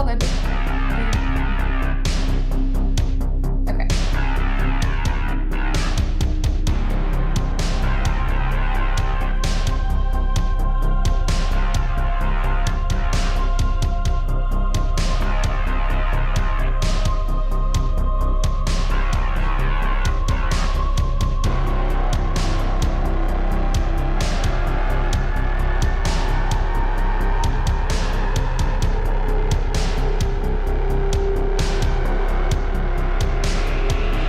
all good. Okay.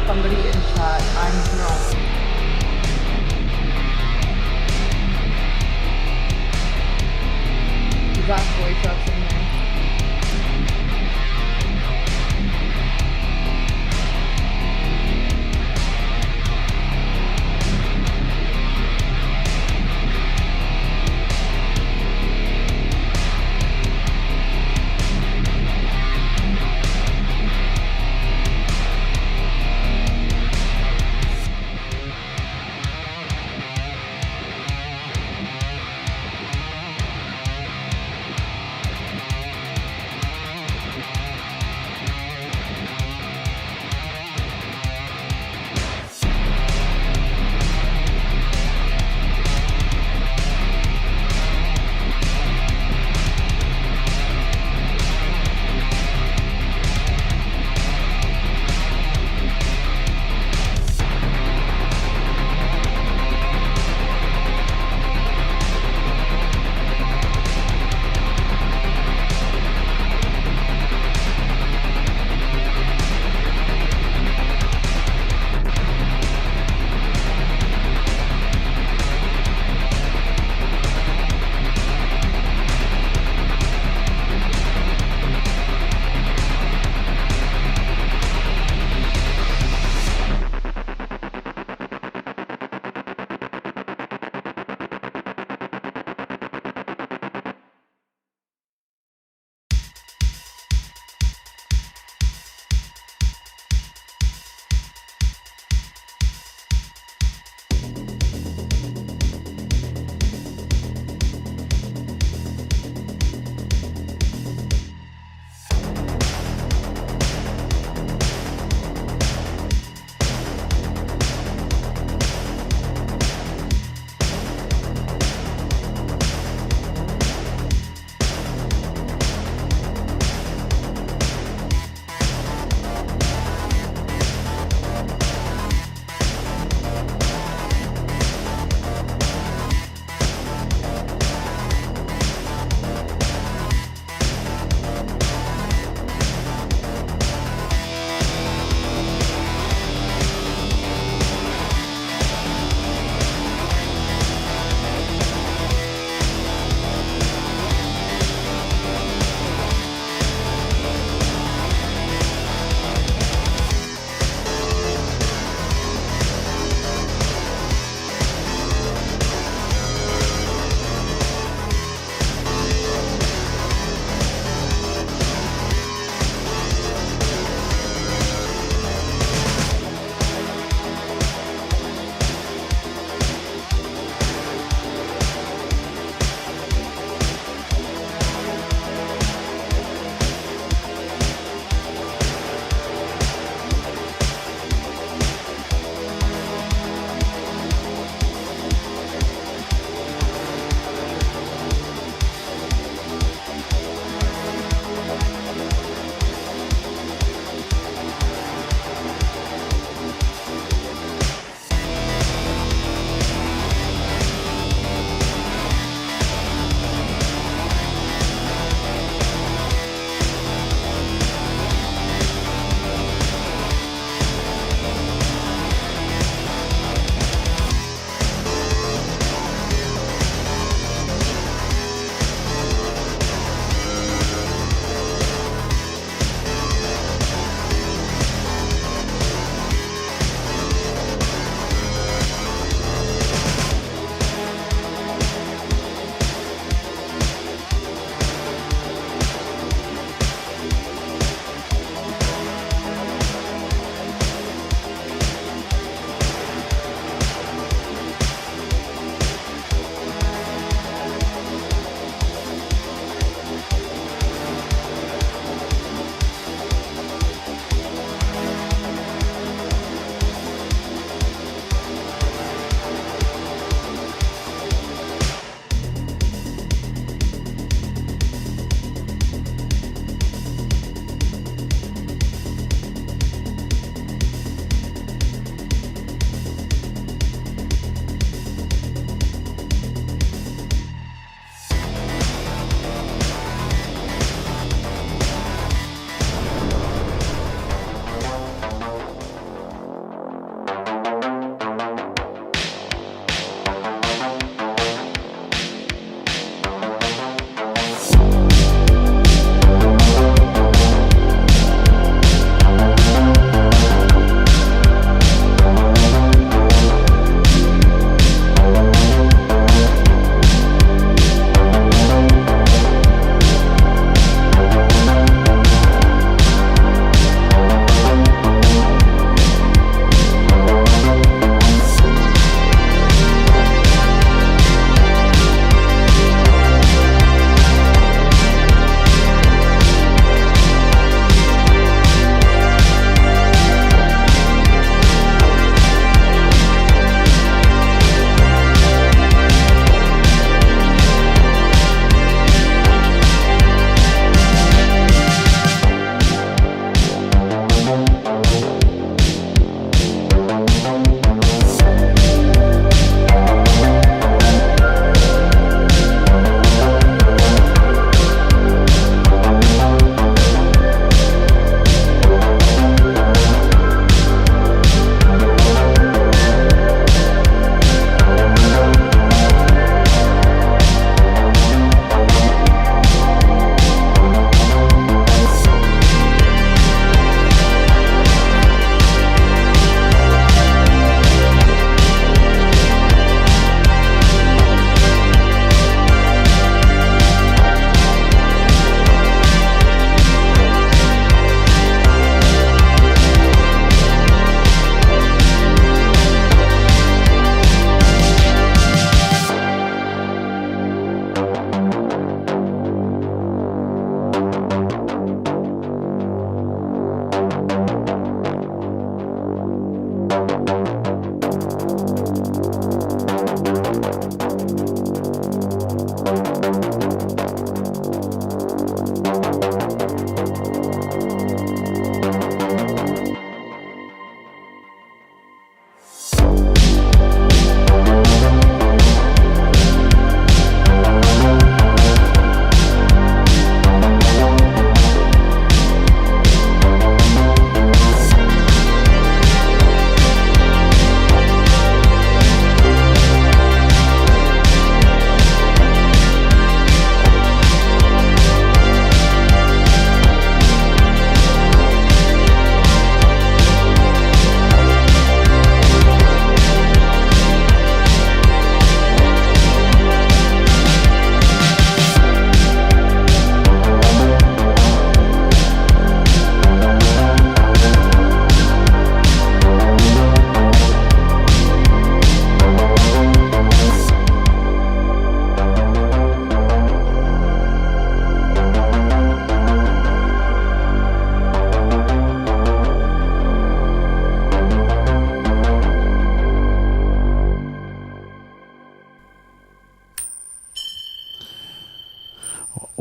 Somebody in chat, I'm drunk. Is that voice up in here?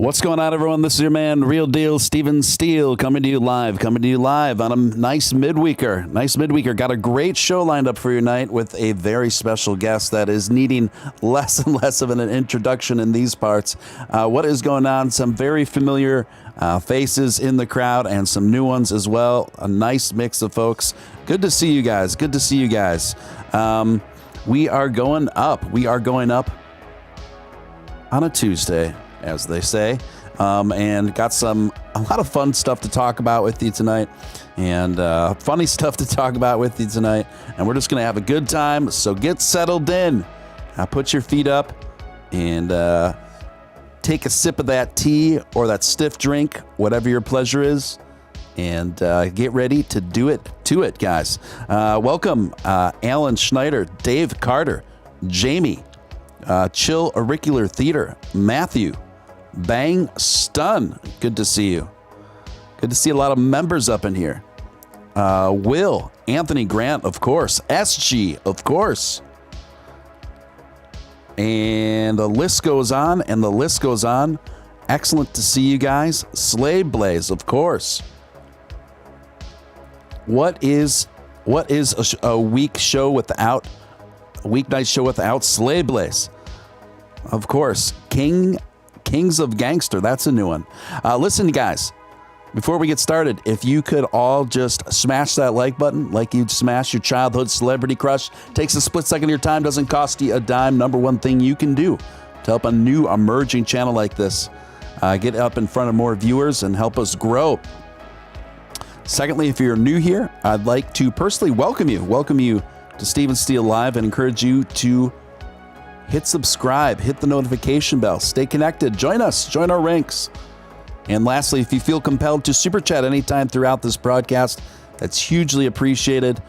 What's going on, everyone? This is your man, Real Deal Steven Steele, coming to you live on a nice midweeker. Got a great show lined up for your night with a very special guest that is needing less and less of an introduction in these parts. What is going on? Some very familiar faces in the crowd and some new ones as well. A nice mix of folks. Good to see you guys. We are going up on a Tuesday, as they say, and got a lot of fun stuff to talk about with you tonight, and funny stuff to talk about with you tonight, and we're just going to have a good time, so get settled in. Put your feet up and take a sip of that tea or that stiff drink, whatever your pleasure is, and get ready to do it, guys. Welcome, Alan Schneider, Dave Carter, Jamie, Chill Auricular Theater, Matthew, Bang Stun. Good to see you. Good to see a lot of members up in here. Will, Anthony Grant, of course. SG, of course. And the list goes on, Excellent to see you guys. Slave Blaze, of course. What is a weeknight show without Slave Blaze? Of course, Kings of Gangster. That's a new one. Listen, guys, before we get started, if you could all just smash that like button like you'd smash your childhood celebrity crush. Takes a split second of your time, doesn't cost you a dime. Number one thing you can do to help a new emerging channel like this get up in front of more viewers and help us grow. Secondly, if you're new here, I'd like to personally welcome you to Steven Steele Live and encourage you to hit subscribe, hit the notification bell, stay connected, join us, join our ranks. And lastly, if you feel compelled to super chat anytime throughout this broadcast, that's hugely appreciated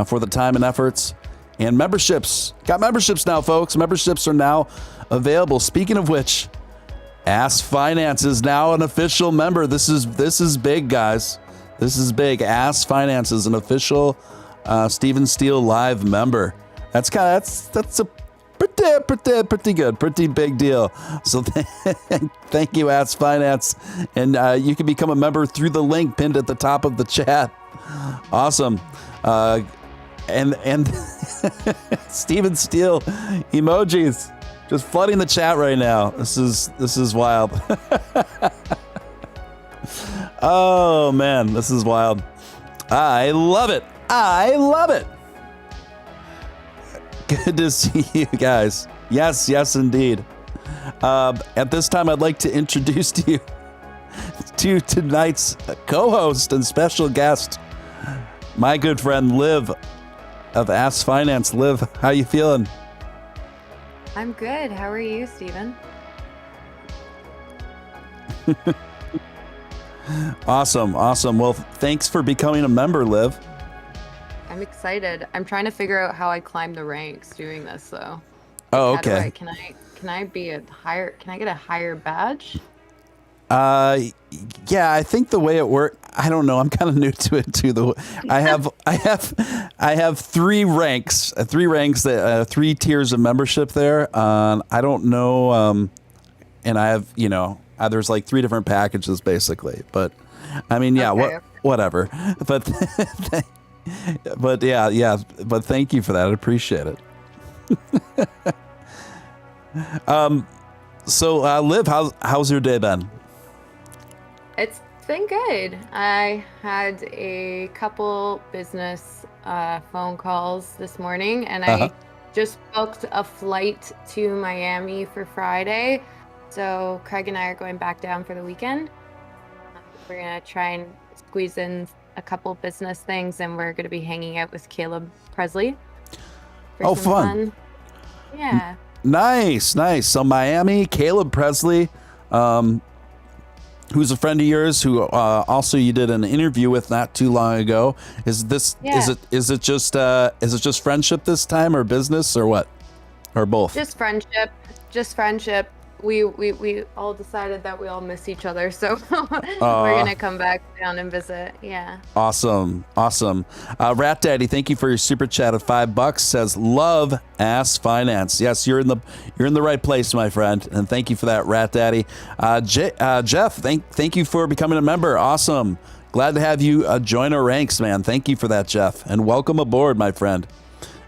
for the time and efforts. And memberships, got memberships now, folks. Memberships are now available. Speaking of which, Ask Finance is now an official member. This is big, guys. This is big. Ask Finance is an official Steven Steele Live member. That's a pretty good, pretty big deal. So thank you, Ask Finance, and you can become a member through the link pinned at the top of the chat. Awesome. And Steven Steele emojis just flooding the chat right now. This is wild. Oh man, this is wild. I love it. Good to see you guys. Yes, indeed. At this time, I'd like to introduce to you to tonight's co-host and special guest, my good friend Liv of Ask Finance. Liv, how you feeling? I'm good. How are you, Steven? Awesome. Well, thanks for becoming a member, Liv. I'm excited. I'm trying to figure out how I climb the ranks doing this, though. Oh, okay. Can I be can I get a higher badge? Yeah, I think the way it works, I don't know. I'm kind of new to it too. I have three ranks, that three tiers of membership there. I don't know. And I have, there's like three different packages basically, but I mean, yeah, okay. Whatever. But but thank you for that. I appreciate it. So Liv, how's your day been? It's been good. I had a couple business phone calls this morning, and I just booked a flight to Miami for Friday. So Craig and I are going back down for the weekend. We're going to try and squeeze in a couple business things, and we're going to be hanging out with Caleb Presley. Oh, fun. Yeah. Nice. So Miami, Caleb Presley, who's a friend of yours, who also you did an interview with not too long ago. Is it just friendship this time, or business, or what, or both? Just friendship. we all decided that we all miss each other, so we're Uh, gonna come back down and visit. Yeah. Awesome. Rat Daddy, thank you for your super chat of $5. Says love ass finance. Yes, you're in the right place, my friend, and thank you for that, Rat Daddy. Jeff, thank you for becoming a member. Awesome. Glad to have you join our ranks, man. Thank you for that, Jeff, and welcome aboard, my friend.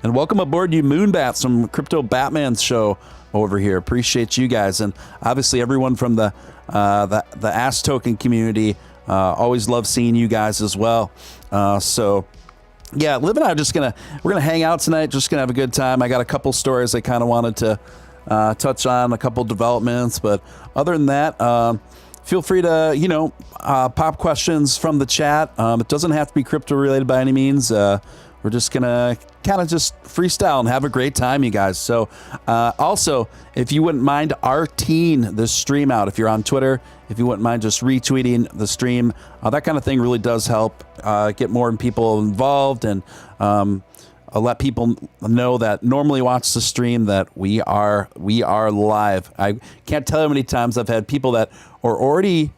And welcome aboard, you Moonbats from Crypto Batman's show over here. Appreciate you guys, and obviously everyone from the Ass Token community. Always love seeing you guys as well. So yeah, Liv and I we're gonna hang out tonight. Just gonna have a good time. I got a couple stories I kind of wanted to touch on, a couple developments, but other than that, feel free to pop questions from the chat. It doesn't have to be crypto related by any means. We're just gonna kind of just freestyle and have a great time, you guys. So also, if you wouldn't mind RTing this stream out, if you're on Twitter, if you wouldn't mind just retweeting the stream, that kind of thing really does help get more people involved, and let people know that normally watch the stream that we are live. I can't tell you how many times I've had people that are already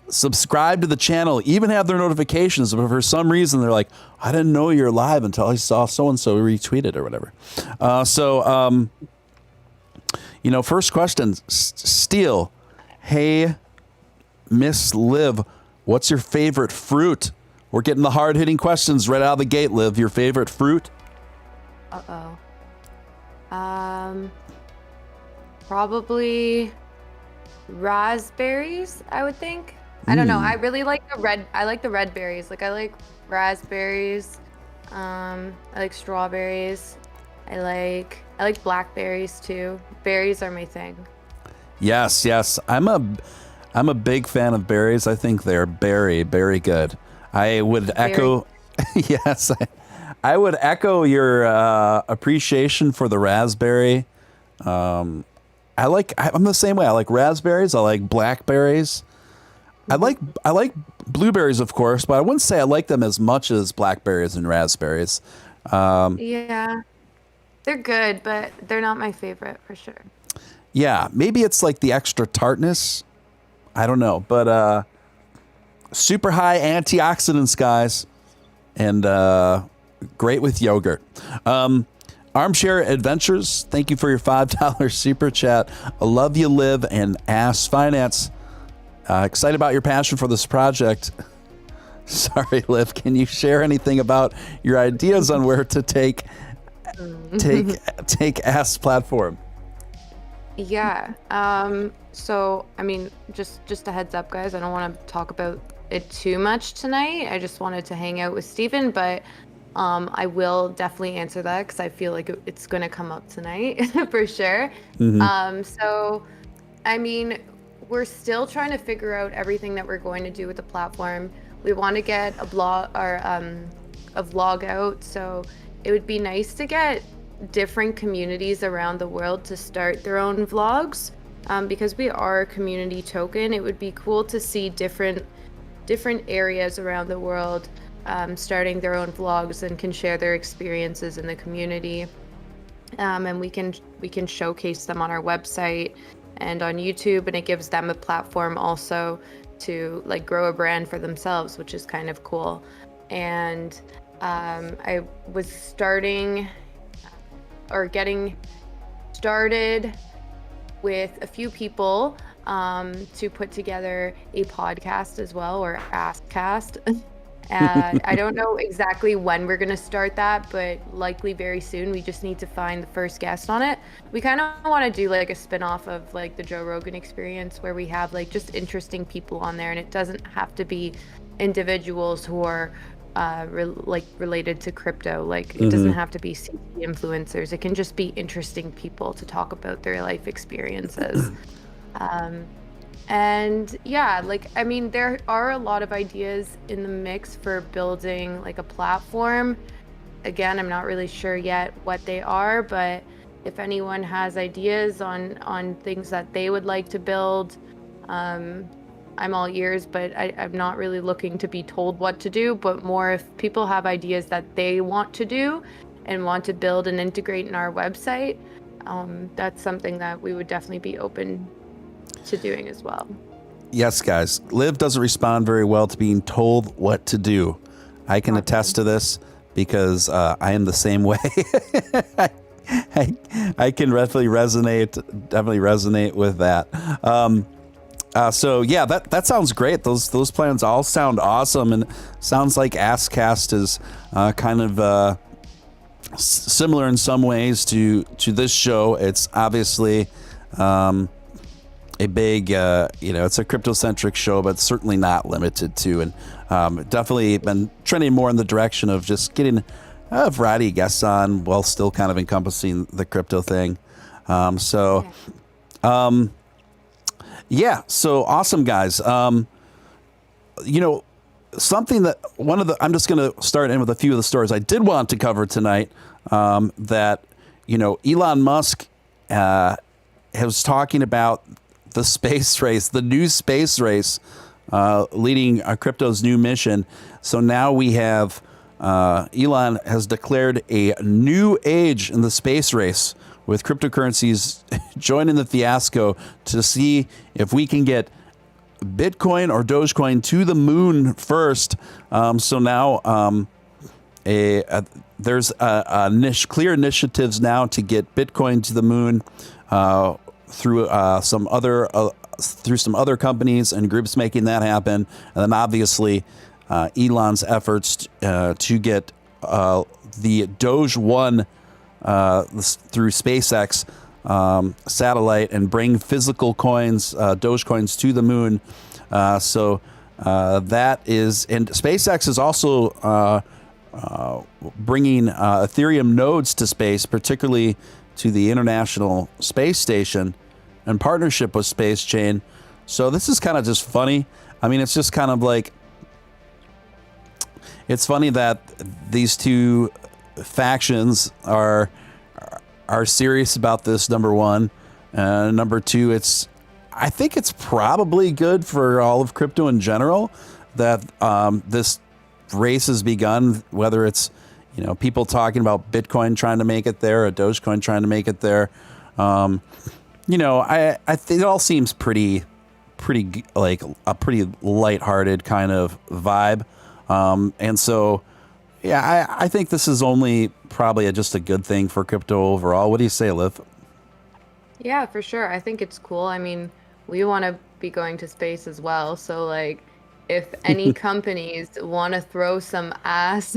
subscribe to the channel, even have their notifications, but for some reason they're like, I didn't know you're live until I saw so-and-so retweeted or whatever. First question, Steele. Hey, Miss Liv, what's your favorite fruit? We're getting the hard-hitting questions right out of the gate, Liv. Your favorite fruit? Probably raspberries, I would think. I don't know. I really like I like the red berries. Like, I like raspberries. I like strawberries. I like blackberries too. Berries are my thing. Yes. I'm a big fan of berries. I think they're very, very good. I would echo yes. I would echo your appreciation for the raspberry. I'm the same way. I like raspberries. I like blackberries. I like blueberries, of course, but I wouldn't say I like them as much as blackberries and raspberries. Yeah, they're good, but they're not my favorite for sure. Yeah, maybe it's like the extra tartness. I don't know, but super high antioxidants, guys, and great with yogurt. Armchair Adventures, thank you for your $5 super chat. I love you, Liv, and Ass Finance. Excited about your passion for this project. Sorry, Liv, can you share anything about your ideas on where to take Ass platform? Yeah. So, I mean, just a heads up, guys. I don't want to talk about it too much tonight. I just wanted to hang out with Steven, but I will definitely answer that because I feel like it's going to come up tonight for sure. So, I mean, we're still trying to figure out everything that we're going to do with the platform. We want to get a blog or a vlog out, so it would be nice to get different communities around the world to start their own vlogs, because we are a community token. It would be cool to see different areas around the world starting their own vlogs and can share their experiences in the community, and we can showcase them on our website and on YouTube, and it gives them a platform also to like grow a brand for themselves, which is kind of cool. And I was getting started with a few people to put together a podcast as well, or Askcast. I don't know exactly when we're going to start that, but likely very soon. We just need to find the first guest on it. We kind of want to do like a spin-off of like the Joe Rogan Experience, where we have like just interesting people on there, and it doesn't have to be individuals who are related to crypto. Like, it doesn't have to be CC influencers. It can just be interesting people to talk about their life experiences. And yeah, like, I mean, there are a lot of ideas in the mix for building like a platform. Again, I'm not really sure yet what they are, but if anyone has ideas on things that they would like to build, I'm all ears, but I'm not really looking to be told what to do, but more if people have ideas that they want to do and want to build and integrate in our website, that's something that we would definitely be open to doing as well. Yes, guys. Liv doesn't respond very well to being told what to do. I can attest to this because I am the same way. I can definitely resonate with that. So yeah, that sounds great. Those plans all sound awesome, and sounds like AskCast is kind of similar in some ways to this show. It's obviously a big, it's a crypto-centric show, but certainly not limited to, and definitely been trending more in the direction of just getting a variety of guests on while still kind of encompassing the crypto thing. So awesome, guys. Something that I'm just going to start in with a few of the stories I did want to cover tonight, that, Elon Musk was talking about the space race, the new space race, leading crypto's new mission. So now we have Elon has declared a new age in the space race, with cryptocurrencies joining the fiasco to see if we can get Bitcoin or Dogecoin to the moon first. So now there's clear initiatives now to get Bitcoin to the moon through some other companies and groups making that happen, and then obviously Elon's efforts to get the Doge 1 through SpaceX satellite and bring physical coins, Doge coins, to the moon. So that is, and SpaceX is also bringing Ethereum nodes to space, particularly to the International Space Station, in partnership with Space Chain. So this is kind of just funny. I mean, it's just kind of like, it's funny that these two factions are serious about this, number one. Number two, I think it's probably good for all of crypto in general that this race has begun, whether it's, people talking about Bitcoin trying to make it there, or Dogecoin trying to make it there. I think it all seems pretty like a pretty lighthearted kind of vibe. And so, yeah, I think this is only probably just a good thing for crypto overall. What do you say, Liv? Yeah, for sure. I think it's cool. I mean, we want to be going to space as well. So, like, if any companies want to throw some ass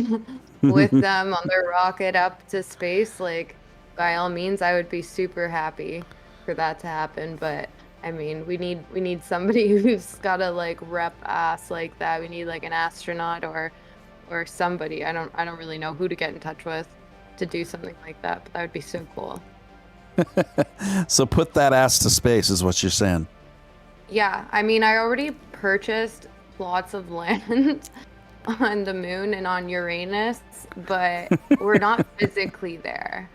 with them on their rocket up to space, like, by all means, I would be super happy for that to happen. But I mean, we need somebody who's got to like rep ass like that. We need like an astronaut or somebody. I don't really know who to get in touch with to do something like that, but that would be so cool. So put that ass to space is what you're saying. Yeah, I mean, I already purchased plots of land on the moon and on Uranus, but we're not physically there.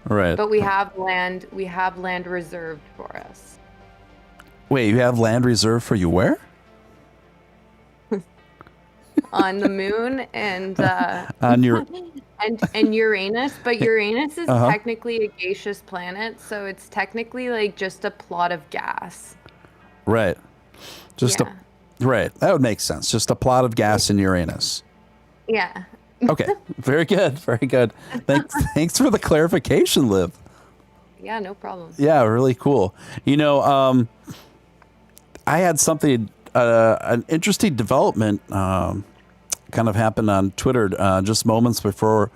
Right. But we have land reserved for us. Wait, you have land reserved for you where? On the moon and on your and Uranus, but Uranus is technically a gaseous planet, so it's technically like just a plot of gas. Right. Right. That would make sense. Just a plot of gas in Uranus. Yeah. Okay. Very good. Very good. Thanks for the clarification, Liv. Yeah, no problem. Yeah, really cool. I had something, an interesting development kind of happened on Twitter just moments before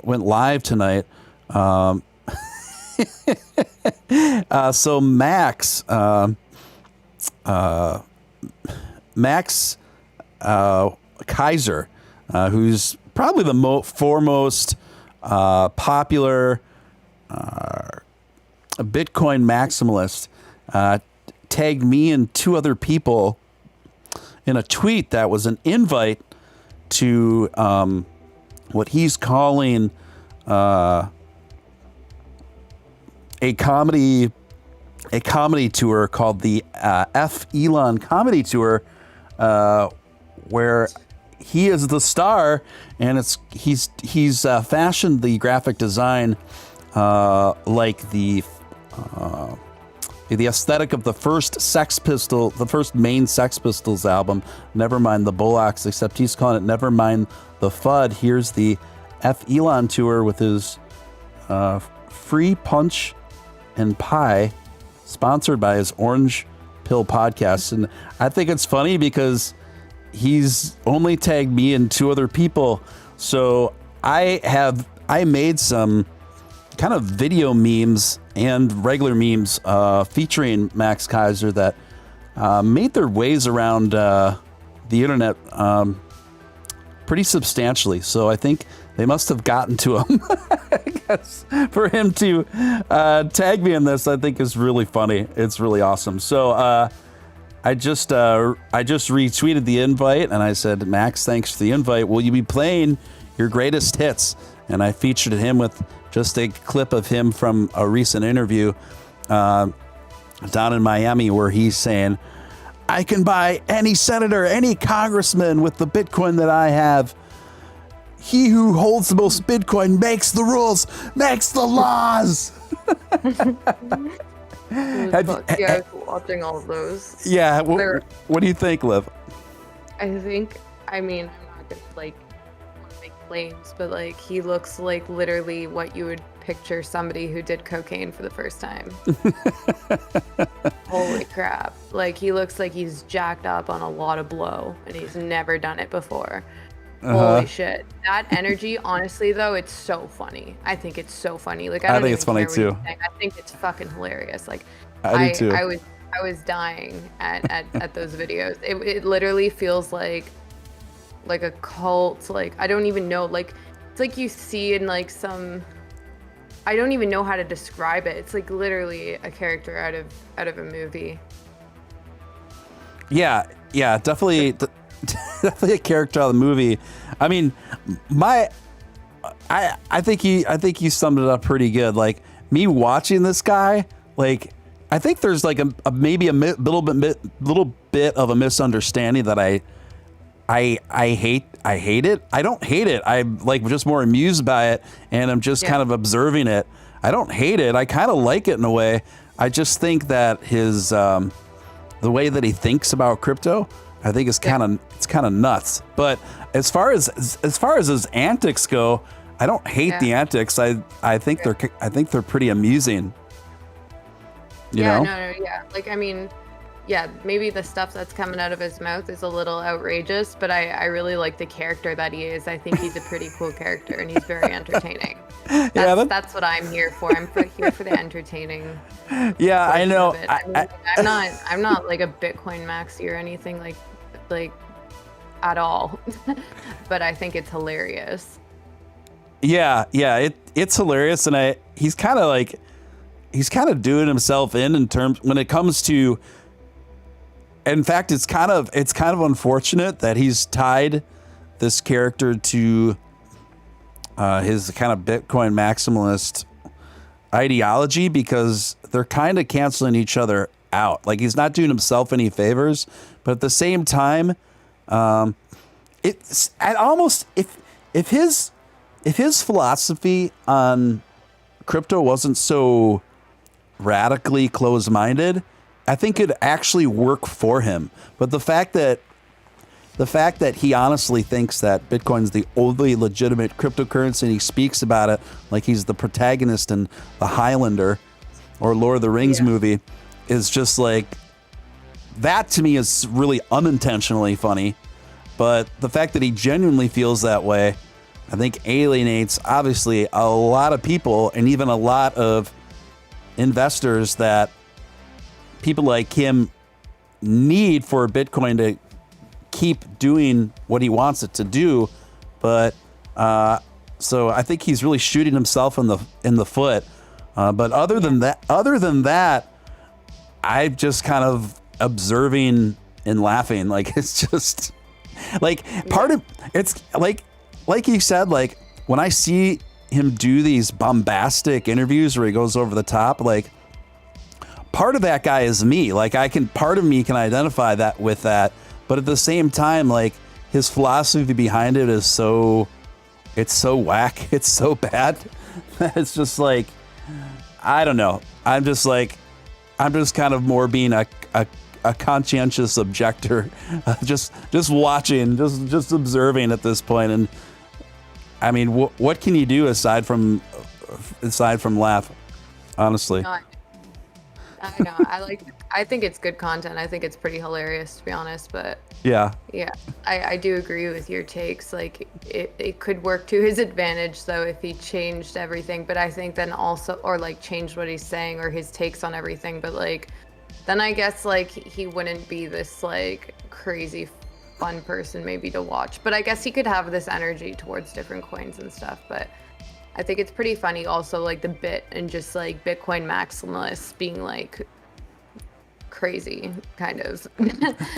went live tonight. So Max Keiser, who's probably the foremost popular Bitcoin maximalist, tagged me and two other people in a tweet that was an invite to what he's calling a comedy tour called the F Elon Comedy Tour, where he is the star, and he's fashioned the graphic design like the the aesthetic of the first main Sex Pistols album, never mind the Bullocks, except he's calling it Never Mind the FUD. Here's the F. Elon tour with his Free Punch and Pie, sponsored by his Orange Pill podcast. And I think it's funny because he's only tagged me and 2 other people. So I made some kind of video memes and regular memes featuring Max Keiser that made their ways around the internet pretty substantially. So I think they must have gotten to him. I guess for him to tag me in this, I think is really funny. It's really awesome. So I just retweeted the invite and I said, Max, thanks for the invite. Will you be playing your greatest hits? And I featured him with just a clip of him from a recent interview down in Miami where he's saying, I can buy any senator, any congressman with the Bitcoin that I have. He who holds the most Bitcoin makes the rules, makes the laws. I was watching all of those. Yeah. What do you think, Liv? I mean, I'm not going to make claims, but like he looks like literally what you would picture somebody who did cocaine for the first time. Holy crap. Like he looks like he's jacked up on a lot of blow and he's never done it before. Holy shit. That energy, honestly though, it's so funny. I think it's so funny. Like I think it's funny too. I think it's fucking hilarious. Like I do too. I was dying at those videos. It literally feels like a cult. Like I don't even know. Like it's like you see in like some. I don't even know how to describe it. It's like literally a character out of a movie. Yeah, definitely. Definitely a character out of the movie. I mean, I think you summed it up pretty good. Like me watching this guy, like I think there's like maybe a little bit of a misunderstanding that I hate it. I don't hate it. I'm like just more amused by it, and I'm just kind of observing it. I don't hate it. I kind of like it in a way. I just think that his the way that he thinks about crypto, I think it's kind of nuts. But as far as his antics go, I don't hate the antics. I think they're pretty amusing. You know? No, yeah. Like I mean, yeah, maybe the stuff that's coming out of his mouth is a little outrageous, but I really like the character that he is. I think he's a pretty cool character and he's very entertaining. That's what I'm here for. I'm here for the entertaining. Yeah, I know. I'm not like a Bitcoin maxi or anything like at all, but I think it's hilarious. Yeah, it's hilarious, and he's kind of doing himself in terms when it comes to. In fact, it's kind of unfortunate that he's tied this character to his kind of Bitcoin maximalist ideology, because they're kind of canceling each other out. Like he's not doing himself any favors, but at the same time, it's almost if his philosophy on crypto wasn't so radically closed-minded, I think it'd actually work for him. But the fact that he honestly thinks that Bitcoin's the only legitimate cryptocurrency, and he speaks about it like he's the protagonist in The Highlander or Lord of the Rings movie, is just like, that to me is really unintentionally funny. But the fact that he genuinely feels that way, I think alienates obviously a lot of people, and even a lot of investors that people like him need for Bitcoin to keep doing what he wants it to do. But so I think he's really shooting himself in the foot. But other than that, I'm just kind of observing and laughing. Like it's just like part of it's like you said, like when I see him do these bombastic interviews where he goes over the top, like part of that guy is me. Like part of me can identify that with that, but at the same time, like his philosophy behind it is it's so whack, it's so bad. It's just like, I don't know. I'm just like, I'm just kind of more being a conscientious objector, just watching, just observing at this point. And I mean, what can you do aside from laugh? Honestly, No, I know. I think it's good content. I think it's pretty hilarious, to be honest. But yeah, I do agree with your takes. Like it could work to his advantage though if he changed everything. But I think then also, or like changed what he's saying or his takes on everything. But like then I guess like he wouldn't be this like crazy fun person maybe to watch. But I guess he could have this energy towards different coins and stuff. But I think it's pretty funny also like the bit and just like Bitcoin maximalists being like crazy kind of.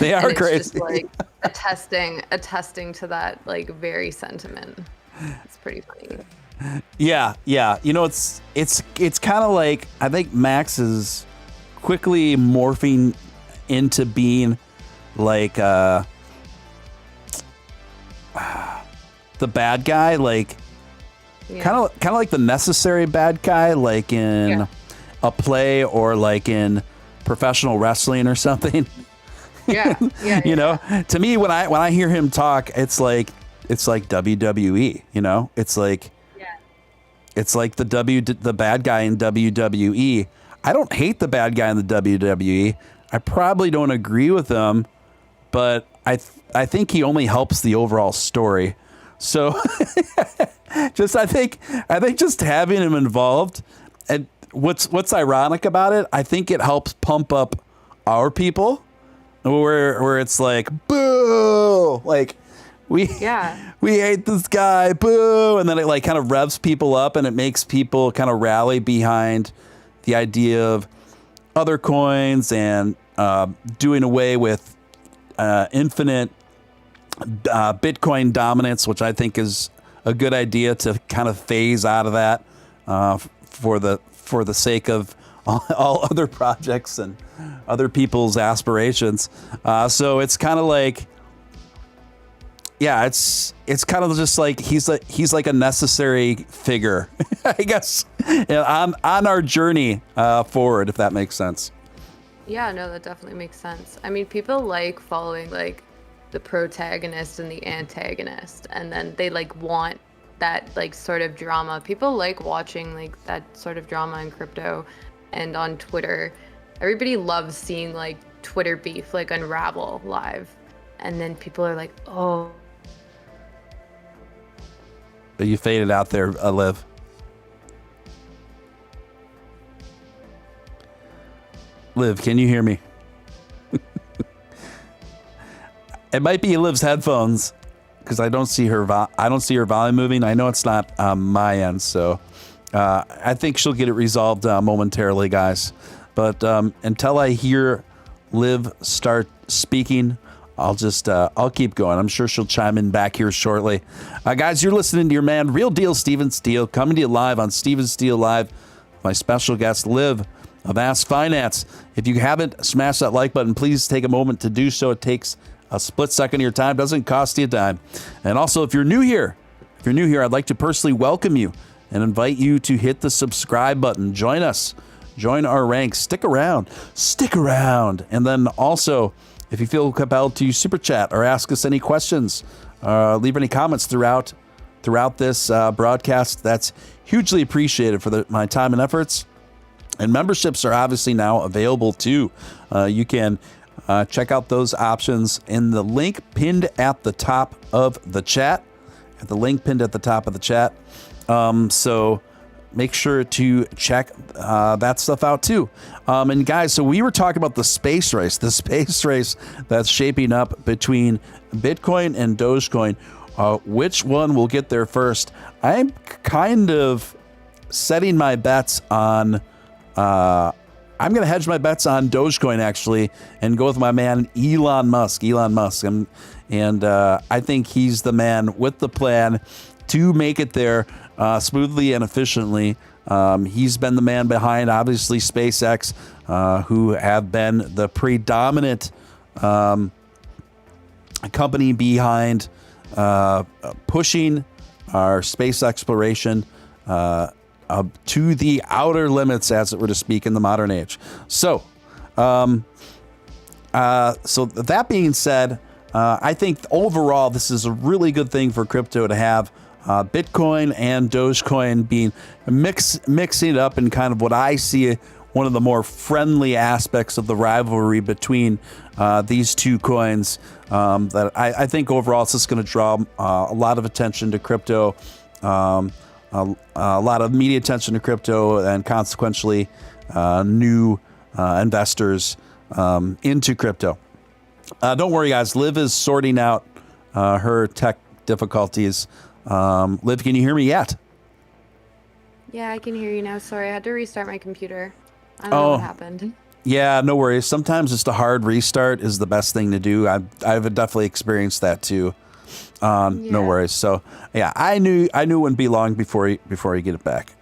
They are it's crazy. Just like attesting to that like very sentiment. It's pretty funny. Yeah. You know, it's kind of like, I think Max is quickly morphing into being like the bad guy, like kind of like the necessary bad guy, like in a play or like in professional wrestling or something. You know, to me, when I hear him talk, it's like WWE, you know, it's like the bad guy in WWE. I don't hate the bad guy in the WWE. I probably don't agree with him, but I think he only helps the overall story. So I think just having him involved, and what's ironic about it, I think it helps pump up our people where it's like, boo, like we hate this guy, boo. And then it like kind of revs people up and it makes people kind of rally behind the idea of other coins and doing away with infinite Bitcoin dominance, which I think is a good idea to kind of phase out of that for the sake of all other projects and other people's aspirations. So it's kind of like, it's kind of just like he's like a necessary figure, I guess, on our journey forward, if that makes sense. Yeah, no, that definitely makes sense. I mean, people like following like the protagonist and the antagonist, and then they like want that like sort of drama. People like watching like that sort of drama in crypto and on Twitter. Everybody loves seeing like Twitter beef like unravel live, and then people are like, oh. You faded out there, Liv. Liv, can you hear me? It might be Liv's headphones because I don't see her. I don't see her volume moving. I know it's not my end, so I think she'll get it resolved momentarily, guys. But until I hear Liv start speaking, I'll keep going. I'm sure she'll chime in back here shortly. Guys, you're listening to your man, Real Deal Steven Steele, coming to you live on Steven Steele Live. My special guest, Liv of Ask Finance. If you haven't smashed that like button, please take a moment to do so. It takes a split second of your time. Doesn't cost you a dime. And also, if you're new here, I'd like to personally welcome you and invite you to hit the subscribe button. Join us. Join our ranks. Stick around. And then also, if you feel compelled to super chat or ask us any questions, leave any comments throughout this broadcast, that's hugely appreciated for my time and efforts. And memberships are obviously now available too. You can check out those options in the link pinned at the top of the chat. So make sure to check that stuff out too. And guys, so we were talking about the space race that's shaping up between Bitcoin and Dogecoin. Which one will get there first? I'm kind of setting my bets on, I'm going to hedge my bets on Dogecoin actually and go with my man Elon Musk. And I think he's the man with the plan to make it there smoothly and efficiently. He's been the man behind, obviously, SpaceX, who have been the predominant company behind pushing our space exploration to the outer limits, as it were to speak, in the modern age. So So that being said, I think overall this is a really good thing for crypto to have Bitcoin and Dogecoin being mixing it up in kind of what I see one of the more friendly aspects of the rivalry between these two coins. That I think overall it's just going to draw a lot of attention to crypto, a lot of media attention to crypto, and consequently new investors into crypto. Don't worry, guys. Liv is sorting out her tech difficulties. Liv, can you hear me yet? Yeah, I can hear you now. Sorry, I had to restart my computer. I don't know what happened. Yeah, no worries. Sometimes just a hard restart is the best thing to do. I've definitely experienced that too. No worries. So yeah, I knew it wouldn't be long before you get it back.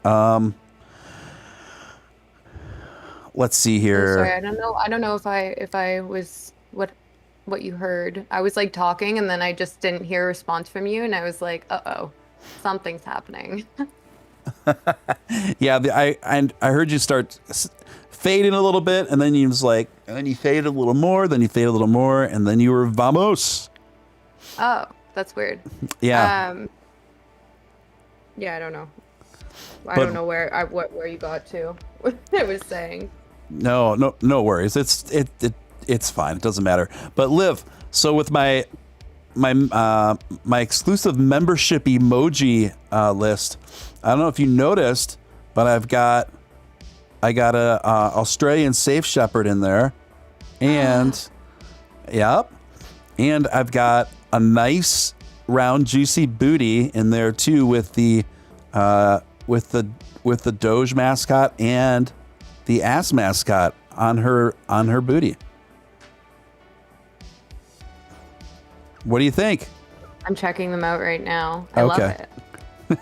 Let's see here. Sorry, I don't know if I was what you heard. I was like talking and then I just didn't hear a response from you and I was like, uh-oh, something's happening. Yeah, I heard you start fading a little bit, and then you faded a little more, then you faded a little more, and then you were vamos. Oh, that's weird. Yeah. Yeah, I don't know. I don't know where you got to. What I was saying. No worries. It's fine. It doesn't matter. But Liv, so with my exclusive membership emoji list, I don't know if you noticed, but I got a Australian Safe Shepherd in there, and yep, and I've got a nice round juicy booty in there too with the Doge mascot and the ass mascot on her booty. What do you think? I'm checking them out right now. I love it.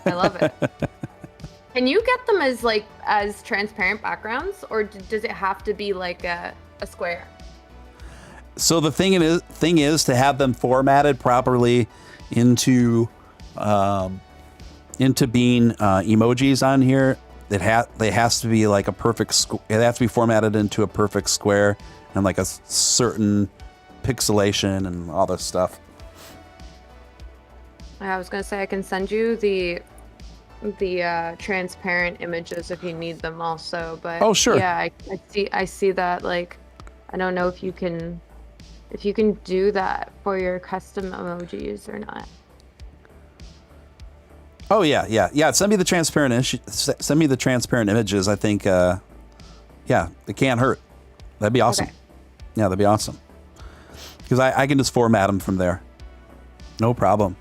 I love it. Can you get them as transparent backgrounds, or does it have to be like a square? So the thing is to have them formatted properly into being emojis on here. It has to be like a perfect. It has to be formatted into a perfect square and like a certain pixelation and all this stuff. I was gonna say I can send you the transparent images if you need them also, but oh sure, yeah, I see that. Like, I don't know if you can do that for your custom emojis or not. Oh yeah. Send me the transparent images. I think it can't hurt. That'd be awesome. Okay. Yeah, that'd be awesome. Because I can just format them from there. No problem.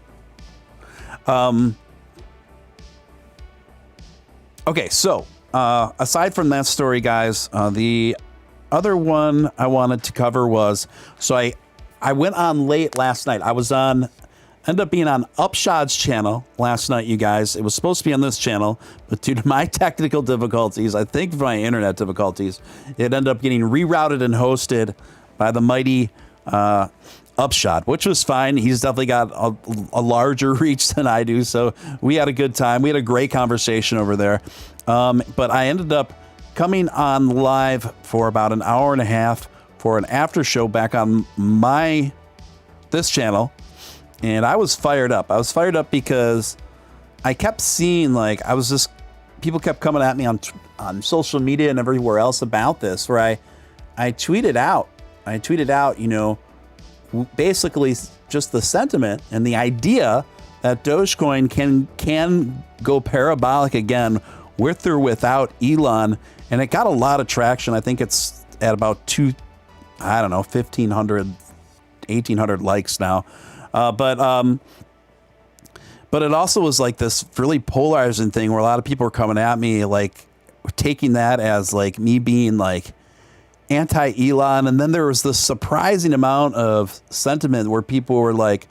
Okay, so aside from that story, guys, the other one I wanted to cover was, so I went on late last night. Ended up being on Upshot's channel last night, you guys. It was supposed to be on this channel, but due to my technical difficulties, I think my internet difficulties, it ended up getting rerouted and hosted by the mighty Upshot, which was fine. He's definitely got a larger reach than I do, so we had a good time. We had a great conversation over there. But I ended up coming on live for about an hour and a half for an after show back on this channel, and I was fired up. I was fired up because I kept seeing, like, people kept coming at me on social media and everywhere else about this, where I tweeted out, you know, basically just the sentiment and the idea that Dogecoin can go parabolic again with or without Elon, and it got a lot of traction. I think it's at about 1,500, 1,800 likes now. But it also was like this really polarizing thing where a lot of people were coming at me, like taking that as like me being like anti-Elon, and then there was this surprising amount of sentiment where people were like,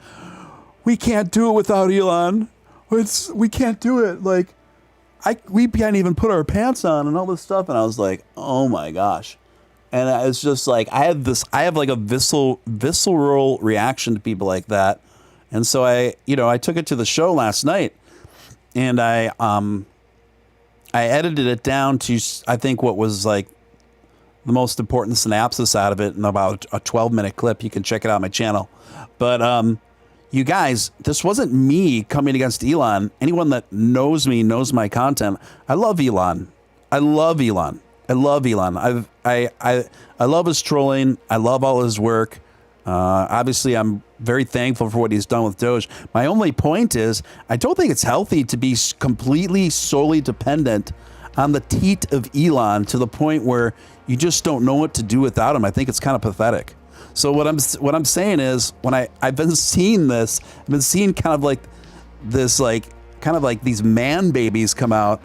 we can't do it without Elon. We can't do it. Like, we can't even put our pants on and all this stuff. And I was like, oh my gosh. And it's just like, I have like a visceral reaction to people like that. And so I took it to the show last night, and I edited it down to, I think, what was like the most important synopsis out of it in about a 12-minute clip. You can check it out on my channel. But you guys, this wasn't me coming against Elon. Anyone that knows me knows my content. I love Elon. I love Elon. I love Elon. I love his trolling. I love all his work. Obviously, I'm very thankful for what he's done with Doge. My only point is, I don't think it's healthy to be completely solely dependent on the teat of Elon to the point where you just don't know what to do without him. I think it's kind of pathetic. So what I'm saying is, when I've been seeing this, I've been seeing kind of like this, like kind of like these man babies come out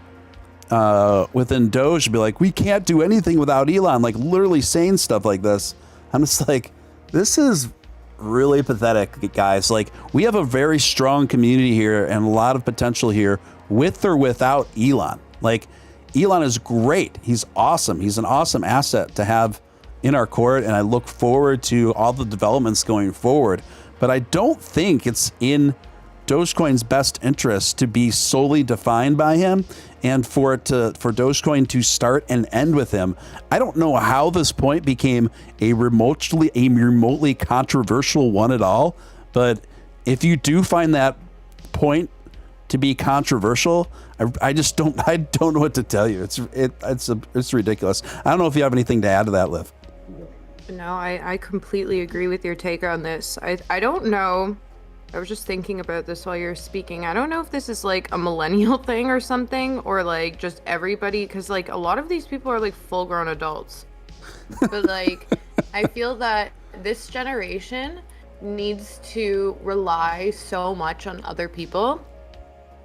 within Doge and be like, we can't do anything without Elon, like literally saying stuff like this. I'm just like, this is really pathetic, guys. Like, we have a very strong community here and a lot of potential here with or without Elon. Like, Elon is great. He's awesome. He's an awesome asset to have in our court, and I look forward to all the developments going forward. But I don't think it's in Dogecoin's best interest to be solely defined by him, and for Dogecoin to start and end with him. I don't know how this point became a remotely controversial one at all, but if you do find that point to be controversial, I don't know what to tell you. It's ridiculous. I don't know if you have anything to add to that, Liv. No, I completely agree with your take on this. I don't know. I was just thinking about this while you're speaking. I don't know if this is like a millennial thing or something, or like just everybody, because like a lot of these people are like full-grown adults. But like, I feel that this generation needs to rely so much on other people,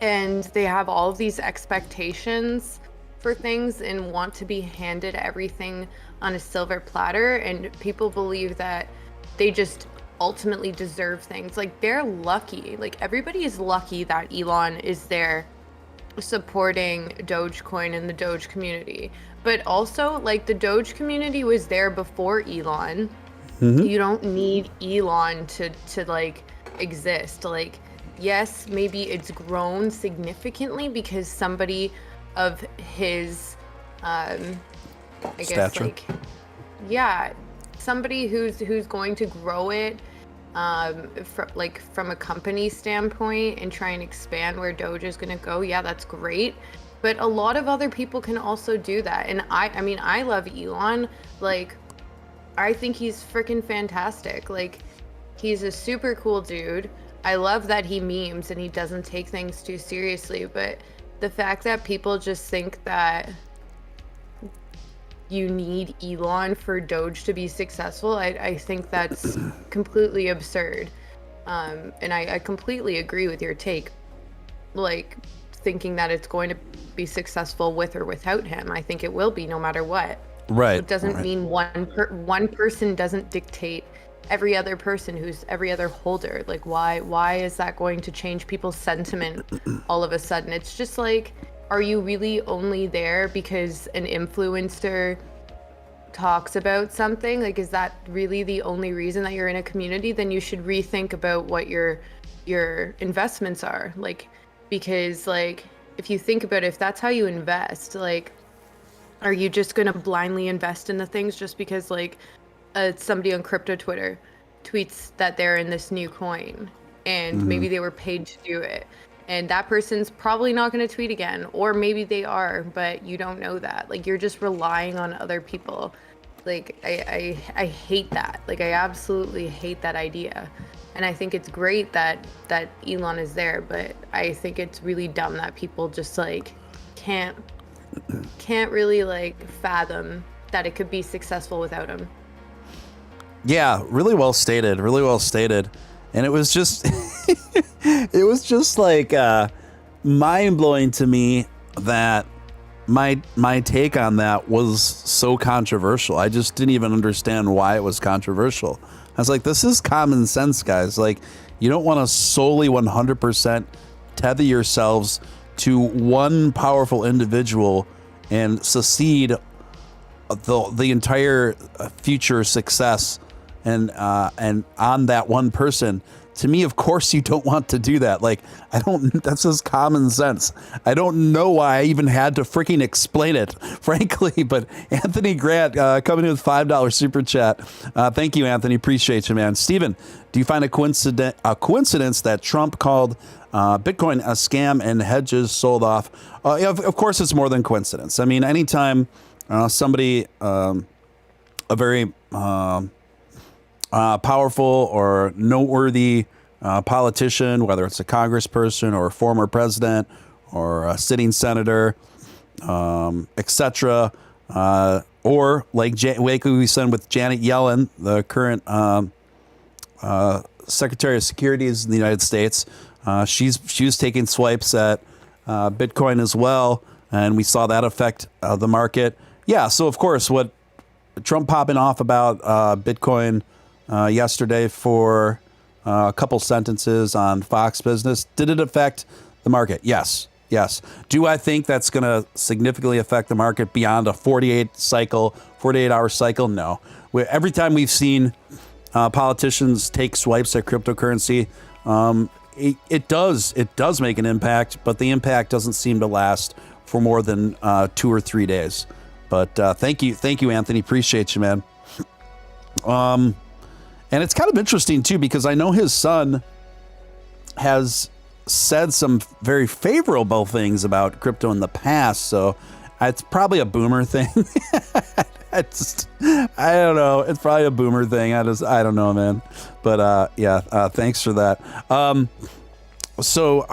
and they have all of these expectations for things and want to be handed everything on a silver platter, and people believe that they just ultimately deserve things. Like, they're lucky. Like, everybody is lucky that Elon is there supporting Dogecoin and the Doge community. But also, like, the Doge community was there before Elon. Mm-hmm. You don't need Elon to like exist. Like, yes, maybe it's grown significantly because somebody of his stature. Like, yeah, somebody who's going to grow it from a company standpoint and try and expand where Doge is going to go. Yeah, that's great. But a lot of other people can also do that. And I mean, I love Elon. Like, I think he's freaking fantastic. Like, he's a super cool dude. I love that he memes and he doesn't take things too seriously. But the fact that people just think that you need Elon for Doge to be successful, I think that's completely absurd. And I completely agree with your take. Like, thinking that it's going to be successful with or without him. I think it will be no matter what. Right. It doesn't mean one person doesn't dictate every other person who's every other holder. Like, why is that going to change people's sentiment all of a sudden? It's just like, are you really only there because an influencer talks about something? Like, is that really the only reason that you're in a community? Then you should rethink about what your investments are. Like, because like, if you think about it, if that's how you invest, like, are you just going to blindly invest in the things just because like somebody on crypto Twitter tweets that they're in this new coin and maybe they were paid to do it, and that person's probably not going to tweet again, or maybe they are, but you don't know that. Like, you're just relying on other people. Like, I hate that. Like, I absolutely hate that idea. And I think it's great that Elon is there, but I think it's really dumb that people just like can't really like fathom that it could be successful without him. Yeah, really well stated. Really well stated. And it was just it was just like mind blowing to me that my take on that was so controversial. I just didn't even understand why it was controversial. I was like, this is common sense, guys. Like, you don't want to solely 100% tether yourselves to one powerful individual and secede the entire future success and on that one person to me, of course, you don't want to do that. Like, that's just common sense. I don't know why I even had to freaking explain it, frankly. But Anthony Grant coming in with $5 super chat. Thank you, Anthony. Appreciate you, man. Steven, do you find a coincidence that Trump called Bitcoin a scam and hedges sold off? Of course, it's more than coincidence. I mean, anytime somebody, a very powerful or noteworthy politician, whether it's a congressperson or a former president or a sitting senator, etc., or like we said with Janet Yellen, the current Secretary of Security in the United States, she was taking swipes at Bitcoin as well, and we saw that affect the market. Yeah, so of course, what Trump popping off about Bitcoin yesterday for a couple sentences on Fox Business, did it affect the market? Yes. Do I think that's going to significantly affect the market beyond a 48-hour cycle? No. Every time we've seen politicians take swipes at cryptocurrency, it does make an impact, but the impact doesn't seem to last for more than 2 or 3 days. But thank you, Anthony. Appreciate you, man. And it's kind of interesting too, because I know his son has said some very favorable things about crypto in the past, so it's probably a boomer thing. I don't know. It's probably a boomer thing. I don't know, man. But thanks for that. So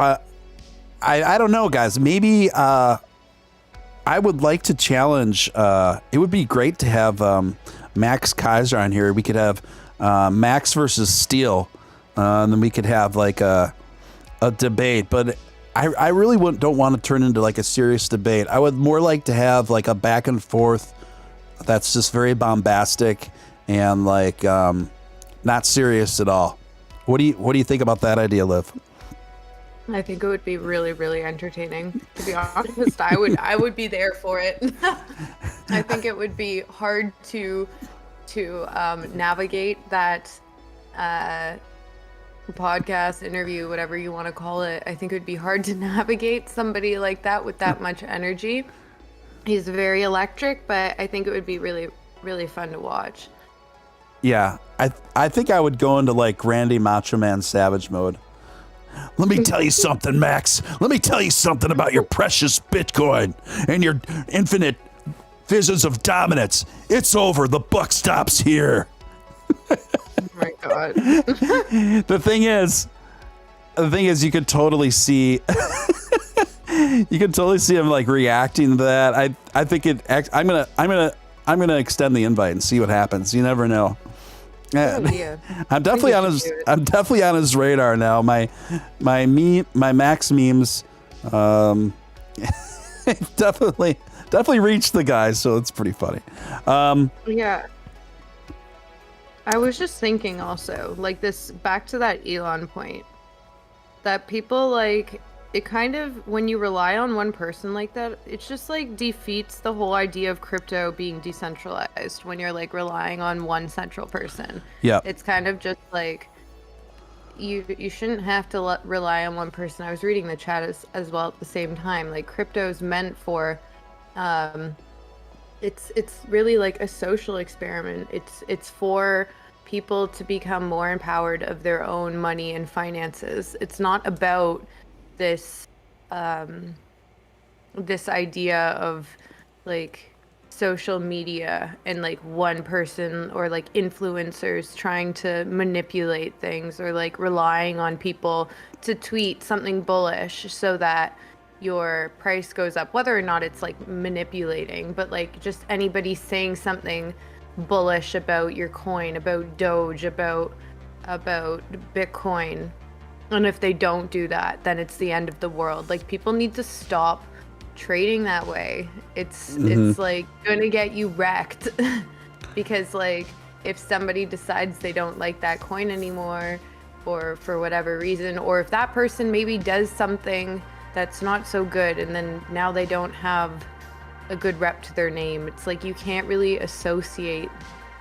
I don't know, guys. Maybe I would like to challenge. It would be great to have Max Keiser on here. We could have Max versus Steele, and then we could have like a debate. But I really don't want to turn into like a serious debate. I would more like to have like a back and forth that's just very bombastic and like not serious at all. What do you think about that idea, Liv? I think it would be really, really entertaining, to be honest. I would be there for it. I think it would be hard to navigate that podcast, interview, whatever you want to call it. I think it would be hard to navigate somebody like that with that much energy. He's very electric, but I think it would be really, really fun to watch. Yeah, I think I would go into like Randy Macho Man Savage mode. Let me tell you something, Max. Let me tell you something about your precious Bitcoin and your infinite visions of dominance. It's over. The buck stops here. Oh my God. The thing is, you could totally see, him like reacting to that. I think I'm gonna extend the invite and see what happens. You never know. Yeah. I'm definitely on his radar now. My Max memes definitely reached the guy, so it's pretty funny. Yeah. I was just thinking also, like this, back to that Elon point, that people like, it kind of, when you rely on one person like that, it just like defeats the whole idea of crypto being decentralized when you're like relying on one central person. Yeah. It's kind of just like, you shouldn't have to rely on one person. I was reading the chat as well at the same time. Like crypto is meant for, it's really like a social experiment. It's for people to become more empowered of their own money and finances. It's not about this this idea of like social media and like one person or like influencers trying to manipulate things or like relying on people to tweet something bullish so that your price goes up, whether or not it's like manipulating, but like just anybody saying something bullish about your coin, about Doge, about Bitcoin. And if they don't do that, then it's the end of the world. Like people need to stop trading that way. It's like going to get you wrecked because like if somebody decides they don't like that coin anymore or for whatever reason, or if that person maybe does something that's not so good and then now they don't have a good rep to their name, it's like you can't really associate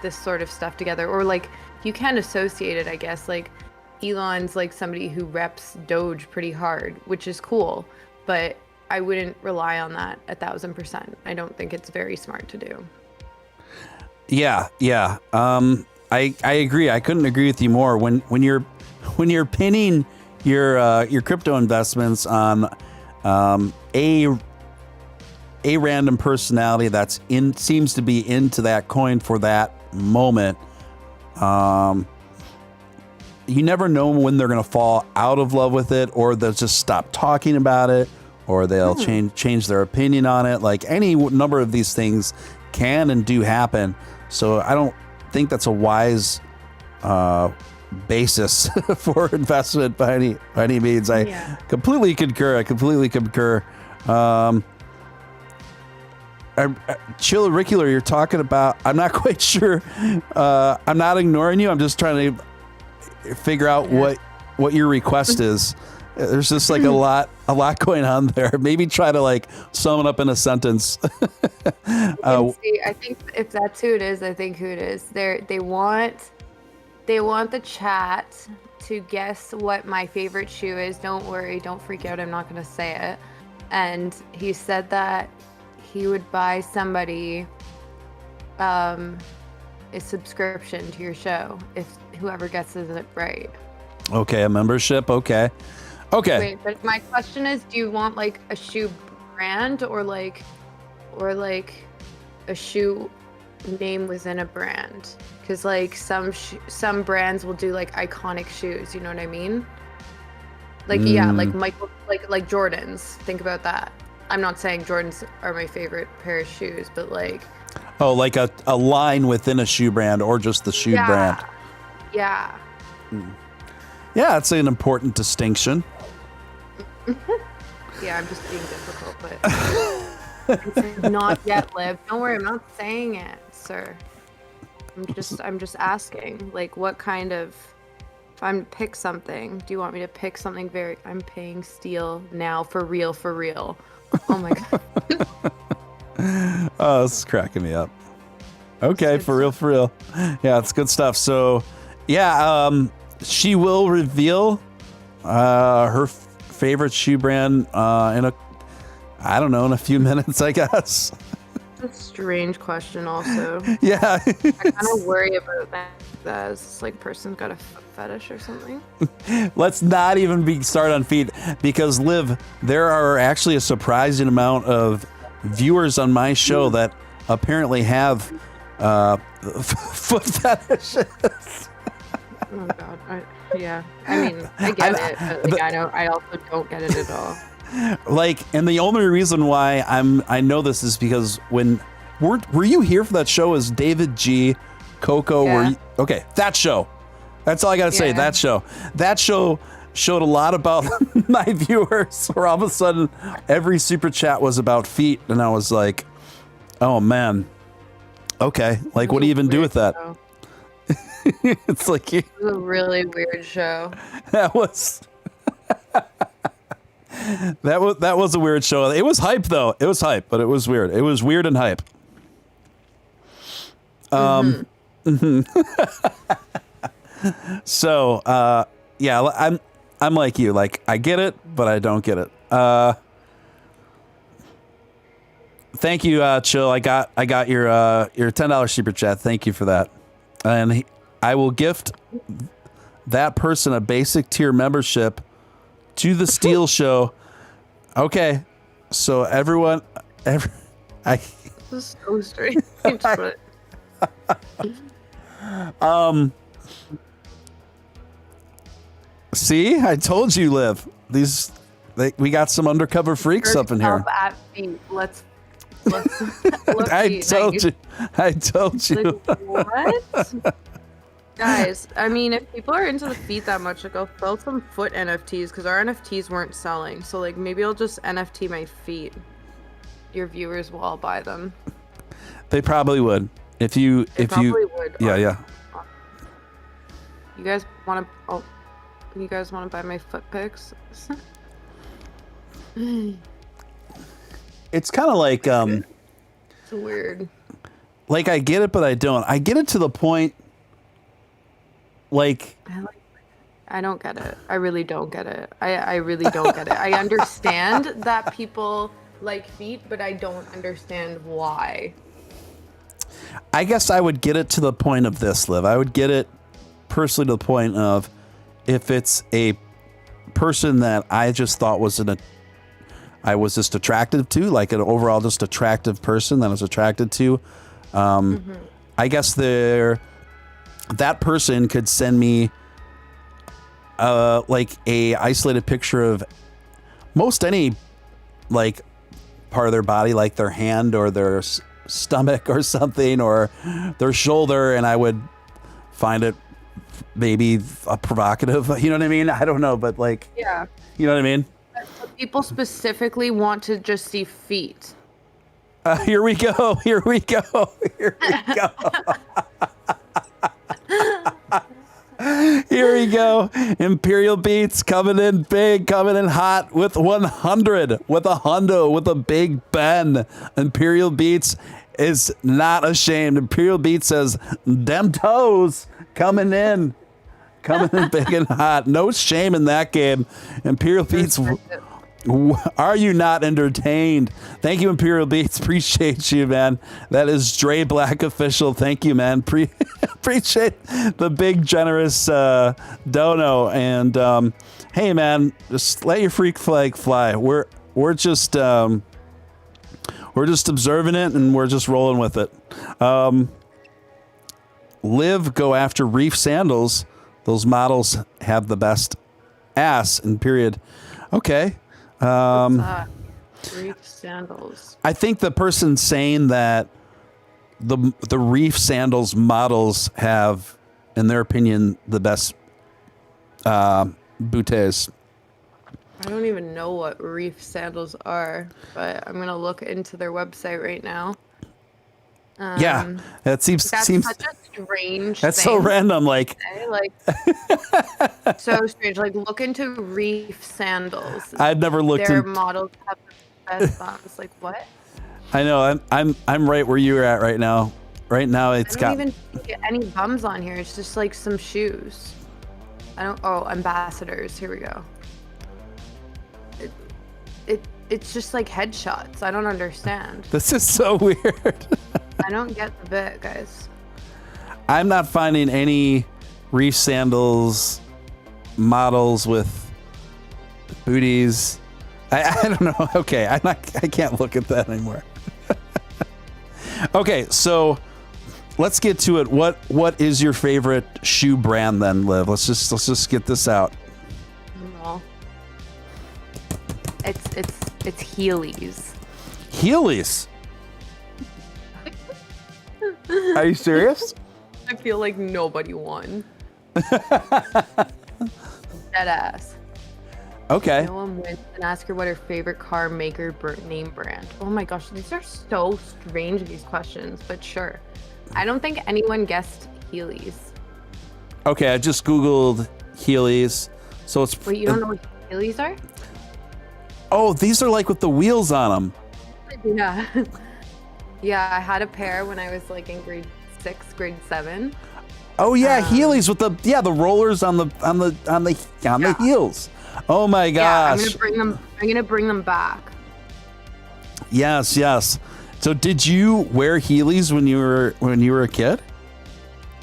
this sort of stuff together, or like you can associate it, I guess. Like Elon's like somebody who reps Doge pretty hard, which is cool, but I wouldn't rely on that 1,000%. I don't think it's very smart to do. Yeah, yeah. I agree. I couldn't agree with you more. When you're pinning your crypto investments on a random personality that's seems to be into that coin for that moment, you never know when they're going to fall out of love with it, or they'll just stop talking about it, or they'll change their opinion on it. Like any number of these things can and do happen. So I don't think that's a wise basis for investment by any means. I completely concur. Chill Auricular, you're talking about, I'm not quite sure. I'm not ignoring you. I'm just trying to figure out what your request is. There's just like a lot going on there. Maybe try to like sum it up in a sentence. See, I think if that's who it is, I think who it is. They want the chat to guess what my favorite shoe is. Don't worry, don't freak out. I'm not going to say it. And he said that he would buy somebody a subscription to your show if whoever gets it right. Okay, a membership. Okay. Wait, but my question is, do you want like a shoe brand or like a shoe name within a brand? Because like some brands will do like iconic shoes. You know what I mean? Like like Michael, like Jordans. Think about that. I'm not saying Jordans are my favorite pair of shoes, but like... Oh, like a line within a shoe brand or just the shoe brand. Yeah. Yeah, it's an important distinction. Yeah, I'm just being difficult, but... It's not yet, Liv. Don't worry, I'm not saying it, sir. I'm just asking, like, what kind of... If I'm to pick something, do you want me to pick something very... I'm paying Steele now, for real. Oh my god. Oh, this is cracking me up. Okay, for real. Yeah, it's good stuff. So, yeah, she will reveal her favorite shoe brand in a few minutes, I guess. That's a strange question also. Yeah. I kind of worry about that. This like person's got a foot fetish or something. Let's not even start on feet, because Liv, there are actually a surprising amount of viewers on my show that apparently have foot fetishes. Oh God. I mean, I get it, but like, I also don't get it at all. Like, and the only reason why I know this is because when were you here for that show? Is David G, Coco? Yeah. Okay, that show. That's all I gotta say. That show showed a lot about my viewers. Where all of a sudden, every super chat was about feet, and I was like, "Oh man, okay. Like, what do you even do with that?" It's like it was a really weird show. That was. That was a weird show. It was hype though. It was hype, but it was weird. It was weird and hype. So, yeah, I'm like you. Like, I get it, but I don't get it. Thank you, Chill. I got your $10 super chat. Thank you for that. And I will gift that person a basic tier membership to the Steele show. Okay, so everyone, This is so strange. See, I told you, Liv. We got some undercover freaks up in here. At feet. Let's I told you. Like, what? Guys, I mean, if people are into the feet that much, like, I'll sell some foot NFTs, because our NFTs weren't selling. So, like, maybe I'll just NFT my feet. Your viewers will all buy them. They probably would. If you would. Yeah. You guys want to buy my foot pics? It's kind of like it's weird. Like, I get it, but I don't. I get it to the point. Like, I don't get it. I really don't get it. I really don't get it. I understand that people like feet, but I don't understand why. I guess I would get it to the point of this, Liv. I would get it personally to the point of if it's a person that I just thought I was just attracted to, like an overall just attractive person that I was attracted to. I guess that person could send me like a isolated picture of most any like part of their body, like their hand or their stomach or something, or their shoulder, and I would find it maybe provocative. You know what I mean? I don't know, but like, yeah, you know what I mean? People specifically want to just see feet. Here we go. Here we go. Here we go. Here we go. Imperial Beats coming in big, coming in hot with 100, with a hundo, with a Big Ben. Imperial Beats is not ashamed. Imperial Beats says, "Dem toes coming in big and hot." No shame in that game. Imperial Beats. Are you not entertained? Thank you, Imperial Beats. Appreciate you, man. That is Dre Black official. Thank you, man. Appreciate the big generous dono. And hey, man, just let your freak flag fly. We're just observing it and we're just rolling with it. Live go after reef sandals. Those models have the best ass. And period. Okay. Reef sandals. I think the person saying that the reef sandals models have, in their opinion, the best booties. I don't even know what reef sandals are, but I'm gonna look into their website right now. Yeah, that seems such a strange. That's so random. Like so strange. Like look into reef sandals. I've never looked. Their models have the best bumps. Like what? I know. I'm right where you're at right now. Right now, I don't even see any bums on here. It's just like some shoes. Oh, ambassadors. Here we go. It's just like headshots. I don't understand. This is so weird. I don't get the bit, guys. I'm not finding any reef sandals models with booties. I don't know. Okay, I can't look at that anymore. Okay, so let's get to it. What is your favorite shoe brand then, Liv? Let's just get this out. Well, it's Heelys. Heelys? Are you serious? I feel like nobody won. Dead ass. Okay. No one wins and ask her what her favorite car maker name brand. Oh my gosh, these are so strange, these questions, but sure. I don't think anyone guessed Heelys. Okay, I just Googled Heelys. So it's... Wait, you don't know what Heelys are? Oh, these are like with the wheels on them. Yeah. Yeah, I had a pair when I was like in grade 6, grade 7. Oh yeah, Heelys with the rollers on the heels. Oh my gosh. Yeah, I'm gonna bring them back. Yes. So did you wear Heelys when you were a kid?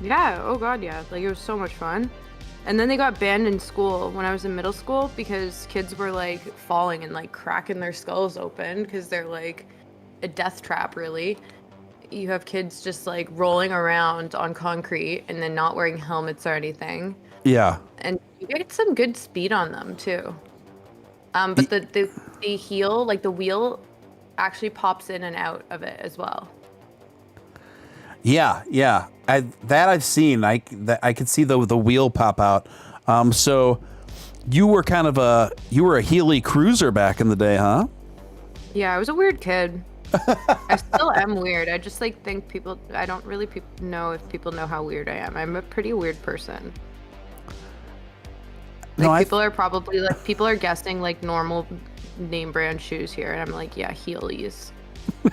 Yeah, oh god, yeah. Like it was so much fun. And then they got banned in school when I was in middle school because kids were like falling and like cracking their skulls open because they're like a death trap, really. You have kids just like rolling around on concrete and then not wearing helmets or anything. Yeah. And you get some good speed on them too. But the heel, like the wheel, actually pops in and out of it as well. Yeah. I've seen. I could see the wheel pop out. So you were a Heeley cruiser back in the day, huh? Yeah, I was a weird kid. I still am weird. I just like think people. I don't really know if people know how weird I am. I'm a pretty weird person. Like people are probably like people are guessing like normal name brand shoes here, and I'm like, yeah, Heelys. Do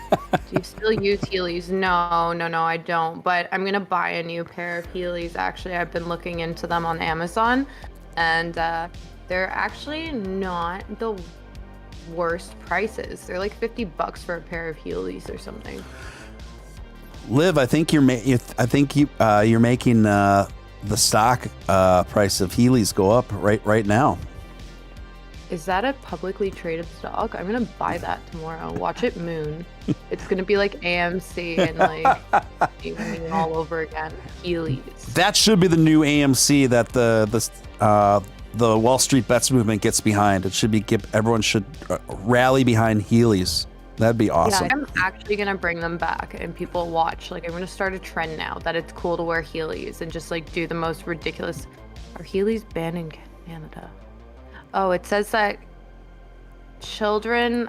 you still use Heelys? No, I don't. But I'm gonna buy a new pair of Heelys. Actually, I've been looking into them on Amazon. and they're actually not the worst prices. They're like $50 for a pair of Heelys or something. Liv, I think you're making the stock price of Heelys go up right now. Is that a publicly traded stock? I'm gonna buy that tomorrow. Watch it moon. It's gonna be like AMC and like all over again. Heelys. That should be the new AMC that the Wall Street Bets movement gets behind. It should be everyone should rally behind Heelys. That'd be awesome. Yeah, I'm actually gonna bring them back and people watch. Like I'm gonna start a trend now that it's cool to wear Heelys and just like do the most ridiculous. Are Heelys banned in Canada? Oh, it says that children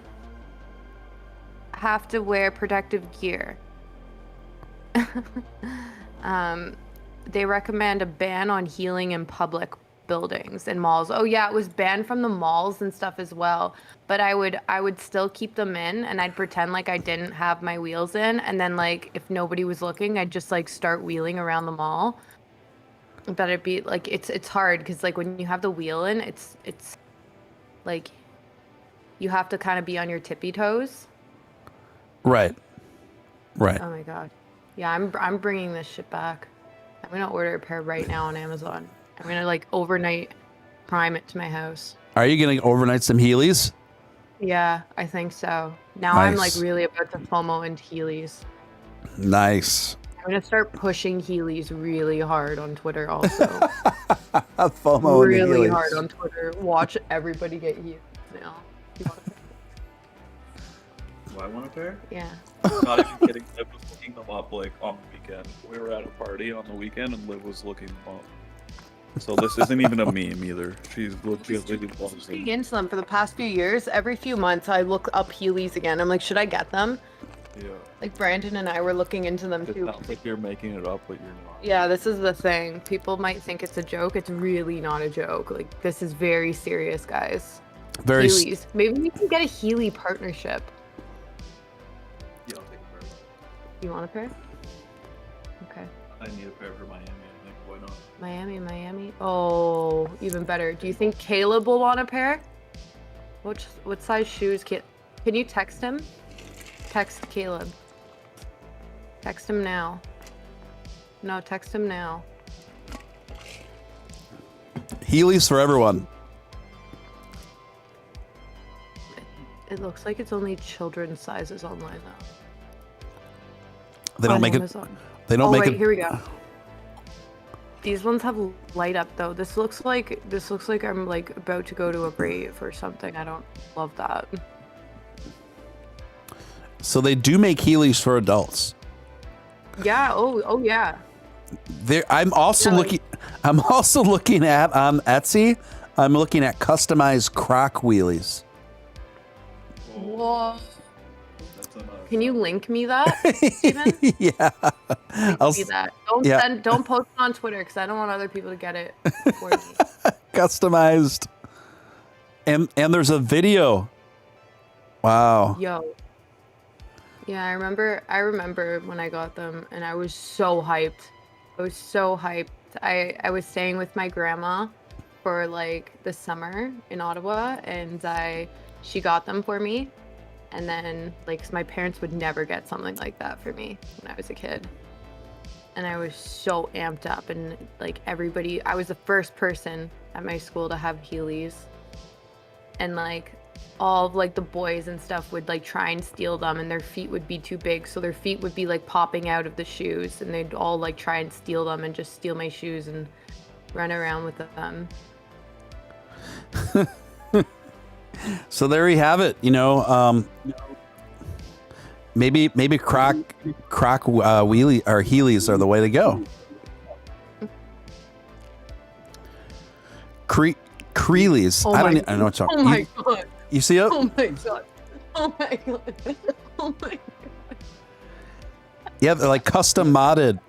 have to wear protective gear. They recommend a ban on heeling in public buildings and malls. Oh yeah, it was banned from the malls and stuff as well. But I would still keep them in, and I'd pretend like I didn't have my wheels in, and then like if nobody was looking, I'd just like start wheeling around the mall. But it'd be like it's hard because like when you have the wheel in, it's like you have to kind of be on your tippy toes. Right. Oh my god. Yeah, I'm bringing this shit back. I'm gonna order a pair right now on Amazon. I'm gonna like overnight prime it to my house. Are you gonna overnight some Heelys? Yeah, I think so. Now Nice. I'm like really about to FOMO into Heelys. Nice. I'm gonna start pushing Heelys really hard on Twitter also. FOMO really Heelys. hard on Twitter. Watch everybody get Heelys now. Do I want a pair? Yeah. Not even kidding. Liv was looking them up like on the weekend. We were at a party on the weekend and Liv was looking them up. So this isn't even a meme either. She's legitimately loves Looking them. into them for the past few years. Every few months I look up Heelys again. I'm like, should I get them? Yeah. Like Brandon and I were looking into them It too. sounds like you're making it up, but you're not. Yeah, this is the thing. People might think it's a joke. It's really not a joke. Like this is very serious, guys. Very. Heelys. Maybe we can get a Heely partnership. Yeah, I'll take a pair. You want a pair? Okay. I need a pair for Miami, I think. Why not? Miami. Oh, even better. Do you think Caleb will want a pair? What size shoes can you text him? Text Caleb. Text him now. No, text him now. Heelys for everyone. It looks like it's only children's sizes online though. They don't On make Amazon. it. They don't Oh make wait, it. here we go. These ones have light up though. This looks like I'm like about to go to a rave or something. I don't love that. So they do make Heelys for adults. Yeah. Oh yeah. I'm also looking at on Etsy. I'm looking at customized croc wheelies. Whoa. That's enough. Can you link me that, Steven? Yeah. I'll See that. Don't post it on Twitter because I don't want other people to get it for me. customized. And there's a video. Wow. Yo. Yeah, I remember when I got them and I was so hyped. I was staying with my grandma for like the summer in Ottawa and she got them for me. And then like 'cause my parents would never get something like that for me when I was a kid. And I was so amped up and like I was the first person at my school to have Heelys. And like all of like the boys and stuff would like try and steal them and their feet would be too big. So their feet would be like popping out of the shoes and they'd all like try and steal them and just steal my shoes and run around with them. So there we have it. You know, maybe croc wheelie or Heelys are the way to go. Creelies. Oh I my don't know what you're Oh my god. You see it? Oh my god. Oh my god. Oh my god. Yeah, they're like custom modded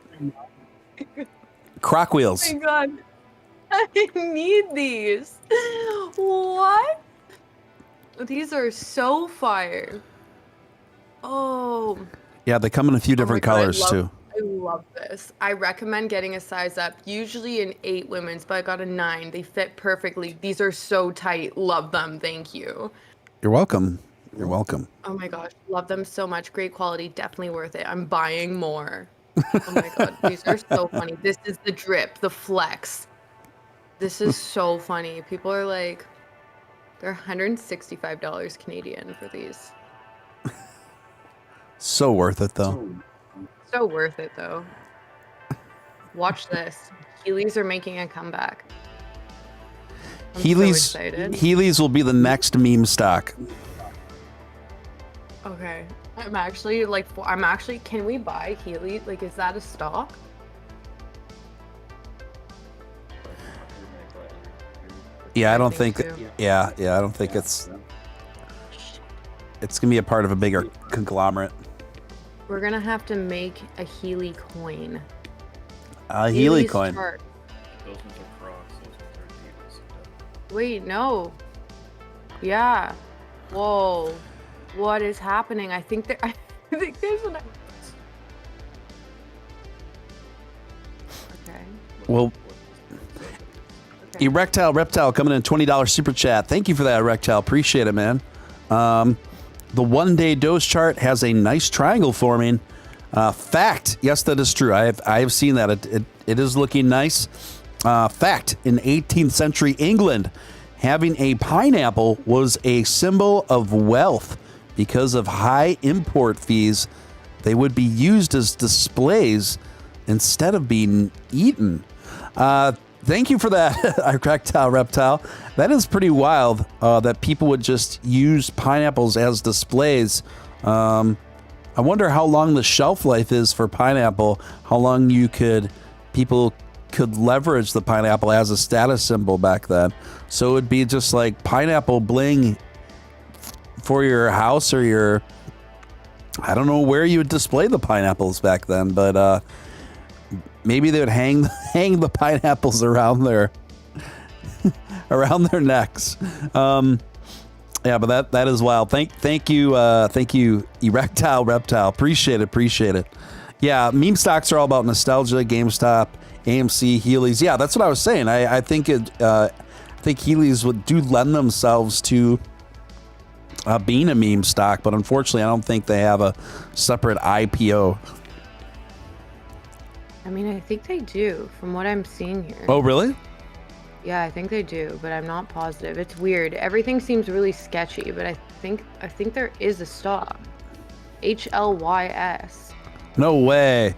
croc wheels. Oh my god. I need these. What? These are so fire. Oh. Yeah, they come in a few Oh my different God, colors too. I love this. I recommend getting a size up, usually an 8 women's, but I got a 9. They fit perfectly. These are so tight. Love them. Thank you. You're welcome. You're welcome. Oh my gosh, love them so much. Great quality, definitely worth it. I'm buying more. Oh my god, these are so funny. This is the drip, the flex. This is so funny. People are like, they're $165 Canadian for these. So worth it, though. So worth it, though. Watch this. Heelys are making a comeback. I'm so excited. Heelys will be the next meme stock. Okay. I'm actually, can we buy Heelys? Like, is that a stock? Yeah, I don't think. Yeah, I don't think it's gonna be a part of a bigger conglomerate. We're gonna have to make a Heely coin. A Heely coin. Those ones are Crocs. Those ones are Adidas. Wait, no. Yeah. Whoa. What is happening? I think there's an. Okay. Well, Erectile Reptile coming in $20 super chat. Thank you for that, Erectile. Appreciate it, man. The one-day Doge chart has a nice triangle forming. Fact, yes, that is true. I have seen that. It is looking nice. Fact, in 18th century England, having a pineapple was a symbol of wealth because of high import fees. They would be used as displays instead of being eaten. Thank you for that, Erectile Reptile. That is pretty wild that people would just use pineapples as displays. I wonder how long the shelf life is for pineapple, how long people could leverage the pineapple as a status symbol back then. So it would be just like pineapple bling for your house or I don't know where you would display the pineapples back then, but maybe they would hang the pineapples around their necks. Yeah, but that is wild. Thank you, Erectile Reptile. Appreciate it. Yeah, meme stocks are all about nostalgia. GameStop, AMC, Heelys. Yeah, that's what I was saying. I think Heelys do lend themselves to being a meme stock, but unfortunately, I don't think they have a separate IPO. I mean, I think they do, from what I'm seeing here. Oh, really? Yeah, I think they do, but I'm not positive. It's weird. Everything seems really sketchy, but I think there is a stock. HLYS. No way.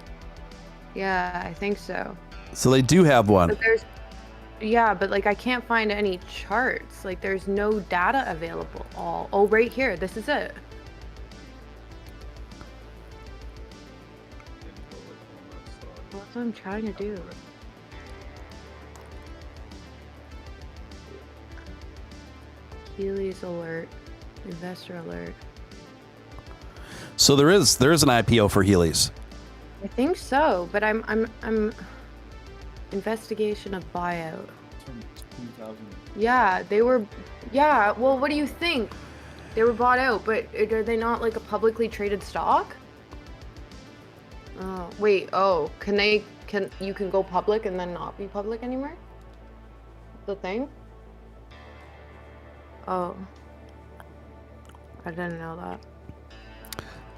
Yeah, I think so. So they do have one. But but like I can't find any charts. Like there's no data available. Oh, right here. This is it. That's what I'm trying to do. Heelys alert, investor alert. So there is an IPO for Heelys. I think so, but I'm investigation of buyout. Yeah, they were. Yeah, well, what do you think? They were bought out, but are they not like a publicly traded stock? Oh wait. Oh, can you can go public and then not be public anymore? The thing. Oh, I didn't know that.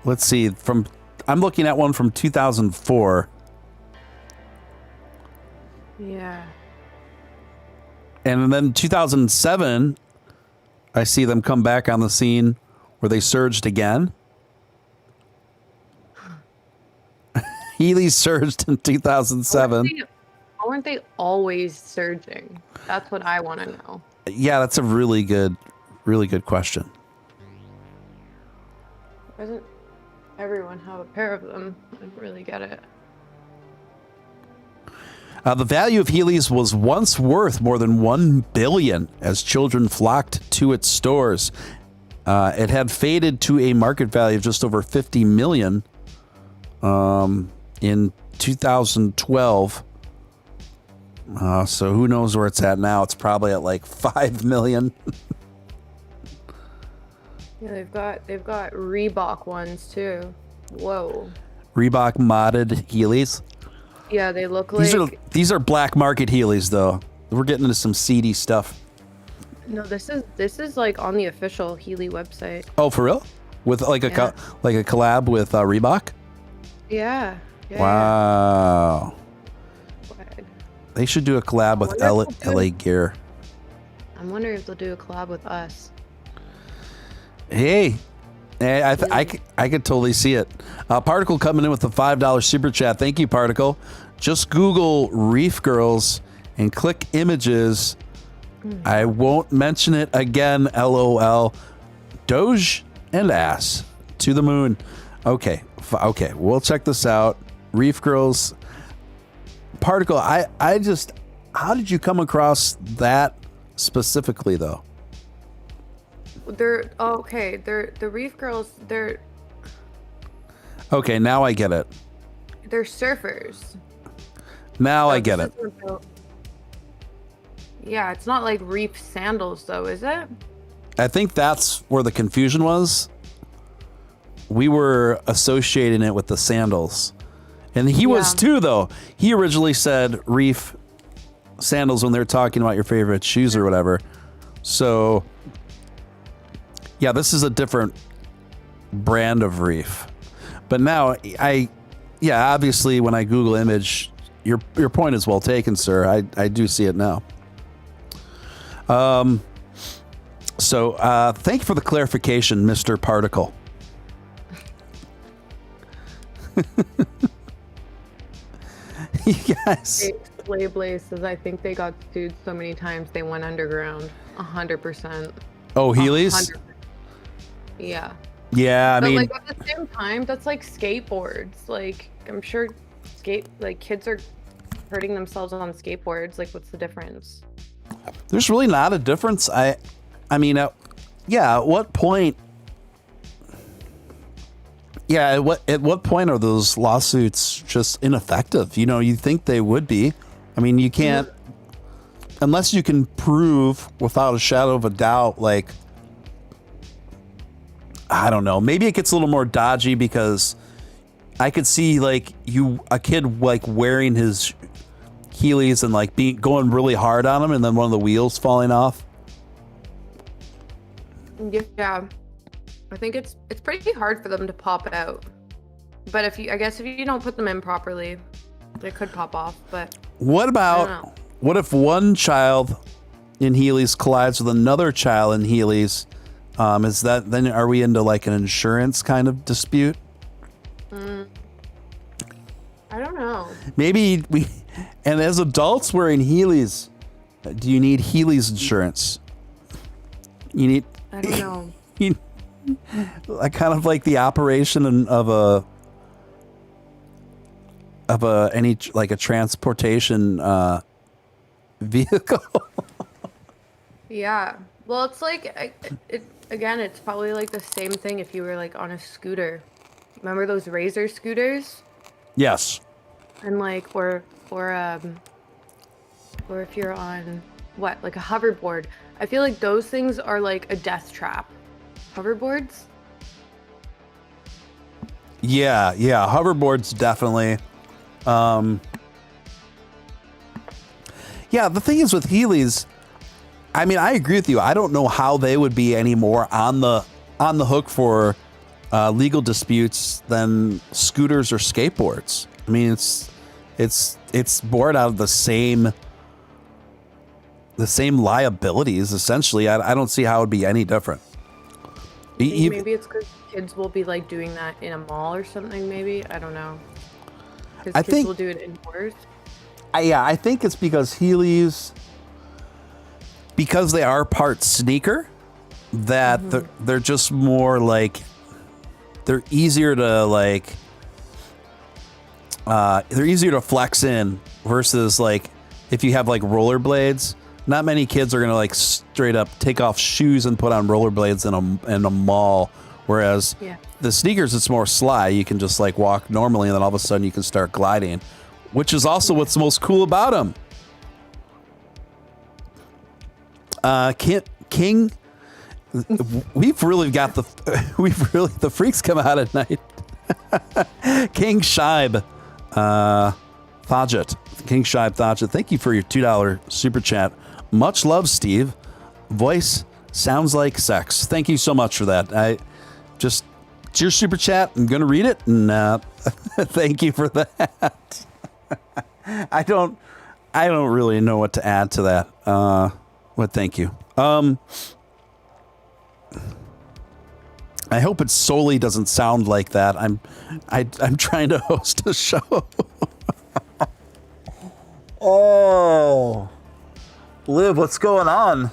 Let's see. I'm looking at one from 2004. Yeah. And then 2007, I see them come back on the scene where they surged again. Heelys surged in 2007. Aren't they always surging? That's what I want to know. Yeah, that's a really good question. Doesn't everyone have a pair of them? I don't really get it. The value of Heelys was once worth more than $1 billion as children flocked to its stores. It had faded to a market value of just over $50 million in 2012. So who knows where it's at now? It's probably at like $5 million. Yeah, they've got Reebok ones too. Whoa. Reebok modded Heelys. Yeah, they look like... These are black market Heelys, though. We're getting into some seedy stuff. No, this is like on the official Heely website. Oh, for real? With like a collab with Reebok? Yeah. Wow. Yeah. They should do a collab with LA Gear. I'm wondering if they'll do a collab with us. Hey, I could totally see it. Particle coming in with the $5 super chat. Thank you, Particle. Just Google Reef Girls and click images. I won't mention it again. LOL. Doge and ass to the moon. Okay. We'll check this out. Reef Girls. Particle. I just. How did you come across that specifically, though? They're okay. They're the Reef Girls. They're okay. Now I get it. They're surfers. Now I get it. Yeah, it's not like reef sandals, though, is it? I think that's where the confusion was. We were associating it with the sandals, and he was too, though. He originally said reef sandals when they're talking about your favorite shoes or whatever. So. Yeah, this is a different brand of reef. But now, obviously when I Google image, your point is well taken, sir. I do see it now. So thank you for the clarification, Mr. Particle. You guys. Blaze says, I think they got sued so many times they went underground. 100%. Oh, Heelys? 100%. Yeah. Yeah, I mean, like at the same time, that's like skateboards. Like I'm sure kids are hurting themselves on skateboards. Like, what's the difference? There's really not a difference. I mean, at what point? Yeah, at what point are those lawsuits just ineffective? You know, you think they would be. I mean, you can't unless you can prove without a shadow of a doubt, like. I don't know. Maybe it gets a little more dodgy because I could see like a kid like wearing his Heelys and like going really hard on them, and then one of the wheels falling off. Yeah, I think it's pretty hard for them to pop out. But if you don't put them in properly, they could pop off. But what if one child in Heelys collides with another child in Heelys? Is that then? Are we into like an insurance kind of dispute? I don't know. Maybe we. And as adults wearing Heelys, do you need Heelys insurance? You need. I don't know. Kind of like the operation of a transportation vehicle. Yeah. Well, it's like it's probably like the same thing if you were like on a scooter. Remember those Razor scooters? Yes. And like or if you're on like a hoverboard. I feel like those things are like a death trap. Hoverboards? Yeah, hoverboards definitely. Yeah, the thing is with Heelys, I mean, I agree with you. I don't know how they would be any more on the hook for legal disputes than scooters or skateboards. I mean, it's born out of the same liabilities essentially. I don't see how it would be any different. Maybe it's because kids will be like doing that in a mall or something. Maybe I don't know. Because kids will do it indoors. I think it's because Heelys, because they are part sneaker, that they're just more like, they're easier to flex in versus like if you have like rollerblades. Not many kids are gonna like straight up take off shoes and put on rollerblades in a mall. Whereas the sneakers, it's more sly. You can just like walk normally, and then all of a sudden you can start gliding, which is also what's most cool about them. King, the freaks come out at night. King Shibe Thajit. King Shibe Thajit. Thank you for your $2 super chat. Much love, Steve. Voice sounds like sex. Thank you so much for that. It's your super chat. I'm going to read it. And thank you for that. I don't really know what to add to that. But thank you. I hope it solely doesn't sound like that. I'm trying to host a show. Oh, Liv, what's going on?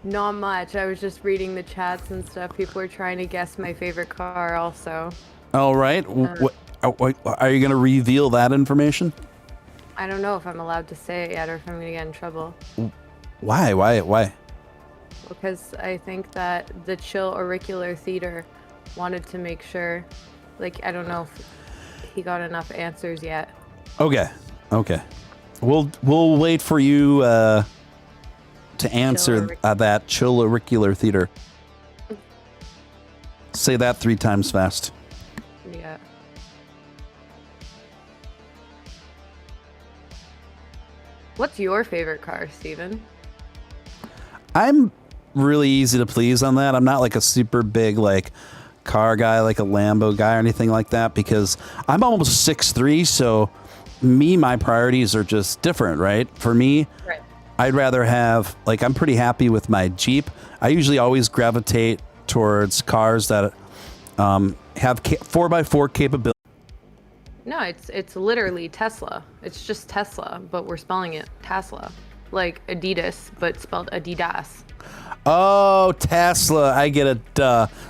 Not much. I was just reading the chats and stuff. People are trying to guess my favorite car also. All right. Are you going to reveal that information? I don't know if I'm allowed to say it yet or if I'm going to get in trouble. Why? Because I think that the Chill Auricular Theater wanted to make sure, like, I don't know if he got enough answers yet. Okay. We'll wait for you to answer that Chill Auricular Theater. Say that 3 times fast. Yeah. What's your favorite car, Steven? I'm really easy to please on that. I'm not like a super big like car guy, like a Lambo guy or anything like that, because I'm almost 6'3", so my priorities are just different, right? For me, right. I'd rather have, like, I'm pretty happy with my Jeep. I usually always gravitate towards cars that have 4x4 capability. No, it's literally Tesla. It's just Tesla, but we're spelling it Tesla. Like Adidas, but spelled Adidas. Oh, Tesla. I get it.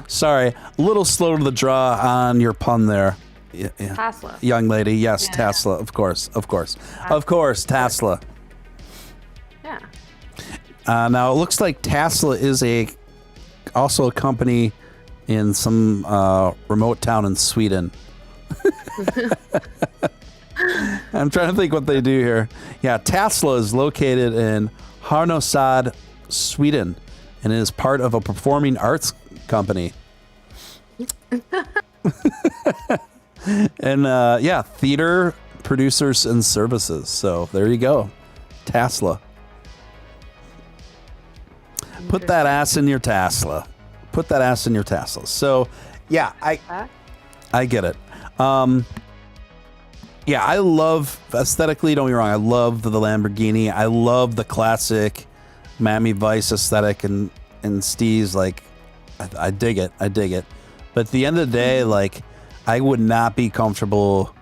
Sorry. A little slow to the draw on your pun there. Yeah. Tesla. Young lady. Yes, Yeah. Tesla. Of course. Tesla. Yeah. Now, it looks like Tesla is also a company in some remote town in Sweden. I'm trying to think what they do here. Yeah, Tesla is located in Härnösand, Sweden, and is part of a performing arts company. And theater producers and services. So there you go, Tesla. Put that ass in your Tesla. Put that ass in your Tesla. So, yeah, I get it. Yeah, I love aesthetically. Don't get me wrong. I love the Lamborghini. I love the classic Miami Vice aesthetic and Steez. Like, I dig it. But at the end of the day, like, I would not be comfortable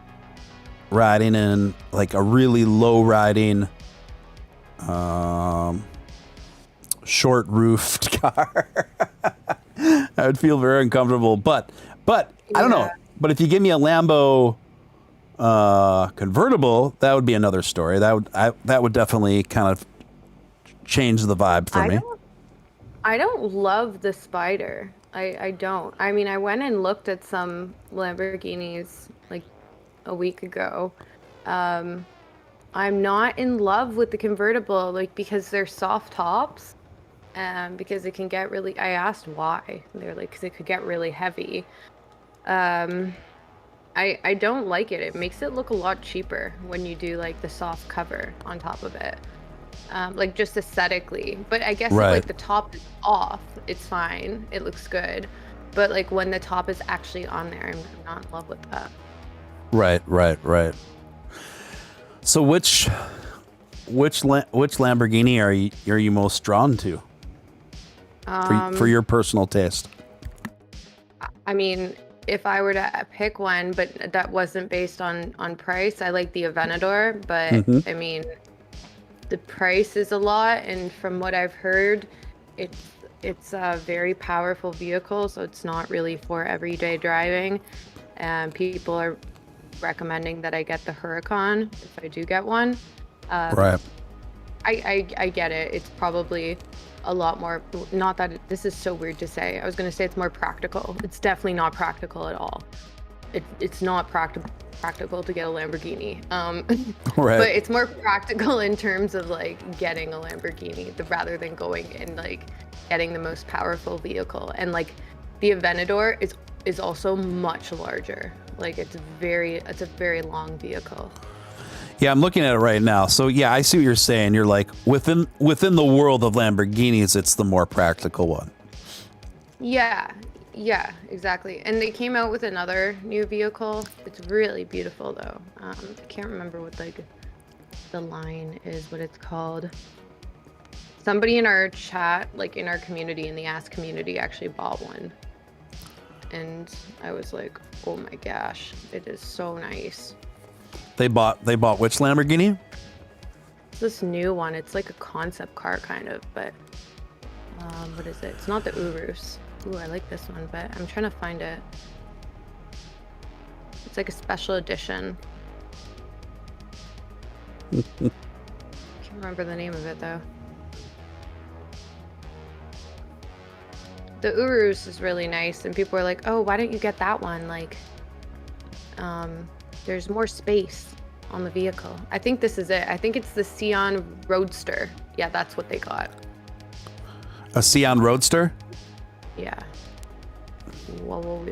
riding in like a really low riding, short roofed car. I would feel very uncomfortable. But I don't know. But if you give me a Lambo convertible, that would be another story. That would definitely kind of change the vibe for me. I don't love the Spider. I don't. I mean, I went and looked at some Lamborghinis like a week ago. I'm not in love with the convertible, like, because they're soft tops, because it can get really. I asked why. They're like, because it could get really heavy. I don't like it. It makes it look a lot cheaper when you do like the soft cover on top of it. Like just aesthetically, but I guess if, like, the top is off, it's fine. It looks good, but like when the top is actually on there, I'm not in love with that. Right. So which Lamborghini are you most drawn to? For your personal taste. I mean, if I were to pick one, but that wasn't based on price, I like the Aventador, but I mean, the price is a lot, and from what I've heard, it's a very powerful vehicle, so it's not really for everyday driving. And people are recommending that I get the Huracan if I do get one. Right. I get it. It's probably a lot more. Not that this is so weird to say. I was going to say it's more practical. It's definitely not practical at all. It's not practical to get a Lamborghini. Right. But it's more practical in terms of like getting a Lamborghini rather than going and like getting the most powerful vehicle. And like the Aventador is also much larger. Like it's a very long vehicle. Yeah, I'm looking at it right now. So yeah, I see what you're saying. You're like within the world of Lamborghinis, it's the more practical one. Yeah, exactly. And they came out with another new vehicle. It's really beautiful though. I can't remember what like the line is, what it's called. Somebody in our chat, like in our community, in the Ask community, actually bought one. And I was like, oh my gosh, it is so nice. They bought which Lamborghini? It's this new one. It's like a concept car kind of, but what is it? It's not the Urus. Ooh, I like this one, but I'm trying to find it. It's like a special edition. Can't remember the name of it though. The Urus is really nice, and people are like, "Oh, why don't you get that one?" Like, there's more space on the vehicle. I think this is it. I think it's the Scion Roadster. Yeah, that's what they got. A Scion Roadster? Yeah. Whoa.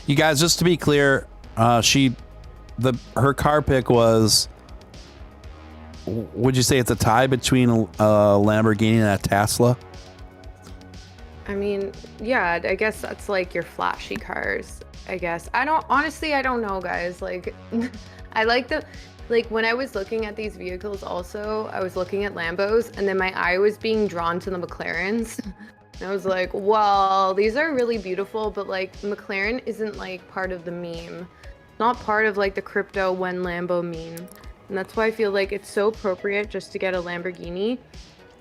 You guys, just to be clear, her car pick was. Would you say it's a tie between a Lamborghini and a Tesla? I mean, yeah, I guess that's like your flashy cars, I guess. I don't know, guys. Like, I like when I was looking at these vehicles also, I was looking at Lambos, and then my eye was being drawn to the McLarens. And I was like, well, these are really beautiful, but like McLaren isn't like part of the meme. Not part of like the crypto when Lambo meme. And that's why I feel like it's so appropriate just to get a Lamborghini.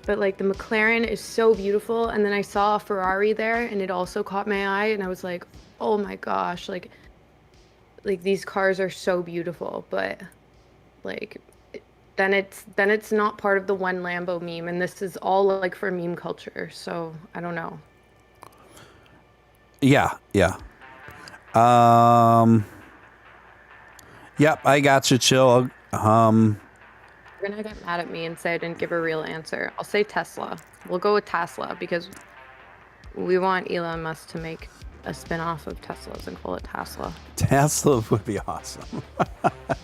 But like the McLaren is so beautiful. And then I saw a Ferrari there and it also caught my eye. And I was like, oh my gosh, like these cars are so beautiful. But like then it's not part of the one Lambo meme. And this is all like for meme culture. So I don't know. Yeah. Yep, I got you, chill. You're gonna get mad at me and say I didn't give a real answer. I'll say Tesla. We'll go with Tesla because we want Elon Musk to make a spin-off of Teslas and call it Tesla. Tesla would be awesome.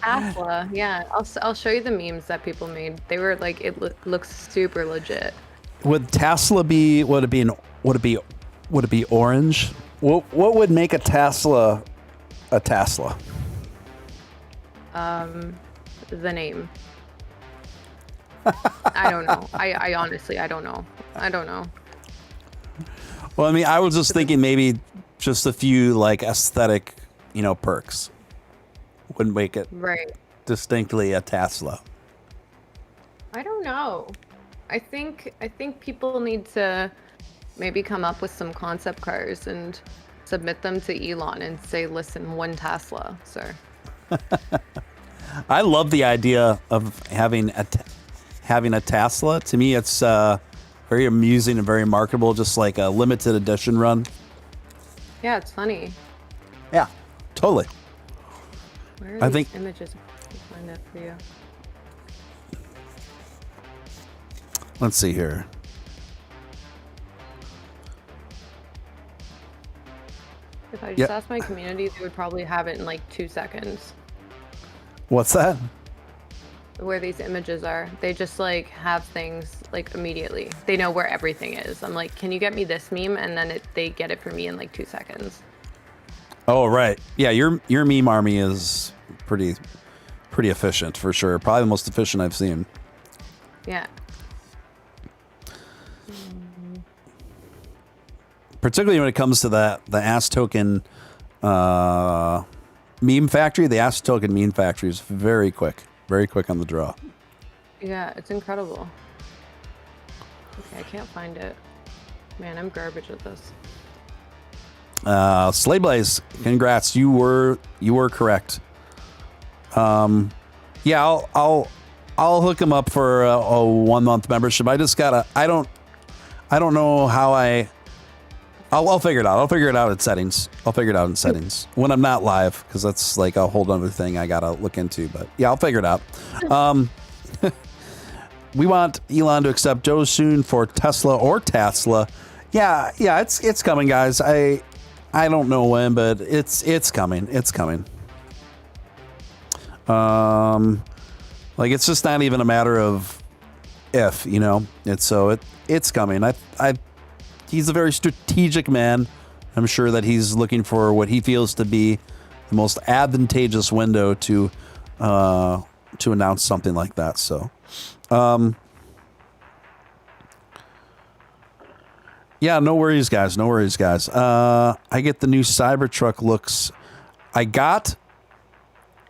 Tesla, yeah. I'll show you the memes that people made. They were like, it looks super legit. Would Tesla be? Would it be orange? What would make a Tesla a Tesla? The name. I don't know. I honestly, I don't know. Well, I mean, I was just thinking maybe just a few like aesthetic, perks would make it right distinctly a Tesla. I don't know. I think people need to maybe come up with some concept cars and submit them to Elon and say, listen, one Tesla, sir. I love the idea of having a Tesla. To me, it's very amusing and very marketable, just like a limited edition run. Yeah, it's funny. Yeah, totally. Where are these images? I'll find it for you. Let's see here. If I just asked my community, they would probably have it in like 2 seconds. What's that? Where these images are. They just like have things like immediately. They know where everything is. I'm like, can you get me this meme? And then they get it for me in like 2 seconds. Oh, right. Yeah, your meme army is pretty efficient for sure. Probably the most efficient I've seen. Yeah. Particularly when it comes to the ass token meme factory. The ass token meme factory is very quick on the draw. Yeah, it's incredible. Okay, I can't find it. Man, I'm garbage at this. Slay Blaze, congrats. You were correct. Yeah, I'll hook him up for a 1 month membership. I just gotta. I don't know how I'll figure it out. I'll figure it out in settings. When I'm not live, because that's like a whole other thing I gotta look into. But yeah, I'll figure it out. we want Elon to accept Doge soon for Tesla or Tesla. Yeah, it's coming, guys. I don't know when, but it's coming. It's coming. Like it's just not even a matter of if, you know. It's coming. He's a very strategic man. I'm sure that he's looking for what he feels to be the most advantageous window to announce something like that. So, yeah, no worries, guys. No worries, guys. I get the new Cybertruck looks.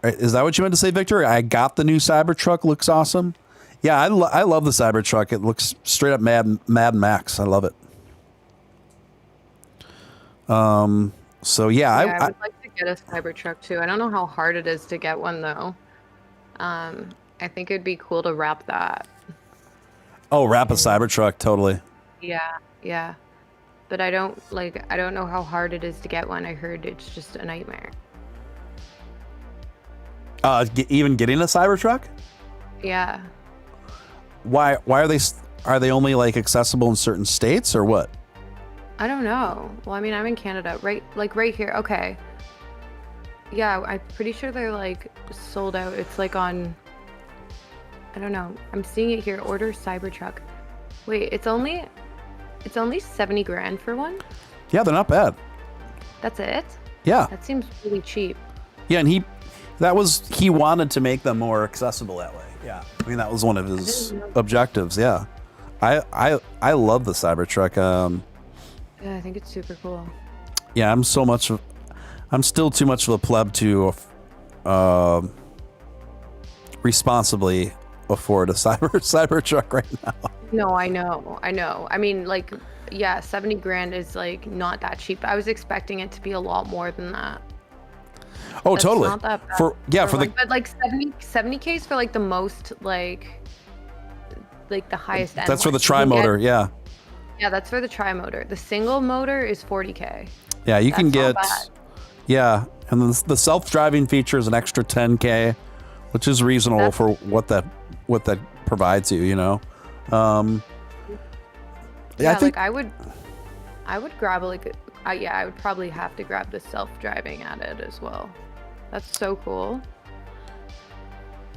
Is that what you meant to say, Victor? I got the new Cybertruck. Looks awesome. Yeah, I love the Cybertruck. It looks straight up Mad Max. I love it. So yeah, I would like to get a Cybertruck too. I don't know how hard it is to get one though. I think it'd be cool to wrap that. Oh, wrap a Cybertruck, totally. Yeah. But I don't know how hard it is to get one. I heard it's just a nightmare. Even getting a Cybertruck? Yeah. Why are they only like accessible in certain states or what? I don't know. Well, I mean, I'm in Canada, right? Like right here. Okay. Yeah, I'm pretty sure they're like sold out. It's like on, I don't know. I'm seeing it here. Order Cybertruck. Wait, it's only 70 grand for one? Yeah, they're not bad. That's it? Yeah. That seems really cheap. Yeah, and he wanted to make them more accessible that way. Yeah. I mean, that was one of his objectives. Yeah. I love the Cybertruck. Yeah, I think it's super cool. Yeah, I'm still too much of a pleb to responsibly afford a Cybertruck right now. No, I know. I mean, like, yeah, 70 grand is like not that cheap. I was expecting it to be a lot more than that. Oh, That's totally. Not that bad but like 70K is for like the most like the highest end. That's for the tri-motor, yeah. Yeah, that's for the tri-motor. The single motor is 40K. Yeah, you can get. Not bad. Yeah, and then the self-driving feature is an extra 10K, which is reasonable for what that provides you. You know. Yeah, I think I would grab I would probably have to grab the self-driving added as well. That's so cool.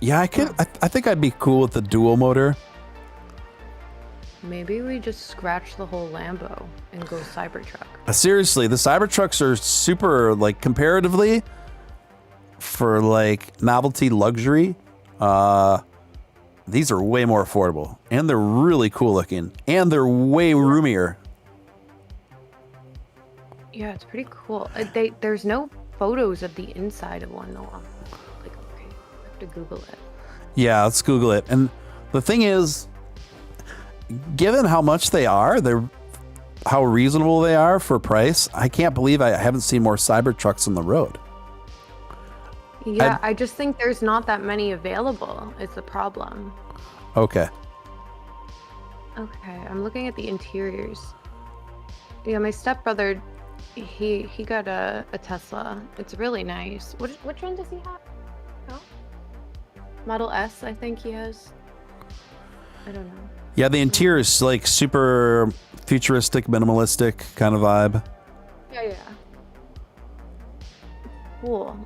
Yeah, I think I'd be cool with the dual motor. Maybe we just scratch the whole Lambo and go Cybertruck. Seriously, the Cybertrucks are super, like, comparatively for like novelty luxury. These are way more affordable, and they're really cool looking, and they're way roomier. Yeah, it's pretty cool. There's no photos of the inside of one though. Like, okay, I have to Google it. Yeah, let's Google it. And the thing is, given how much how reasonable they are for price, I can't believe I haven't seen more Cybertrucks on the road. Yeah, I just think there's not that many available. It's the problem. Okay. Okay, I'm looking at the interiors. Yeah, my stepbrother, he got a Tesla. It's really nice. Which one does he have? Oh? Model S, I think he has. I don't know. Yeah, the interior is like super futuristic, minimalistic kind of vibe. Yeah. Cool.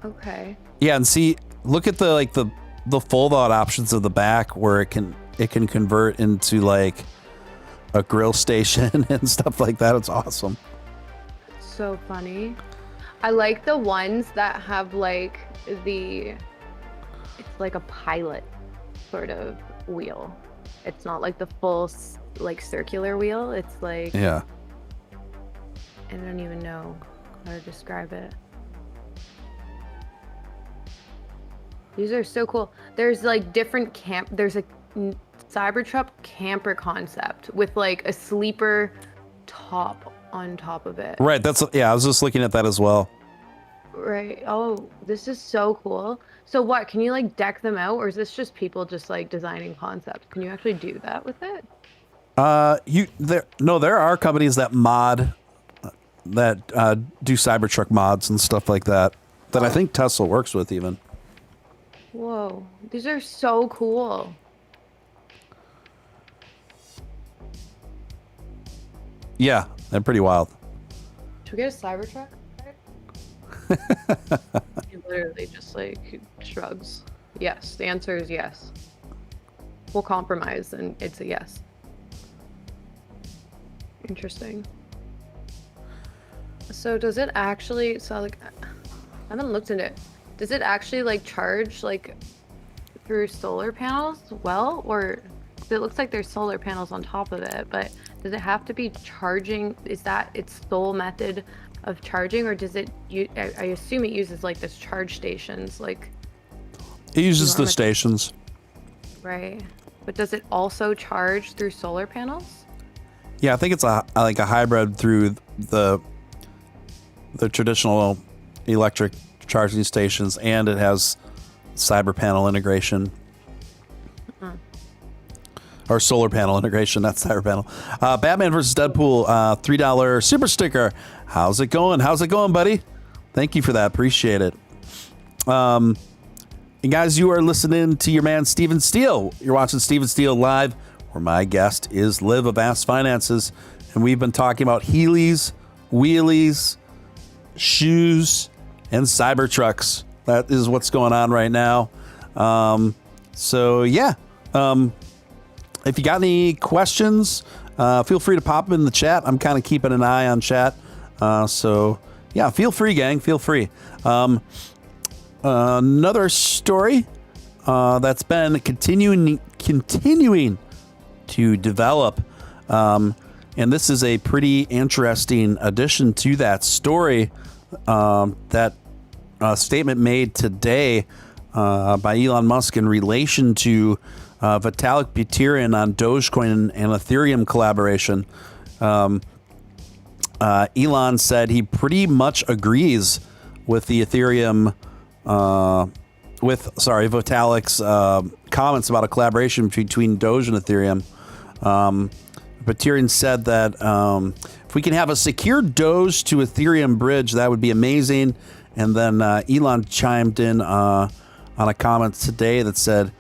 Okay. Yeah, and see, look at the fold out options of the back where it can convert into like a grill station and stuff like that. It's awesome. So funny. I like the ones that have like it's like a pilot sort of wheel. It's not like the full like circular wheel. It's like, yeah. I don't even know how to describe it. These are so cool. There's like different there's a Cybertruck camper concept with like a sleeper top on top of it. Right. I was just looking at that as well. Right. Oh, this is so cool. So what, can you like deck them out, or is this just people just like designing concepts? Can you actually do that with it? There are companies that do Cybertruck mods and stuff like that I think Tesla works with even. Whoa, these are so cool. Yeah, they're pretty wild. Should we get a Cybertruck? He literally just like shrugs. Yes, the answer is yes. We'll compromise, and it's a yes. Interesting. So does it actually? So like, I haven't looked into it. Does it actually like charge like through solar panels? Well, or it looks like there's solar panels on top of it, but does it have to be charging? Is that its sole method of charging, or does it? I assume it uses like this charge stations, like. It uses the stations. Right, but does it also charge through solar panels? Yeah, I think it's a hybrid through the traditional electric charging stations, and it has cyber panel integration. Or solar panel integration, not cyber panel. Batman versus Deadpool, $3 super sticker. How's it going? How's it going, buddy? Thank you for that. Appreciate it. And guys, you are listening to your man, Steven Steele. You're watching Steven Steele Live, where my guest is Liv of Ask Finances. And we've been talking about Heelys, wheelies, shoes, and Cybertrucks. That is what's going on right now. So, yeah. If you got any questions, feel free to pop them in the chat. I'm kind of keeping an eye on chat. So, yeah, feel free, gang. Feel free. Another story that's been continuing to develop. And this is a pretty interesting addition to that story. That statement made today by Elon Musk in relation to Vitalik Buterin on Dogecoin and Ethereum collaboration. Elon said he pretty much agrees with the Ethereum, Vitalik's comments about a collaboration between Doge and Ethereum. Buterin said that if we can have a secure Doge to Ethereum bridge, that would be amazing. And then Elon chimed in on a comment today that said,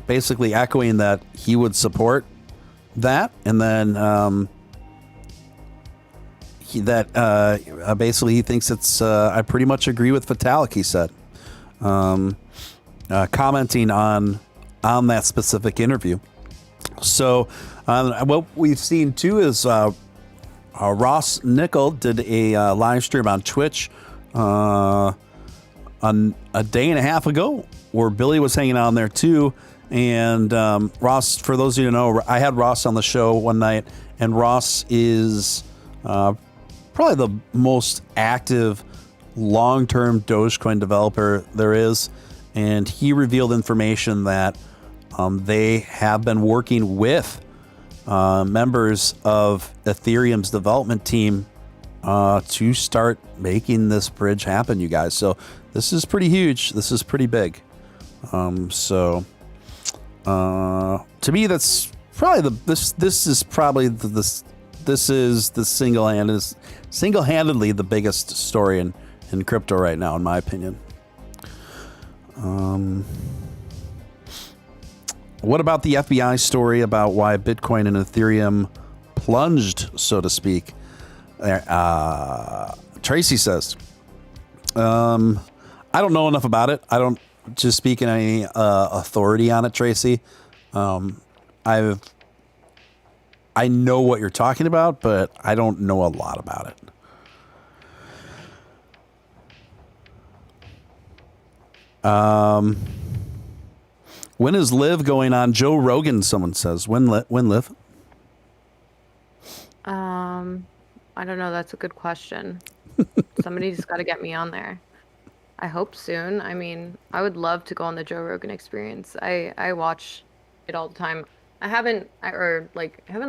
basically echoing that he would support that, and then basically he thinks it's I pretty much agree with Vitalik, he said, commenting on that specific interview. So what we've seen too is Ross Nickel did a live stream on Twitch on a day and a half ago, where Billy was hanging out on there too. And Ross, for those of you who know, I had Ross on the show one night, and Ross is probably the most active long-term Dogecoin developer there is. And he revealed information that they have been working with members of Ethereum's development team to start making this bridge happen, you guys. So this is pretty huge. This is pretty big. To me, that's probably this is the single-handedly the biggest story in crypto right now, in my opinion. What about the FBI story about why Bitcoin and Ethereum plunged, so to speak? Tracy says, I don't know enough about it. I don't just speak in any authority on it, Tracy. I know what you're talking about, but I don't know a lot about it. When is Liv going on Joe Rogan? Someone says. When Liv? I don't know. That's a good question. Somebody's got to get me on there. I hope soon. I mean, I would love to go on the Joe Rogan Experience. I watch it all the time. I haven't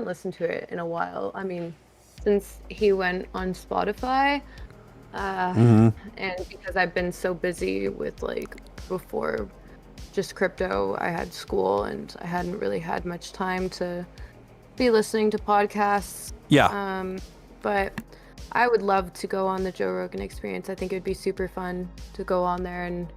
listened to it in a while. I mean, since he went on Spotify, and because I've been so busy with before just crypto, I had school and I hadn't really had much time to be listening to podcasts. Yeah. But I would love to go on the Joe Rogan Experience. I think it would be super fun to go on there, and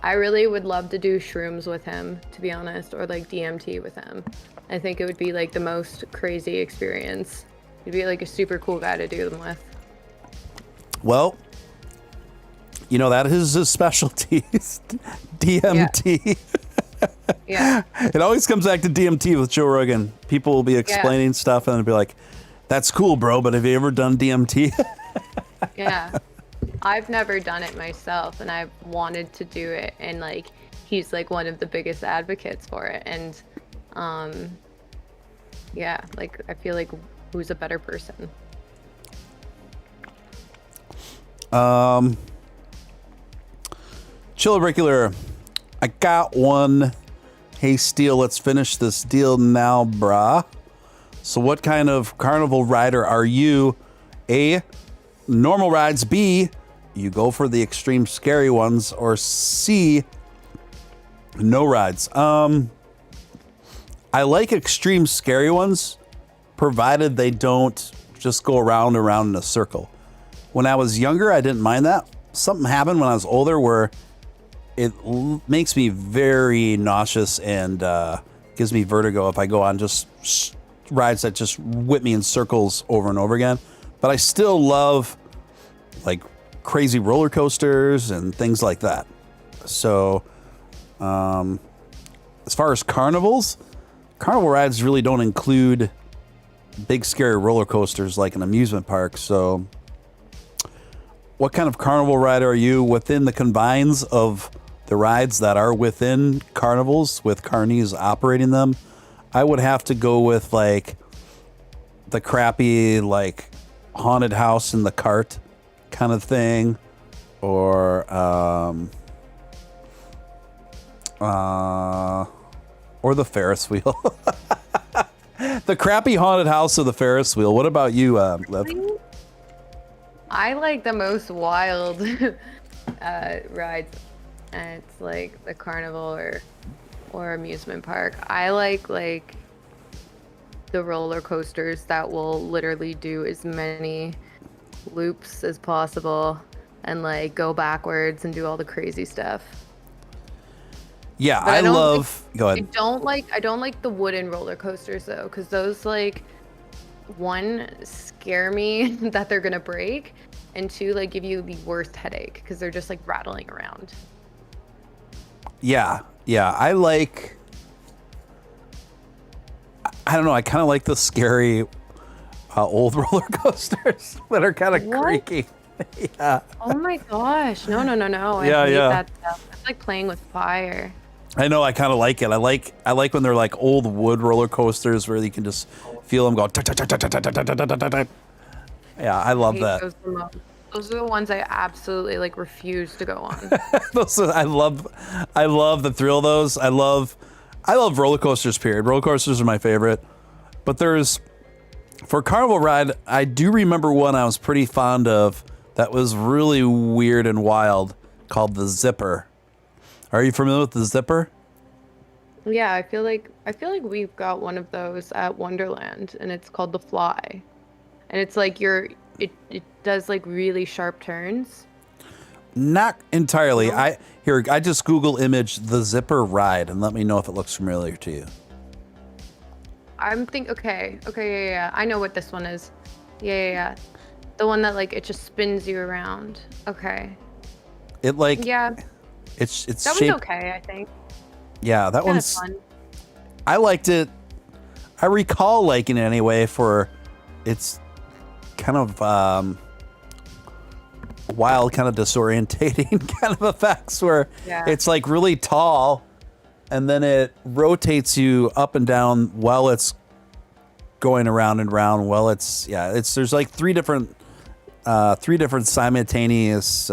I really would love to do shrooms with him, to be honest, or like DMT with him. I think it would be like the most crazy experience. He'd be like a super cool guy to do them with. Well, you know, that is his specialty. DMT. Yeah. It always comes back to DMT with Joe Rogan. People will be explaining stuff and they'll be like, that's cool, bro, but have you ever done DMT? Yeah. I've never done it myself, and I've wanted to do it, and like he's like one of the biggest advocates for it, and yeah, like I feel like who's a better person? Chill Regular, I got one. Hey, Steele, let's finish this deal now, brah. So what kind of carnival rider are you? A, normal rides. B, you go for the extreme scary ones. Or C, no rides. I like extreme scary ones, provided they don't just go around and around in a circle. When I was younger, I didn't mind that. Something happened when I was older where it makes me very nauseous and gives me vertigo if I go on just rides that just whip me in circles over and over again. But I still love like crazy roller coasters and things like that. So as far as carnivals, carnival rides really don't include big scary roller coasters like an amusement park. So what kind of carnival ride are you within the confines of the rides that are within carnivals with carnies operating them? I would have to go with like the crappy like haunted house in the cart kind of thing, or the Ferris wheel. The crappy haunted house of the Ferris wheel. What about you, Liv? I like the most wild rides, and it's like the carnival or amusement park. I like the roller coasters that will literally do as many loops as possible and like go backwards and do all the crazy stuff. Yeah, But I love. Go ahead. I don't like the wooden roller coasters though, because those like one scare me that they're gonna break, and two like give you the worst headache because they're just like rattling around. Yeah, I like. I don't know. I kind of like the scary old roller coasters that are kind of creaky. Yeah. Oh my gosh! No! I Yeah, hate yeah. that stuff. It's like playing with fire. I know. I kind of like it. I like when they're like old wood roller coasters where you can just feel them go. Yeah, I love that. Those the most. Those are the ones I absolutely like refuse to go on. I love the thrill of those. I love roller coasters, period. Roller coasters are my favorite. But for Carnival ride, I do remember one I was pretty fond of that was really weird and wild called the Zipper. Are you familiar with the Zipper? Yeah, I feel like we've got one of those at Wonderland, and it's called the Fly. And it's like it does like really sharp turns. Not entirely. No? I just Google image the Zipper ride and let me know if it looks familiar to you. Okay, yeah. I know what this one is. Yeah. The one that like it just spins you around. Okay. It like Yeah. It's That shaped, was okay, I think. Yeah, that Kind of one's fun. I liked it. I recall liking it anyway for its kind of wild, kind of disorientating kind of effects where it's like really tall and then it rotates you up and down while it's going around and around. Well, there's like three different simultaneous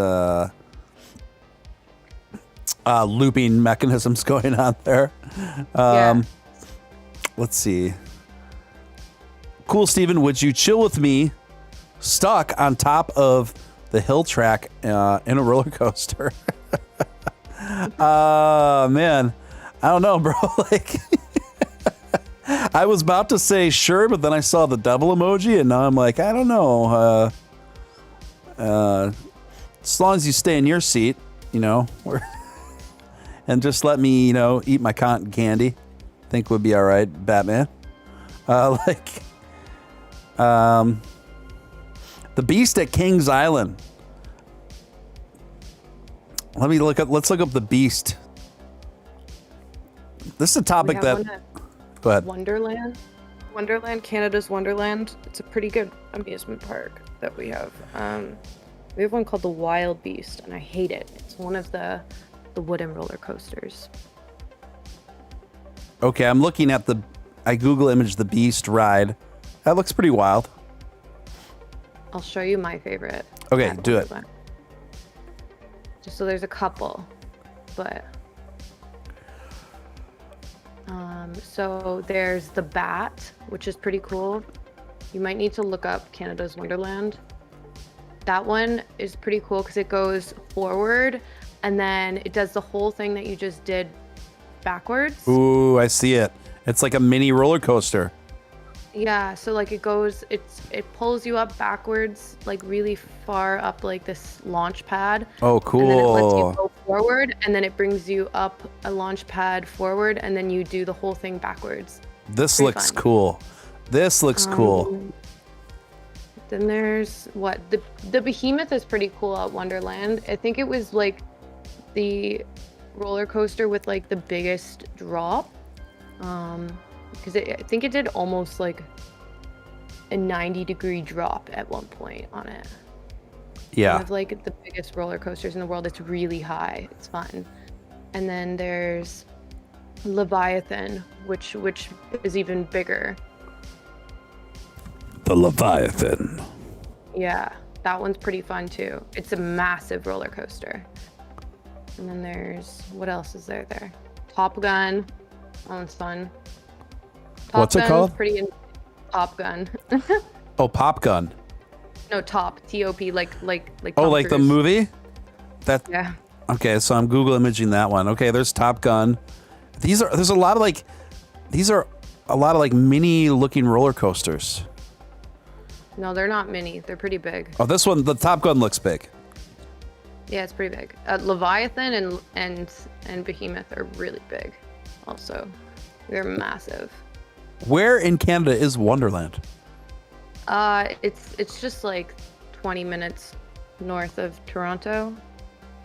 looping mechanisms going on there. Let's see. Cool, Steven, would you chill with me stuck on top of the hill track in a roller coaster? Man, I don't know, bro. Like, I was about to say sure, but then I saw the devil emoji, and now I'm like, I don't know. As long as you stay in your seat, you know. and just let me, eat my cotton candy. Think would be all right, Batman. The Beast at Kings Island. Let's look up the Beast. This is a topic that. Go ahead. Wonderland, Canada's Wonderland. It's a pretty good amusement park that we have. We have one called the Wild Beast, and I hate it. It's one of the wooden roller coasters. Okay, I'm looking at I Google image the Beast ride. That looks pretty wild. I'll show you my favorite. Okay, do it. Just so there's a couple, but so there's the Bat, which is pretty cool. You might need to look up Canada's Wonderland. That one is pretty cool because it goes forward and then it does the whole thing that you just did backwards. Ooh, I see it. It's like a mini roller coaster. Yeah, so like it pulls you up backwards, like really far up, like this launch pad. Oh, cool. And then it lets you go forward, and then it brings you up a launch pad forward, and then you do the whole thing backwards. This looks cool. This looks cool. Then there's the Behemoth is pretty cool at Wonderland. I think it was like the roller coaster with like the biggest drop. Because I think it did almost like a 90-degree drop at one point on it. Yeah. One of like the biggest roller coasters in the world. It's really high. It's fun. And then there's Leviathan, which is even bigger. The Leviathan. Yeah, that one's pretty fun too. It's a massive roller coaster. And then there's, what else is there? Top Gun. That one's fun. What's it called? Top Gun. Oh, Pop Gun. No, Top. T-O-P, like. Oh, like the movie? Yeah. Okay, so I'm Google imaging that one. Okay, there's Top Gun. There's a lot of mini looking roller coasters. No, they're not mini. They're pretty big. Oh, this one, the Top Gun looks big. Yeah, it's pretty big. Leviathan and Behemoth are really big. Also, they're massive. Where in Canada is Wonderland? It's just like 20 minutes north of Toronto.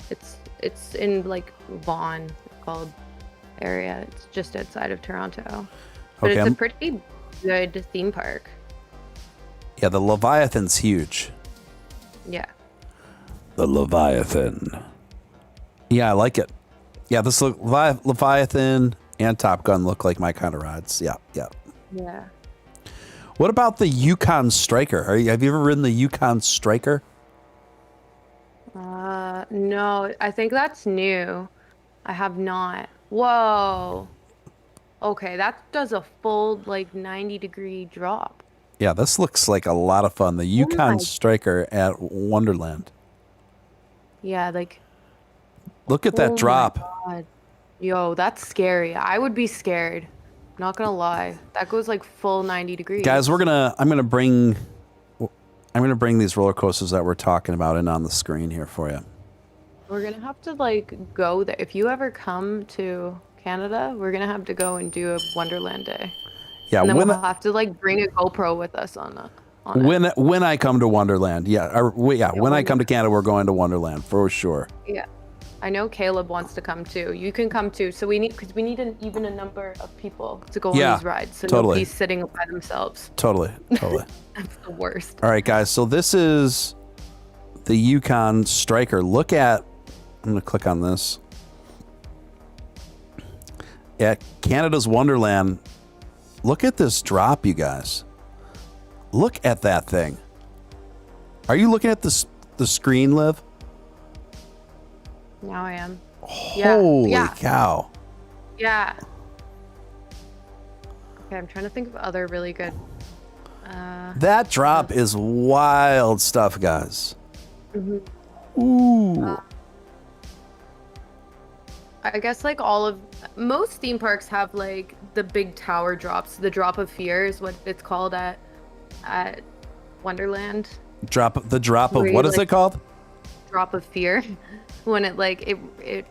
It's in like Vaughan called area. It's just outside of Toronto. But it's a pretty good theme park. Yeah, the Leviathan's huge. Yeah. The Leviathan. Yeah, I like it. Yeah, this Leviathan and Top Gun look like my kind of rides. Yeah. Yeah. What about the Yukon Striker? Have you ever ridden the Yukon Striker? No, I think that's new. I have not. Whoa. Okay, that does a full like 90-degree drop. Yeah, this looks like a lot of fun. The Yukon Striker at Wonderland. Yeah, like. Look at that drop. My God. Yo, that's scary. I would be scared. Not gonna lie. That goes like full 90 degrees. Guys, I'm gonna bring these roller coasters that we're talking about in on the screen here for you. We're gonna have to like go there. If you ever come to Canada, we're gonna have to go and do a Wonderland day. Yeah, and then we'll have to like bring a GoPro with us on it. When I come to Wonderland, when I come to Canada, we're going to Wonderland for sure. Yeah, I know Caleb wants to come too. You can come too. So we need even a number of people to go on these rides. So nobody's sitting by themselves. Totally. That's the worst. All right, guys. So this is the Yukon Striker. I'm gonna click on this. At Canada's Wonderland. Look at this drop, you guys. Look at that thing. Are you looking at the screen, Liv? Now I am. Holy cow. Yeah. Okay, I'm trying to think of other really good. That drop is wild stuff, guys. Mm-hmm. Ooh. I guess like most theme parks have like the big tower drops. The drop of fear is what it's called at Wonderland. The drop of what is it called? Drop of fear. When it like it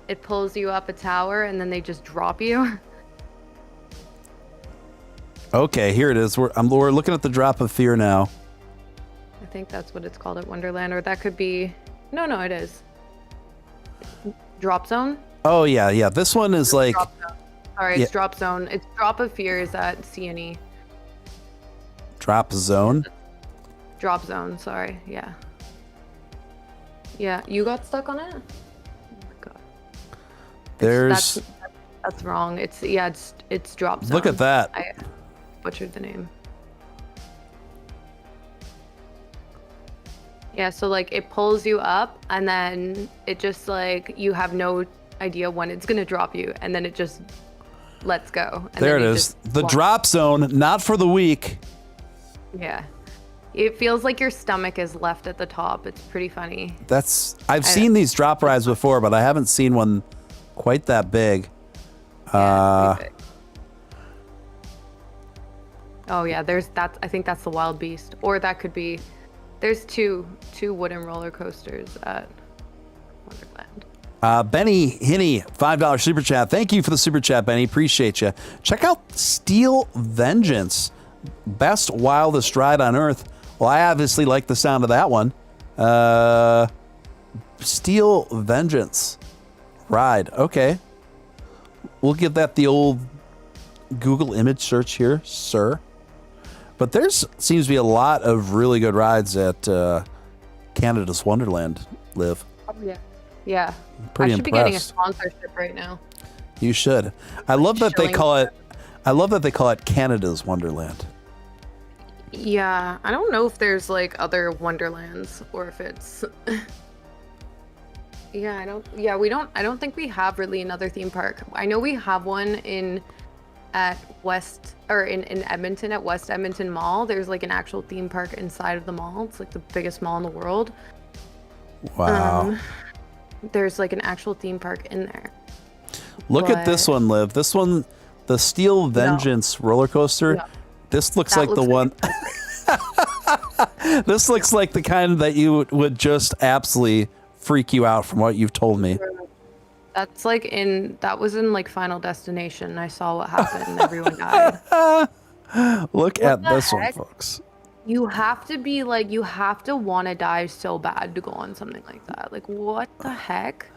it pulls you up a tower and then they just drop you. Okay, here it is. We're looking at the drop of fear now. I think that's what it's called at Wonderland, or that could be. No, it is. Drop zone. Oh yeah. This one is like. Sorry, it's drop zone. It's drop of fear is at CNE. Drop zone. Drop zone. Sorry. Yeah. Yeah, you got stuck on it. Oh my god. There's. That's wrong. It's drop zone. Look at that. I butchered the name. Yeah, so like it pulls you up and then it just like you have no idea when it's gonna drop you and then it just lets go. And there it is. The drop zone, not for the weak. Yeah. It feels like your stomach is left at the top. It's pretty funny. I've seen these drop rides before, but I haven't seen one quite that big. Yeah, big. Oh yeah, there's that. I think that's the Wild Beast, or that could be. There's two wooden roller coasters at Wonderland. Benny Hinney, $5 super chat. Thank you for the super chat, Benny. Appreciate you. Check out Steele Vengeance, best wildest ride on earth. Well, I obviously like the sound of that one. Steele Vengeance ride. Okay, we'll give that the old Google image search here, sir. But there's seems to be a lot of really good rides at Canada's Wonderland, Liv. Oh yeah. Yeah. Pretty I should be getting a impressed. sponsorship right now. You should. I love that they call it Canada's Wonderland. Yeah, I don't know if there's like other Wonderlands or if it's I don't think we have really another theme park. I know we have one in Edmonton at West Edmonton Mall. There's like an actual theme park inside of the mall. It's like the biggest mall in the world. Wow. There's like an actual theme park in there. Look at this one, Liv. This one, the Steel Vengeance roller coaster. No. This looks like the one. This looks like the kind that you would just absolutely freak you out from what you've told me. That was in like Final Destination. I saw what happened and everyone died. Look at this one, folks. You have to want to die so bad to go on something like that. Like, what the heck?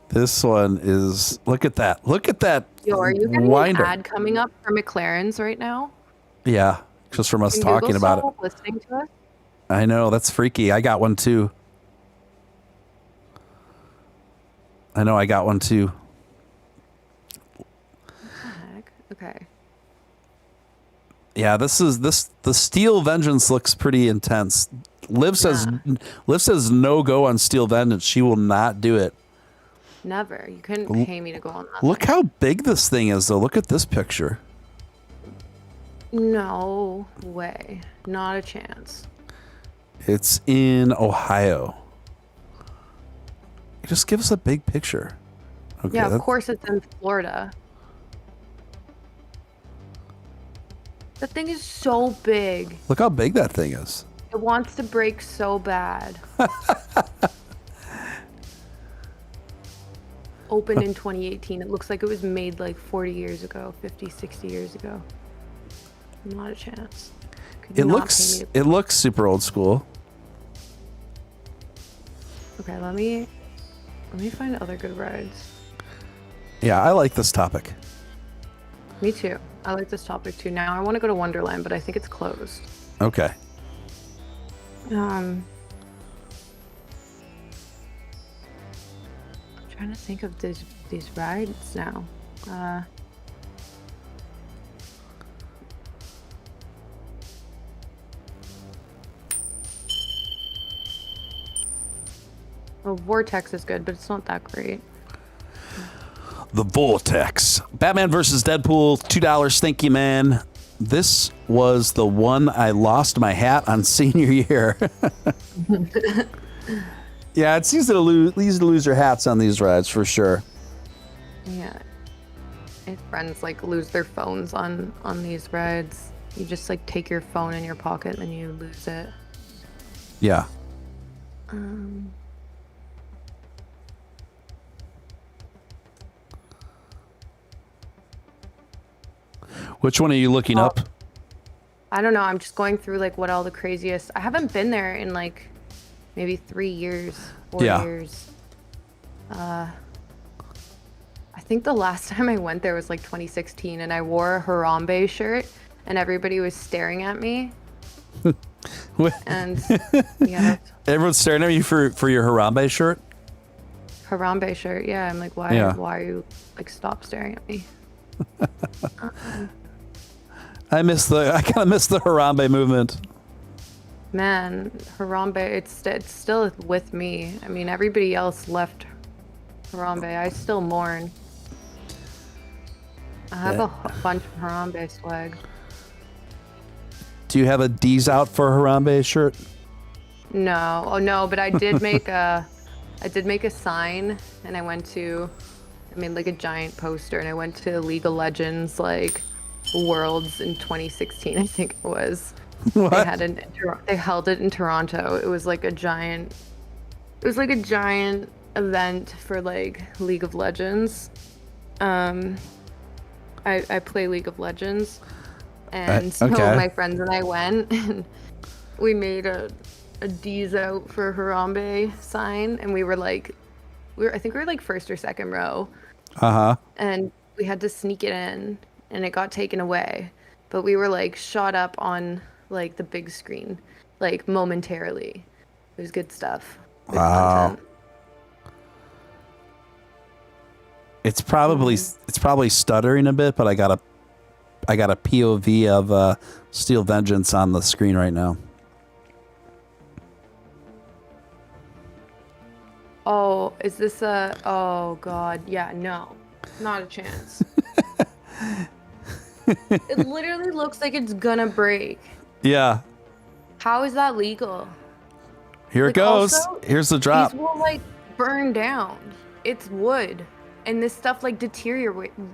This one is, look at that. Look at that. Yo, are you getting winder. an ad coming up for McLaren's right now? Yeah, just from us talking about it. Listening to us? I know, that's freaky. I got one too. What the heck? Okay. Yeah, the Steel Vengeance looks pretty intense. Liv says no go on Steel Vengeance. She will not do it. Never. You couldn't pay me to go on that. Look how big this thing is, though. Look at this picture. No way. Not a chance. It's in Ohio. Just give us a big picture. Okay, yeah, of course it's in Florida. The thing is so big. Look how big that thing is. It wants to break so bad. Opened in 2018. It looks like it was made like 40 years ago, 50, 60 years ago. Not a chance. It looks super old school. Okay, let me find other good rides. Yeah, I like this topic. Me too. I like this topic too. Now I want to go to Wonderland, but I think it's closed. Okay. I'm trying to think of these rides now. Well, Vortex is good, but it's not that great. The Vortex. Batman versus Deadpool, $2. Thank you, man. This was the one I lost my hat on senior year. Yeah, it's easy to lose your hats on these rides for sure. Yeah. My friends like lose their phones on these rides. You just like take your phone in your pocket and you lose it. Yeah. Which one are you looking up? I don't know. I'm just going through like what all the craziest. I haven't been there in like maybe 3 years, 4 years. I think the last time I went there was like 2016, and I wore a Harambe shirt, and everybody was staring at me. And yeah, everyone's staring at you for your Harambe shirt. Harambe shirt. Yeah, I'm like, why are you like stop staring at me? I kind of miss the Harambe movement. Man, Harambe, it's still with me. I mean, everybody else left Harambe. I still mourn. I have a bunch of Harambe swag. Do you have a D's out for Harambe shirt? No. Oh no, but I did make a sign, and I made like a giant poster, and I went to League of Legends like Worlds in 2016, I think it was. What? They held it in Toronto. It was like a giant event for like League of Legends. I play League of Legends, and so my friends and I went, and we made a D's out for Harambe sign, and I think we were like first or second row. And we had to sneak it in, and it got taken away, but we were like shot up on like the big screen, like momentarily. It was good stuff. Good content. It's probably stuttering a bit, but I got a POV of Steel Vengeance on the screen right now. Oh, is this oh god, yeah, no. Not a chance. It literally looks like it's gonna break. Yeah. How is that legal? Here it goes. Also, here's the drop. These will like burn down. It's wood. And this stuff like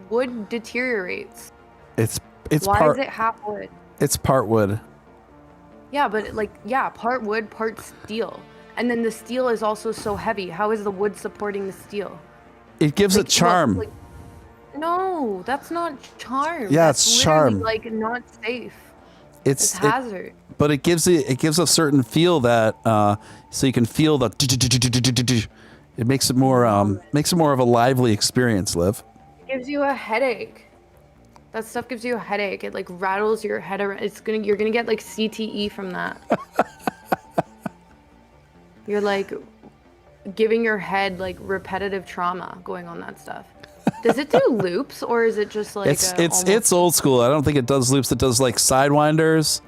wood deteriorates. It's Why is it half wood? It's part wood. Yeah, but part wood, part steel. And then the steel is also so heavy. How is the wood supporting the steel? It gives it charm. No, that's not charm. Yeah, that's it's charm. Like not safe. It's hazard. But it gives a certain feel that so you can feel the. It makes it more of a lively experience, Liv. It gives you a headache. That stuff gives you a headache. It like rattles your head around. You're gonna get like CTE from that. You're like giving your head like repetitive trauma going on that stuff. Does it do loops, or is it just like it's old school? I don't think it does loops. It does like sidewinders,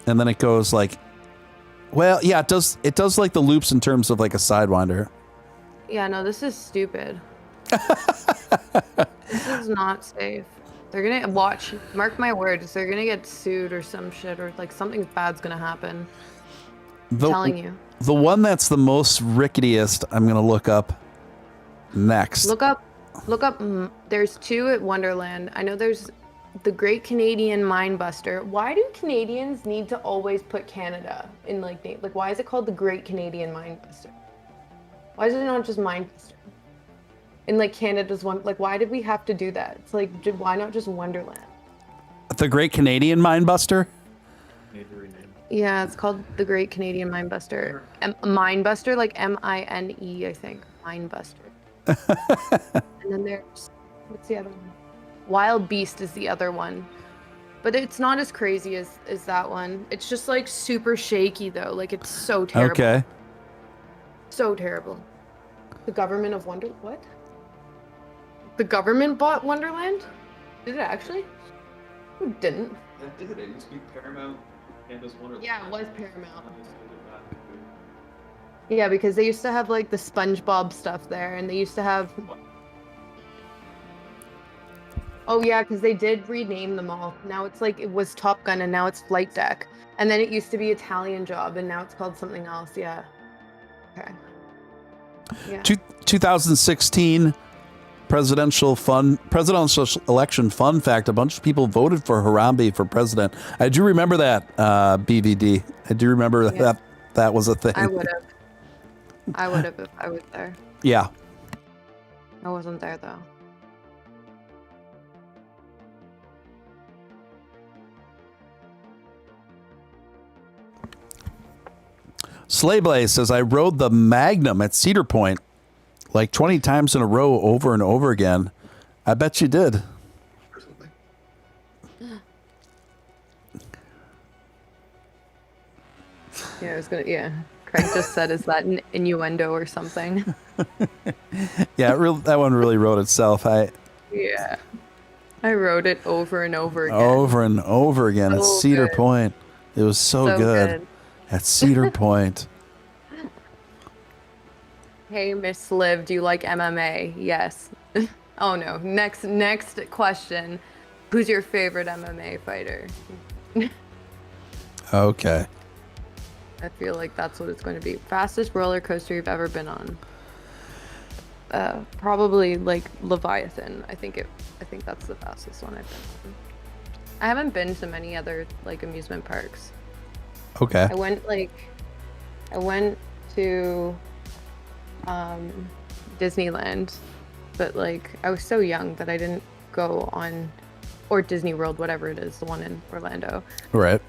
and then it goes like, well, yeah, it does like the loops in terms of like a sidewinder. Yeah, no, this is stupid. This is not safe. They're gonna mark my words, they're gonna get sued or some shit, or like something bad's gonna happen. I'm telling you. The one that's the most ricketiest, I'm gonna look up next. Look up. There's two at Wonderland. I know there's the Great Canadian Minebuster. Why do Canadians need to always put Canada in like name? Like, why is it called the Great Canadian Minebuster? Why is it not just Minebuster? And like Canada's one. Like, why did we have to do that? It's like, why not just Wonderland? The Great Canadian Minebuster? Yeah, it's called the Great Canadian Minebuster. Minebuster, like M-I-N-E, I think. Minebuster. And then there's, what's the other one? Wild Beast is the other one. But it's not as crazy as that one. It's just like super shaky though. Like it's so terrible. Okay. So terrible. The government of what? The government bought Wonderland? Did it actually? Who didn't? That did. It used to be Paramount. Canada's Wonderland. Yeah, it was Paramount. Yeah, because they used to have like the SpongeBob stuff there, and they used to have. Oh yeah, because they did rename them all. Now it's like it was Top Gun, and now it's Flight Deck, and then it used to be Italian Job, and now it's called something else. Yeah. Okay. Yeah. 2016 presidential election fun fact: a bunch of people voted for Harambe for president. I do remember that, BVD. I do remember that was a thing. I would have if I was there. Yeah. I wasn't there though. Slayblaze says, I rode the Magnum at Cedar Point like 20 times in a row over and over again. I bet you did. Yeah, I was gonna. Yeah, Craig just said, "Is that an innuendo or something?" Yeah, that one really wrote itself. Yeah, I wrote it over and over again. Over and over again at Cedar Point. It was so good at Cedar Point. Hey, Miss Liv, do you like MMA? Yes. Oh no. Next question. Who's your favorite MMA fighter? Okay. I feel like that's what it's going to be. Fastest roller coaster you've ever been on? Probably like Leviathan. I think that's the fastest one I've been on. I haven't been to many other like amusement parks. Okay. I went to Disneyland, but like I was so young that I didn't go on, or Disney World, whatever it is, the one in Orlando. Right.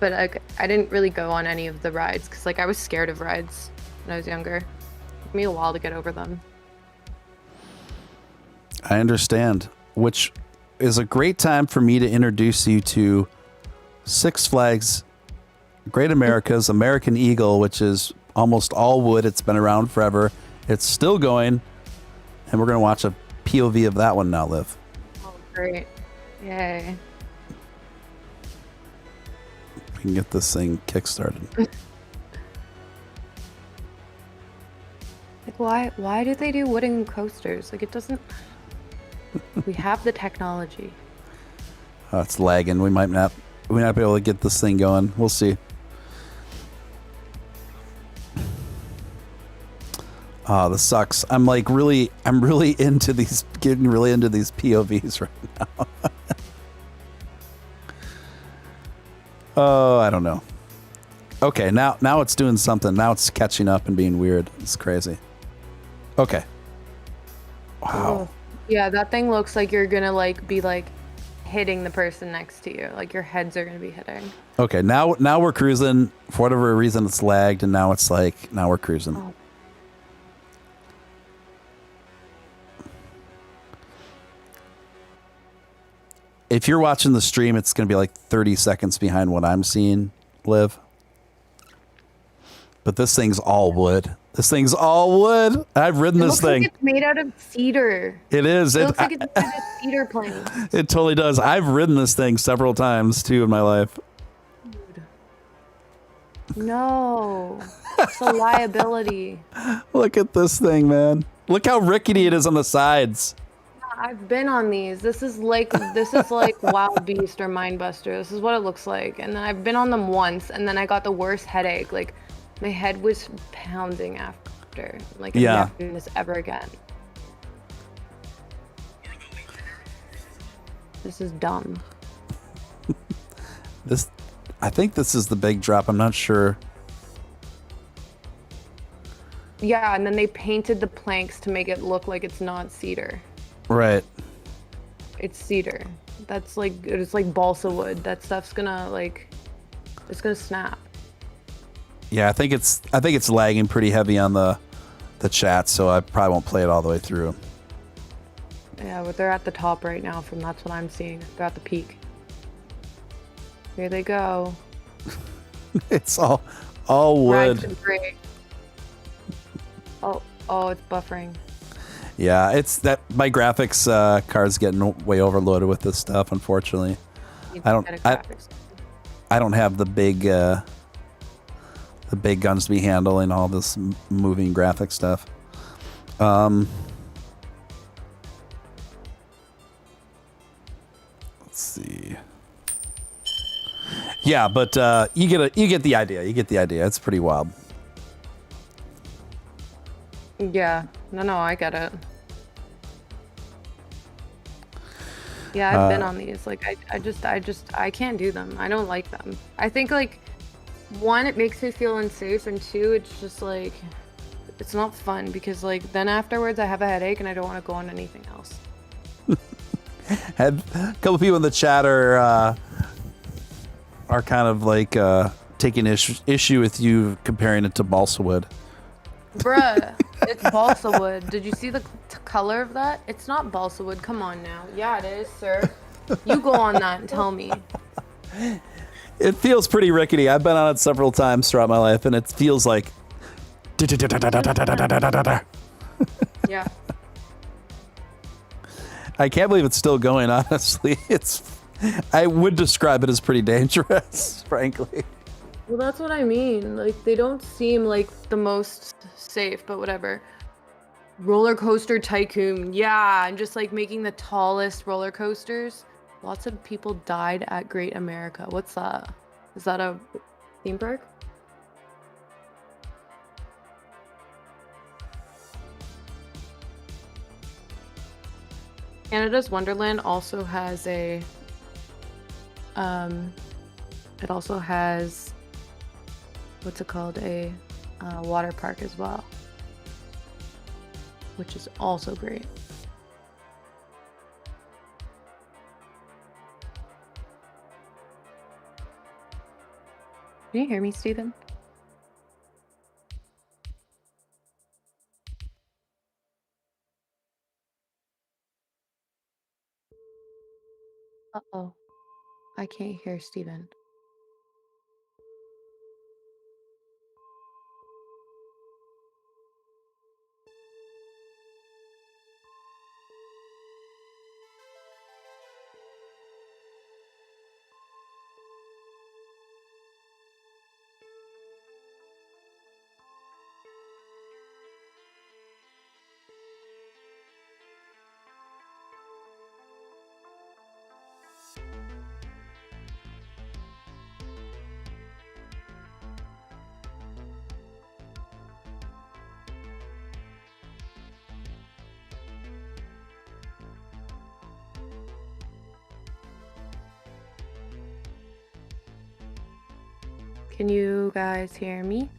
But I didn't really go on any of the rides because like I was scared of rides when I was younger. It took me a while to get over them. I understand, which is a great time for me to introduce you to Six Flags Great America's American Eagle, which is almost all wood. It's been around forever. It's still going, and we're going to watch a POV of that one now, Liv. Oh, great. Yay. We can get this thing kickstarted. Like, why do they do wooden coasters? Like, it doesn't... We have the technology. Oh, it's lagging. We might not be able to get this thing going. We'll see. Oh, this sucks. I'm really into these, getting really into these POVs right now. Oh, I don't know. Okay, now it's doing something. Now it's catching up and being weird. It's crazy. Okay. Wow. Oh. Yeah, that thing looks like you're gonna like be like hitting the person next to you. Like your heads are gonna be hitting. Okay, now we're cruising. For whatever reason, it's lagged, and now it's like, now we're cruising. Oh. If you're watching the stream, it's going to be like 30 seconds behind what I'm seeing, Liv. But this thing's all wood. This thing's all wood. I've ridden this thing. Like it's made out of cedar. It is. It looks like it's made out of cedar planks. It totally does. I've ridden this thing several times, too, in my life. Dude. No. It's a liability. Look at this thing, man. Look how rickety it is on the sides. I've been on these. This is like Wild Beast or Mindbuster. This is what it looks like. And then I've been on them once, and then I got the worst headache. Like my head was pounding after. Like I'm never doing this ever again. This is dumb. I think this is the big drop. I'm not sure. Yeah, and then they painted the planks to make it look like it's not cedar. Right. It's cedar. That's like, it's like balsa wood. That stuff's gonna like, it's gonna snap. Yeah, I think it's lagging pretty heavy on the chat, so I probably won't play it all the way through. Yeah, but they're at the top right now from that's what I'm seeing. They're at the peak. Here they go. It's all wood. Oh, it's buffering. Yeah, it's that my graphics card's getting way overloaded with this stuff, unfortunately. I don't have the big guns to be handling all this moving graphic stuff. Let's see. Yeah, but you get the idea. You get the idea. It's pretty wild. Yeah. No, I get it. Yeah, I've been on these. Like, I can't do them. I don't like them. I think, like, one, it makes me feel unsafe, and two, it's just, like, it's not fun because, like, then afterwards I have a headache and I don't want to go on anything else. Had a couple people in the chat are kind of, like, taking issue with you comparing it to balsa wood. Bruh, it's balsa wood. Did you see the color of that? It's not balsa wood. Come on now. Yeah, it is, sir. You go on that and tell me. It feels pretty rickety. I've been on it several times throughout my life, and it feels like. Yeah. I can't believe it's still going, honestly. I would describe it as pretty dangerous, frankly. Well, that's what I mean. Like, they don't seem like the most safe, but whatever. Roller coaster tycoon. Yeah, I'm just like making the tallest roller coasters. Lots of people died at Great America. What's that? Is that a theme park? Canada's Wonderland also has it also has, what's it called, a water park as well, which is also great. Can you hear me, Stephen? Uh-oh. I can't hear Stephen. Can you guys hear me?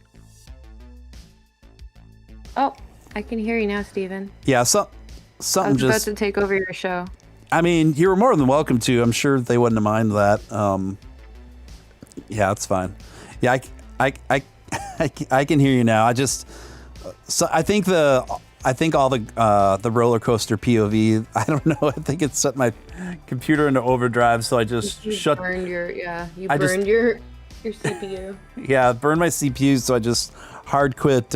Oh, I can hear you now, Stephen. Yeah, I something was just. about to take over your show. I mean, you were more than welcome to. I'm sure they wouldn't mind that. Yeah, it's fine. Yeah, I can hear you now. I think all the roller coaster POV. I don't know. I think it set my computer into overdrive, so I just burned your your CPU. Yeah, burned my CPU, so I just hard quit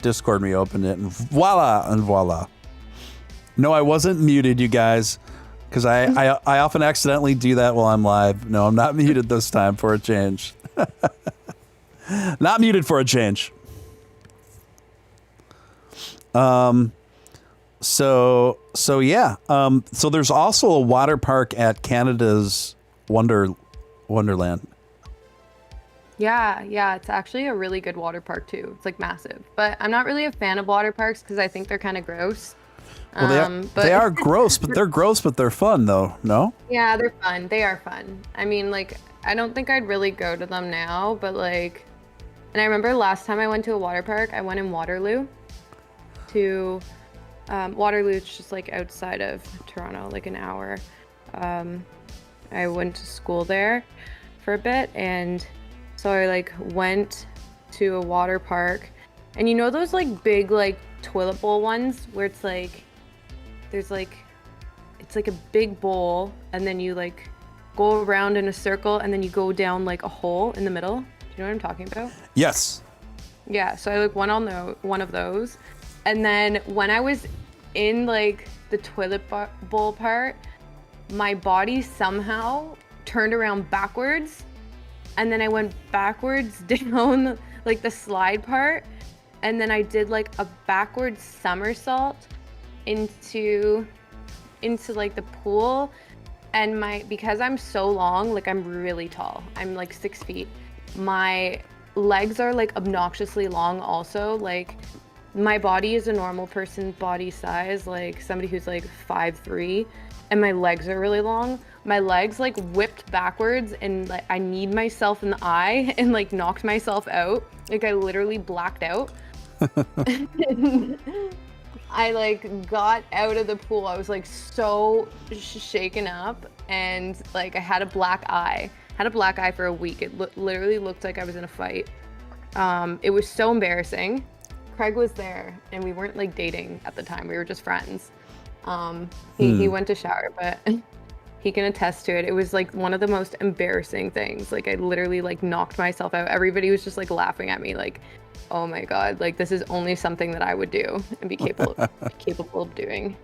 Discord. Reopened it, and voila. No, I wasn't muted, you guys, because I often accidentally do that while I'm live. No, I'm not muted this time for a change. Not muted for a change. So yeah. So there's also a water park at Canada's Wonderland. Yeah, it's actually a really good water park too. It's like massive, but I'm not really a fan of water parks because I think they're kind of gross. Well, they are gross, but they're fun though. No? Yeah, they're fun. They are fun. I mean, like, I don't think I'd really go to them now, but like, and I remember last time I went to a water park, I went in Waterloo to Waterloo's just like outside of Toronto, like an hour. I went to school there for a bit, and so I like went to a water park, and you know those like big like toilet bowl ones where it's like it's like a big bowl, and then you like go around in a circle, and then you go down like a hole in the middle. Do you know what I'm talking about? Yes. Yeah, so I like went on one of those, and then when I was in like the toilet bowl part, my body somehow turned around backwards, and then I went backwards down like the slide part, and then I did like a backwards somersault into like the pool, and because I'm so long, like I'm really tall, I'm like 6 feet, my legs are like obnoxiously long also. Like my body is a normal person's body size, like somebody who's like 5'3", and my legs are really long. My legs like whipped backwards, and like I kneed myself in the eye and like knocked myself out. Like I literally blacked out. I like got out of the pool. I was like so shaken up, and like I had a black eye, Had a black eye for a week. It literally looked like I was in a fight. It was so embarrassing. Craig was there, and we weren't like dating at the time. We were just friends. He went to shower, but he can attest to it. It was like one of the most embarrassing things. Like I literally like knocked myself out. Everybody was just like laughing at me, like, "Oh my god, like this is only something that I would do and be capable of doing."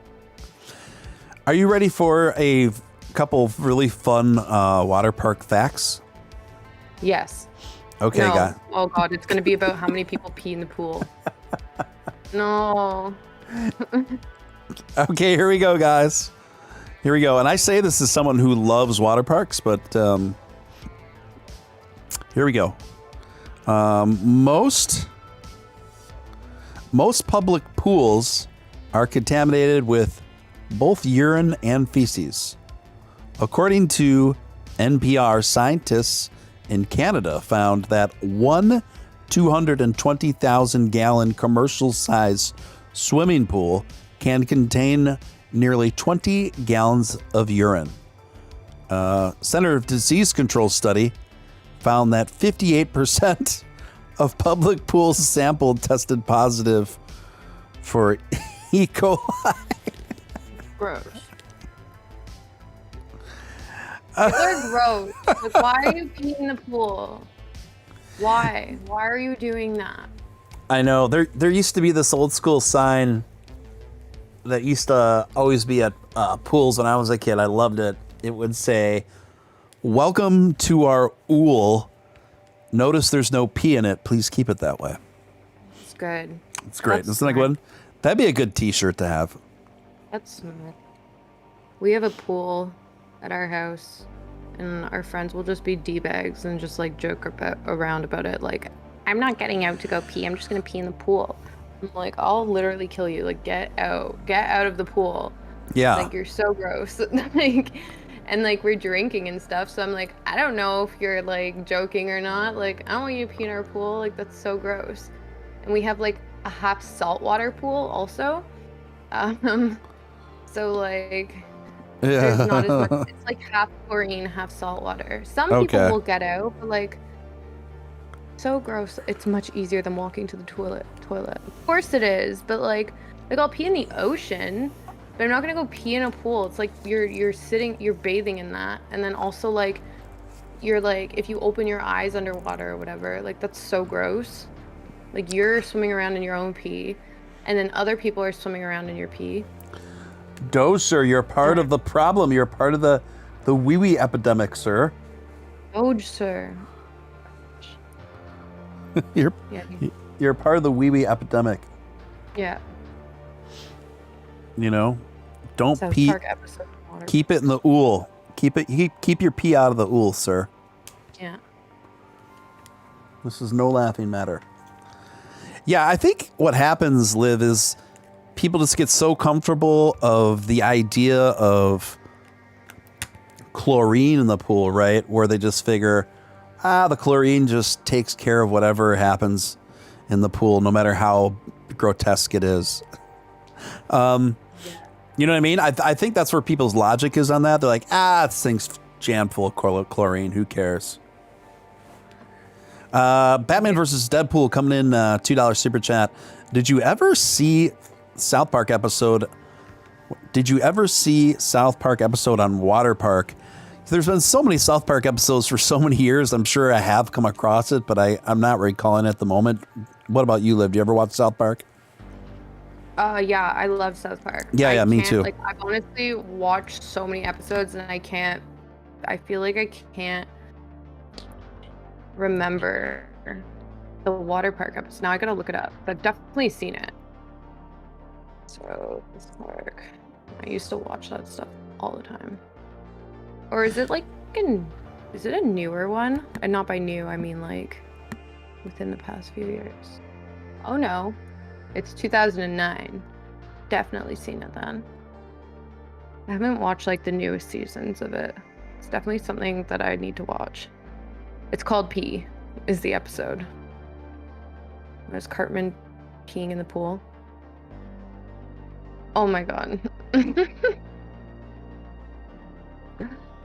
Are you ready for a couple of really fun water park facts? Yes. Okay, no. guys. Oh god, it's gonna be about how many people pee in the pool. No. Okay, here we go, guys. Here we go. And I say this as someone who loves water parks, but here we go. Most public pools are contaminated with both urine and feces. According to NPR, scientists in Canada found that one 220,000 gallon commercial size swimming pool can contain nearly 20 gallons of urine. Center of Disease Control study found that 58% of public pools sampled tested positive for E. coli. Gross. People are gross. Like, why are you peeing in the pool? Why? Why are you doing that? I know. There used to be this old school sign that used to always be at pools when I was a kid. I loved it. It would say, "Welcome to our ool. Notice there's no pee in it. Please keep it that way." It's good. It's great. That's Isn't that good? That'd be a good t-shirt to have. That's smart. We have a pool at our house, and our friends will just be D-bags and just like joke around about it. Like, I'm not getting out to go pee. I'm just gonna pee in the pool. I'm like, I'll literally kill you. Like, get out of the pool. Yeah. Like, you're so gross. Like, and like we're drinking and stuff. So I'm like, I don't know if you're like joking or not. Like, I don't want you to pee in our pool. Like, that's so gross. And we have like a half saltwater pool also. So like, there's not as much. It's like half chlorine, half saltwater. Some people will get out, but like, so gross. It's much easier than walking to the toilet. Of course it is, but like I'll pee in the ocean, but I'm not gonna go pee in a pool. It's like you're bathing in that, and then also like you're like, if you open your eyes underwater or whatever, like that's so gross. Like you're swimming around in your own pee, and then other people are swimming around in your pee. Doge, sir, you're part of the problem. You're part of the wee-wee epidemic, sir. Doge, sir. You're part of the wee-wee epidemic. Yeah. You know, don't South pee. Park episode water. Keep it in the ool. Keep your pee out of the ool, sir. Yeah. This is no laughing matter. Yeah, I think what happens, Liv, is people just get so comfortable of the idea of chlorine in the pool, right? Where they just figure, the chlorine just takes care of whatever happens in the pool, no matter how grotesque it is. You know what I mean? I think that's where people's logic is on that. They're like, this thing's jammed full of chlorine. Who cares? Batman versus Deadpool coming in, $2 super chat. Did you ever see South Park episode on Water Park? There's been so many South Park episodes for so many years. I'm sure I have come across it, but I'm not recalling it at the moment. What about you, Liv? Do you ever watch South Park? Yeah, I love South Park. Yeah, me too. Like, I've honestly watched so many episodes, and I feel like I can't remember the Water Park episode. Now I gotta look it up, but I've definitely seen it. So, South Park. I used to watch that stuff all the time. Or is it like is it a newer one? And not by new, I mean like within the past few years. Oh no, it's 2009. Definitely seen it then. I haven't watched like the newest seasons of it. It's definitely something that I need to watch. It's called Pee, is the episode. There's Cartman peeing in the pool. Oh my god. I'm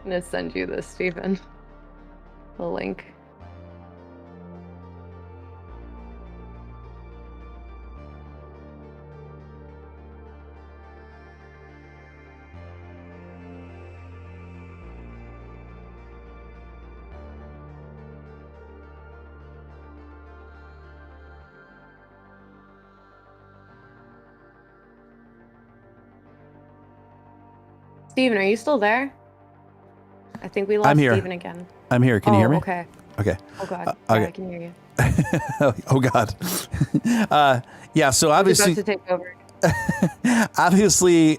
gonna send you this, Stephen. the link. Steven, are you still there? I think we lost I'm here. Steven again. I'm here. Can you hear me? Okay. Okay. Oh God. Okay. Yeah, I can hear you. Oh God. Yeah. So obviously, About to take over. obviously,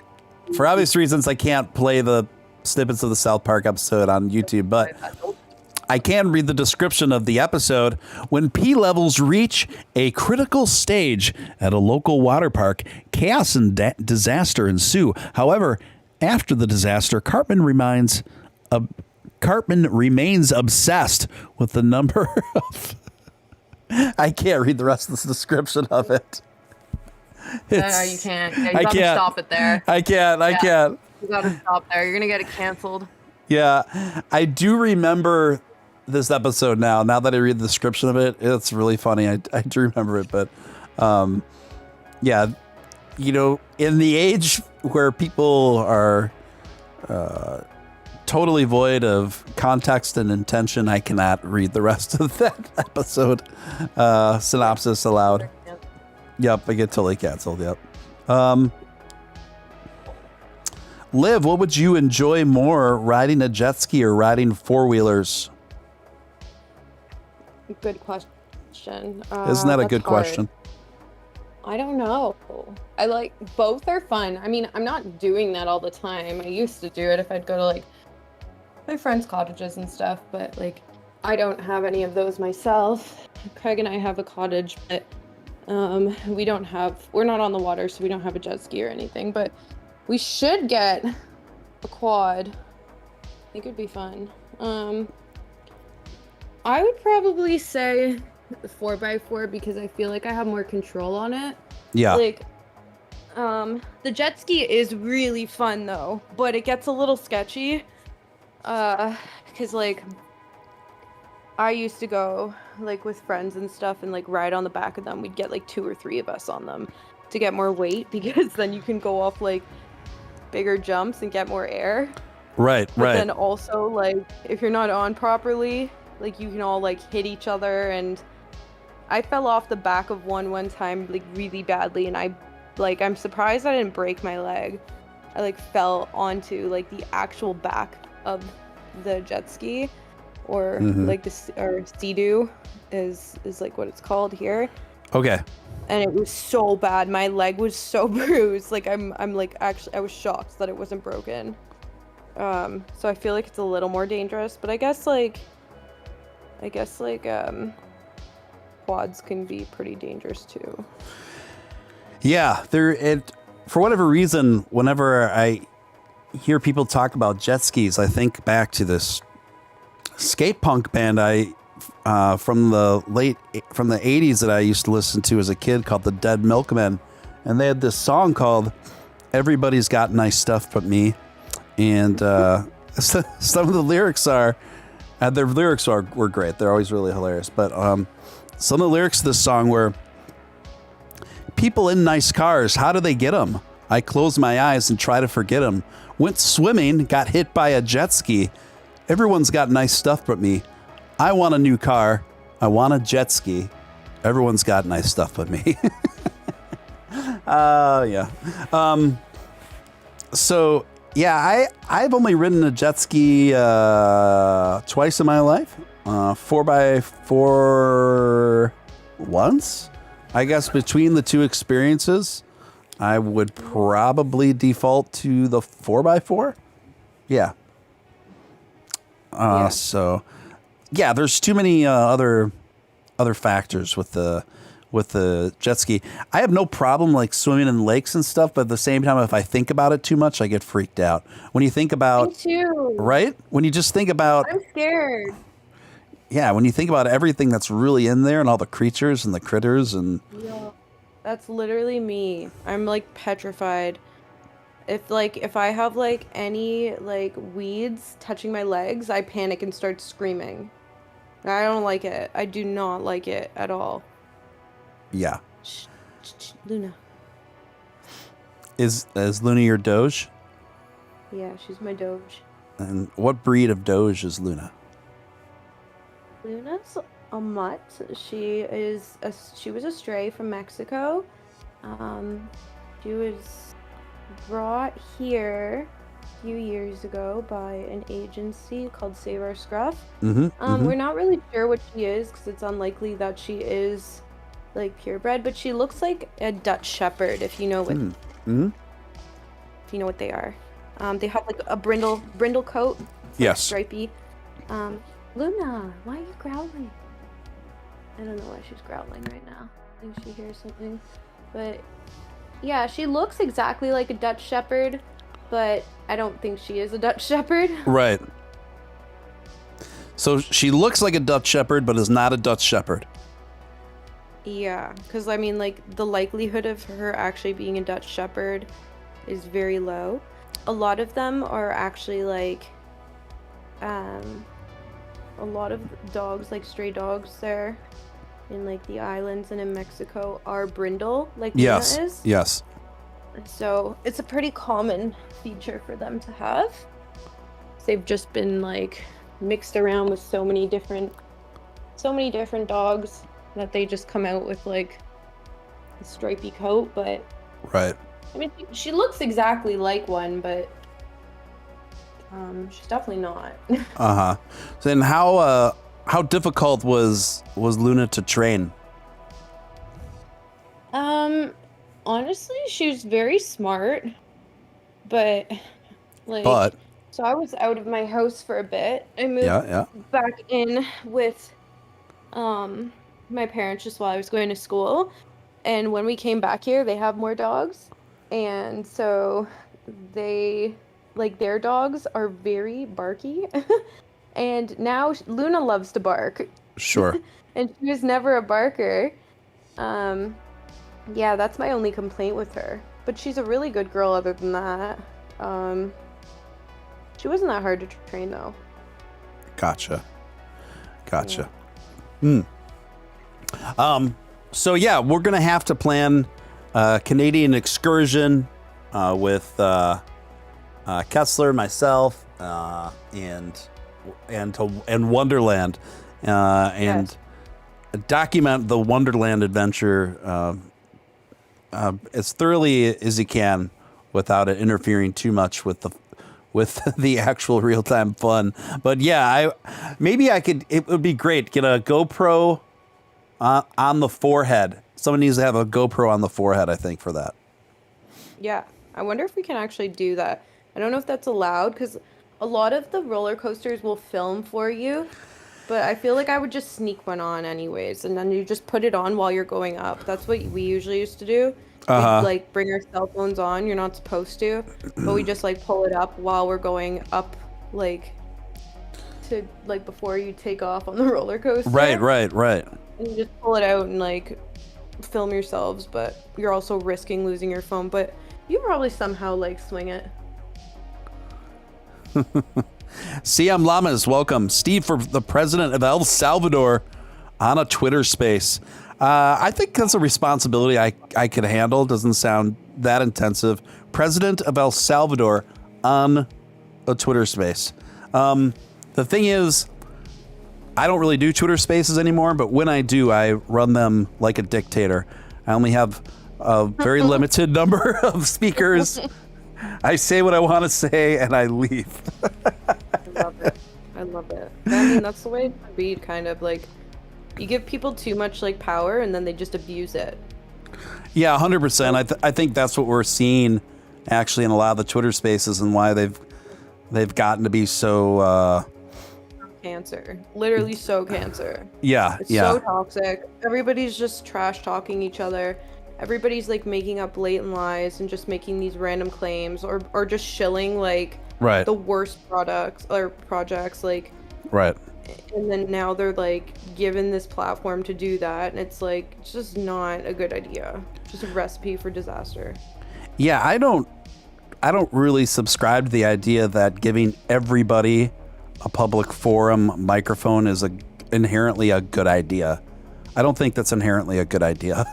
for obvious reasons, I can't play the snippets of the South Park episode on YouTube, but I can read the description of the episode. When P levels reach a critical stage at a local water park, chaos and disaster ensue. However, after the disaster, Cartman remains obsessed with the number of... I can't read the rest of the description of it. No, you can't. Yeah, you I gotta can't. stop it there. I can't. You gotta stop there. You're gonna get it canceled. Yeah, I do remember this episode now that I read the description of it. It's really funny. I do remember it, but yeah, you know, in the age where people are totally void of context and intention, I cannot read the rest of that episode synopsis aloud. Yep, I get totally canceled. Yep. Liv, what would you enjoy more, riding a jet ski or riding four-wheelers? Good question. Isn't that a good question? I don't know. I like both are fun. I mean, I'm not doing that all the time. I used to do it if I'd go to like my friends' cottages and stuff, but like I don't have any of those myself. Craig and I have a cottage, but we're not on the water, so we don't have a jet ski or anything, but we should get a quad. I think it'd be fun. I would probably say the 4x4 because I feel like I have more control on it. Yeah. Like, the jet ski is really fun though, but it gets a little sketchy. Because like, I used to go like with friends and stuff and like ride on the back of them. We'd get like 2 or 3 of us on them to get more weight because then you can go off like bigger jumps and get more air. Right. But then also like if you're not on properly, like you can all like hit each other, and I fell off the back of one time like really badly, and I'm surprised I didn't break my leg. I like fell onto like the actual back of the jet ski, or like or Sea-Doo is like what it's called here. Okay. And it was so bad. My leg was so bruised. Like I'm like actually I was shocked that it wasn't broken. So I feel like it's a little more dangerous, but I guess quads can be pretty dangerous too. Yeah, for whatever reason, whenever I hear people talk about jet skis, I think back to this skate punk band from the 80s that I used to listen to as a kid called the Dead Milkmen, and they had this song called "Everybody's Got Nice Stuff But Me," and some of the lyrics were great. They're always really hilarious, but some of the lyrics of this song were, "People in nice cars, how do they get them? I close my eyes and try to forget them. Went swimming, got hit by a jet ski. Everyone's got nice stuff but me. I want a new car. I want a jet ski. Everyone's got nice stuff but me." Yeah. So yeah, I've only ridden a jet ski twice in my life. 4x4 once. I guess between the two experiences, I would probably default to the 4x4. Yeah. So yeah, there's too many other factors with the jet ski. I have no problem like swimming in lakes and stuff, but at the same time, if I think about it too much, I get freaked out. When you think about, me too. Right? When you just think about, I'm scared. Yeah, when you think about everything that's really in there and all the creatures and the critters and... Yeah, that's literally me. I'm like petrified. If I have like any like weeds touching my legs, I panic and start screaming. I don't like it. I do not like it at all. Yeah. Shh, Luna. Is Luna your Doge? Yeah, she's my Doge. And what breed of Doge is Luna? Luna's a mutt. She was a stray from Mexico. She was brought here a few years ago by an agency called Save Our Scruff. We're not really sure what she is because it's unlikely that she is like purebred, but she looks like a Dutch Shepherd if you know what if you know what they are. They have like a brindle coat. It's yes. Like stripy. Luna, why are you growling? I don't know why she's growling right now. I think she hears something. But yeah, she looks exactly like a Dutch Shepherd, but I don't think she is a Dutch Shepherd. Right. So she looks like a Dutch Shepherd, but is not a Dutch Shepherd. Yeah, because I mean, like, the likelihood of her actually being a Dutch Shepherd is very low. A lot of them are actually like, a lot of dogs, like stray dogs there in like the islands and in Mexico are brindle, like Luna is. Yes. So it's a pretty common feature for them to have. They've just been like mixed around with so many different dogs that they just come out with like a stripy coat. But right. I mean, she looks exactly like one, but she's definitely not. Uh-huh. So then how difficult was Luna to train? Honestly, she was very smart, but so I was out of my house for a bit. I moved back in with my parents just while I was going to school, and when we came back here, they have more dogs, and so their dogs are very barky. And now Luna loves to bark. Sure. And she was never a barker. Yeah, that's my only complaint with her. But she's a really good girl other than that. She wasn't that hard to train though. Gotcha. Yeah. So yeah, we're gonna have to plan a Canadian excursion with Kessler, myself, and Wonderland, and document the Wonderland adventure as thoroughly as you can without it interfering too much with the actual real time fun. But yeah, it would be great. Get a GoPro on the forehead. Someone needs to have a GoPro on the forehead, I think, for that. Yeah, I wonder if we can actually do that. I don't know if that's allowed because a lot of the roller coasters will film for you, but I feel like I would just sneak one on anyways, and then you just put it on while you're going up. That's what we usually used to do. We'd like bring our cell phones on. You're not supposed to, but we just like pull it up while we're going up, like to like before you take off on the roller coaster. Right. And you just pull it out and like film yourselves, but you're also risking losing your phone. But you probably somehow like swing it. CM Lamas, welcome. Steve for the president of El Salvador on a Twitter space. I think that's a responsibility I could handle. Doesn't sound that intensive. President of El Salvador on a Twitter space. The thing is, I don't really do Twitter spaces anymore, but when I do, I run them like a dictator. I only have a very limited number of speakers. I say what I want to say and I leave. I love it. I mean, that's the way it should be, kind of like you give people too much like power and then they just abuse it. Yeah, 100%. I think that's what we're seeing actually in a lot of the Twitter spaces and why they've gotten to be so cancer. Literally so cancer. Yeah, it's so toxic. Everybody's just trash talking each other. Everybody's like making up blatant lies and just making these random claims or just shilling like the worst products or projects like and then now they're like given this platform to do that and it's like it's just not a good idea. Just a recipe for disaster. Yeah, I don't really subscribe to the idea that giving everybody a public forum microphone is inherently a good idea. I don't think that's inherently a good idea.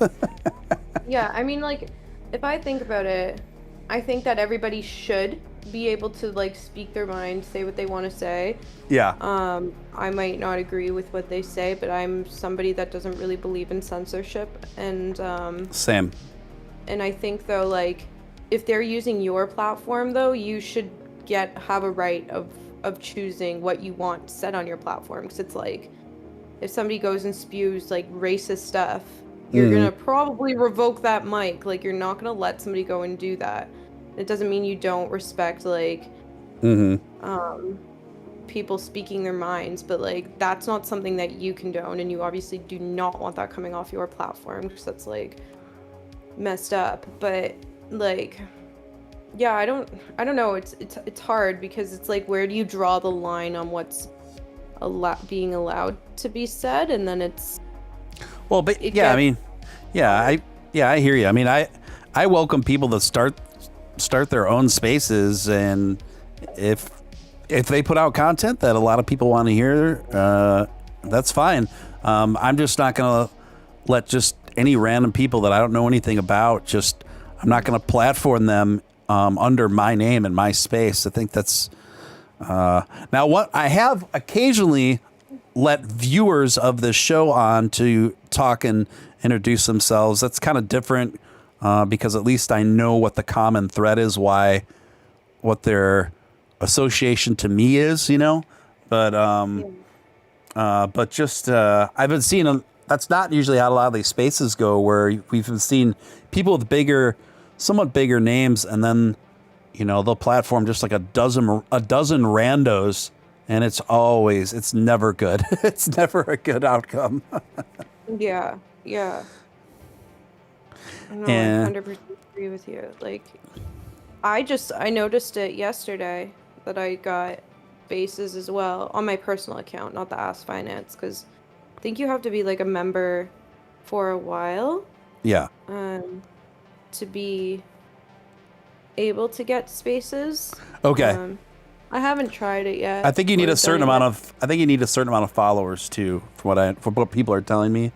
Yeah, I mean, like, if I think about it, I think that everybody should be able to, like, speak their mind, say what they want to say. Yeah. I might not agree with what they say, but I'm somebody that doesn't really believe in censorship, and Same. And I think, though, like, if they're using your platform, though, you should have a right of choosing what you want said on your platform. Because it's like, if somebody goes and spews, like, racist stuff, you're gonna probably revoke that mic. Like, you're not gonna let somebody go and do that. It doesn't mean you don't respect, like, people speaking their minds, but, like, that's not something that you condone, and you obviously do not want that coming off your platform, because that's, like, messed up. But, like, yeah, I don't know. It's hard, because it's like, where do you draw the line on what's being allowed to be said, and then it's well, but yeah, I mean, I hear you. I mean, I welcome people to start their own spaces, and if they put out content that a lot of people want to hear, that's fine. I'm just not gonna let just any random people that I don't know anything about, I'm not gonna platform them under my name and my space. I think that's now what I have occasionally let viewers of this show on to talk and introduce themselves. That's kind of different because at least I know what the common thread is, what their association to me is, you know. But just I've been seeing that's not usually how a lot of these spaces go, where we've been seeing people with somewhat bigger names, and then, you know, they'll platform just like a dozen randos, and it's never good. It's never a good outcome. Yeah. No, And- I 100% agree with you. Like, I noticed it yesterday that I got bases as well on my personal account, not the Ask Finance, because I think you have to be, like, a member for a while Yeah. to be able to get spaces. Okay. I haven't tried it yet. I think you need or a certain done it amount of followers too, from what people are telling me.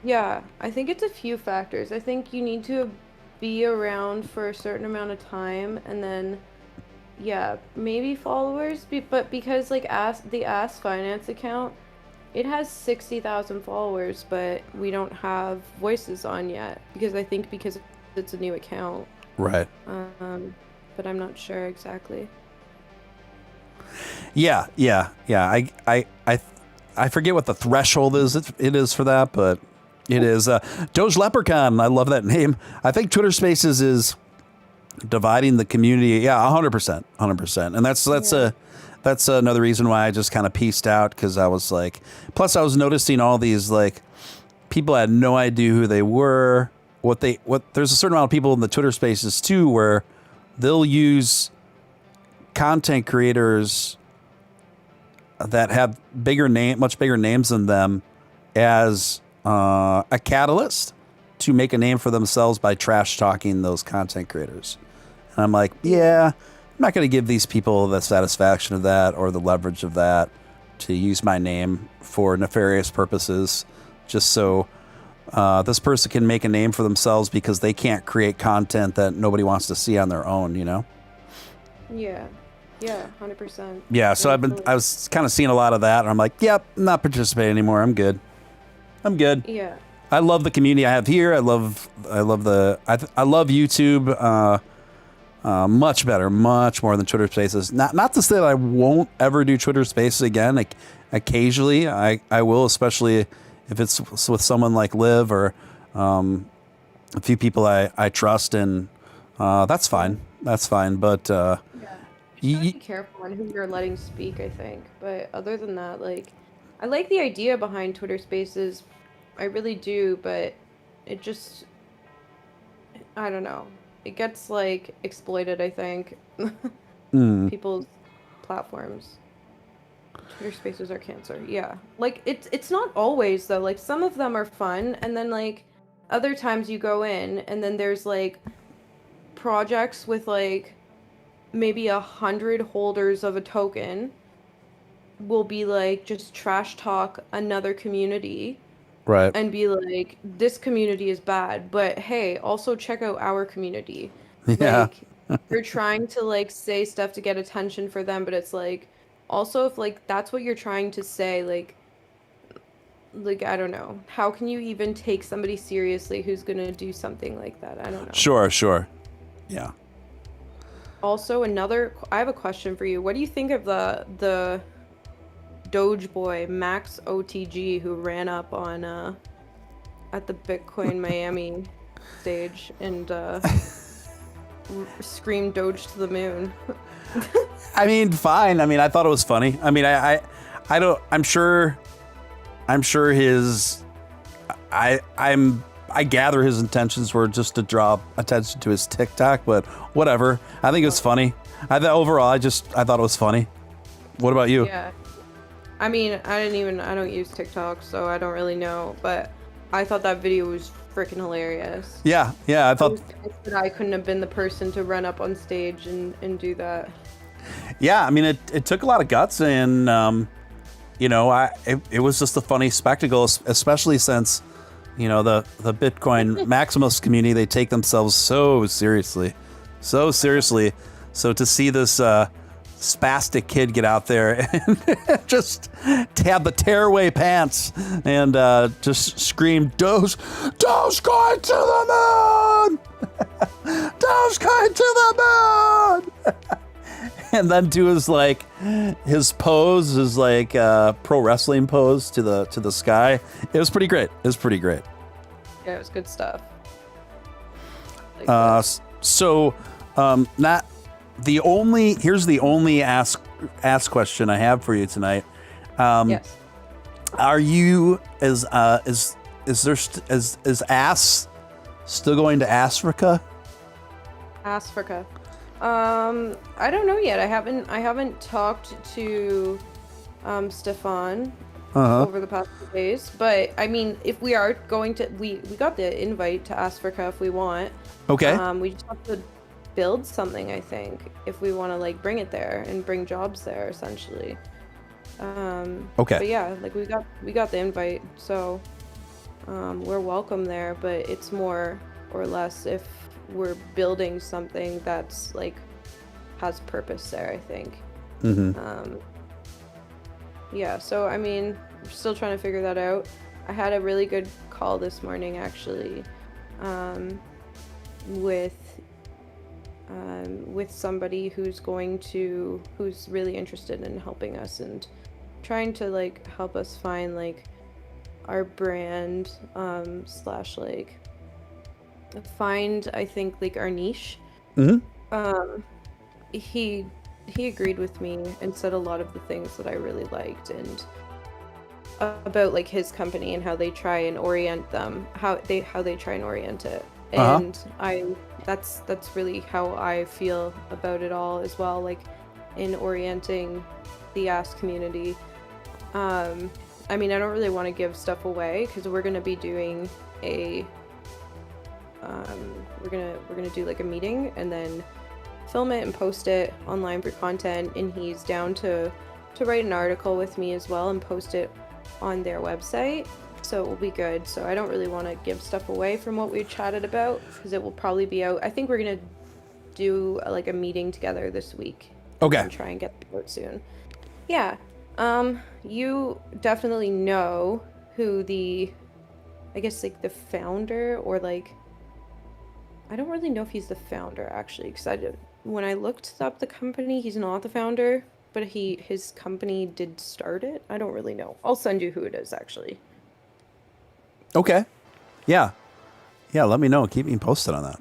Yeah, I think it's a few factors. I think you need to be around for a certain amount of time, and then, yeah, maybe followers. But because, like, the Ask Finance account, it has 60,000 followers, but we don't have voices on yet, because it's a new account. Right. But I'm not sure exactly. Yeah. I forget what the threshold is. It is for that, but it is Doge Leprechaun. I love that name. I think Twitter Spaces is dividing the community. Yeah, 100%, and that's another reason why I just kind of pieced out, because I was like, plus I was noticing all these, like, people had no idea who they were, there's a certain amount of people in the Twitter Spaces too, where they'll use content creators that have much bigger names than them as a catalyst to make a name for themselves by trash talking those content creators. And I'm like, yeah, I'm not going to give these people the satisfaction of that or the leverage of that to use my name for nefarious purposes, just so this person can make a name for themselves because they can't create content that nobody wants to see on their own, you know? Yeah, 100%. Yeah, so I was kind of seeing a lot of that, and I'm like, yep, I'm not participating anymore. I'm good. Yeah. I love the community I have here. I love YouTube much better, much more than Twitter Spaces. Not to say that I won't ever do Twitter Spaces again. Like, occasionally I will, especially if it's with someone like Liv or a few people I trust, and that's fine. But You have to be careful on who you're letting speak, I think. But other than that, like, I like the idea behind Twitter Spaces. I really do, but it just, I don't know. It gets, like, exploited, I think. People's platforms. Twitter Spaces are cancer. Yeah. Like, it's not always, though. Like, some of them are fun, and then, like, other times you go in, and then there's, like, projects with, like, maybe 100 holders of a token, will be like just trash talk another community Right. and be like, this community is bad, but hey, also check out our community. Yeah. Like, you're trying to like say stuff to get attention for them, but it's like, also if like that's what you're trying to say, like I don't know, how can you even take somebody seriously who's gonna do something like that? I don't know. Sure. Yeah. Also, I have a question for you. What do you think of the Doge boy Max OTG who ran up on at the Bitcoin Miami stage and screamed Doge to the moon? I mean, fine. I mean, I thought it was funny. I mean, I don't. I'm sure his. I gather his intentions were just to draw attention to his TikTok, but whatever. I think it's funny. I thought it was funny. What about you? Yeah. I mean, I don't use TikTok, so I don't really know, but I thought that video was freaking hilarious. Yeah. I thought that I couldn't have been the person to run up on stage and do that. Yeah, I mean, it took a lot of guts, and it was just a funny spectacle, especially since, the Bitcoin Maximus community, they take themselves so seriously. So to see this spastic kid get out there and just have the tearaway pants and just scream, Dogecoin to the moon! Dogecoin to the moon! And then do his pose, his pro wrestling pose to the sky. It was pretty great. Yeah, it was good stuff. Here's the only ask question I have for you tonight. Yes. Are you is ass still going to Africa? Africa. I don't know yet. I haven't talked to Stefan over the past few days, but I mean, if we are going to, we got the invite to Africa if we want. Okay. We just have to build something, I think, if we want to bring it there and bring jobs there, essentially. Okay. But yeah, we got the invite, so we're welcome there. But it's more or less if we're building something that's has purpose there, I think. Mm-hmm. Yeah, so I mean, we're still trying to figure that out. I had a really good call this morning, actually, with somebody who's really interested in helping us and trying to help us find our brand slash find, I think, our niche. Mm-hmm. He agreed with me and said a lot of the things that I really liked and about his company and how they try and orient them, how they try and orient it. And that's really how I feel about it all as well, in orienting the ass community. I mean, I don't really want to give stuff away because we're going to be doing we're gonna do a meeting and then film it and post it online for content, and he's down to write an article with me as well and post it on their website, so it will be good. So I don't really want to give stuff away from what we chatted about because it will probably be out. I think we're gonna do a meeting together this week. Okay. And try and get it out soon. Yeah. You definitely know who the founder, or I don't really know if he's the founder, actually, because when I looked up the company, he's not the founder, but his company did start it. I don't really know. I'll send you who it is, actually. Okay. Yeah, let me know. Keep me posted on that.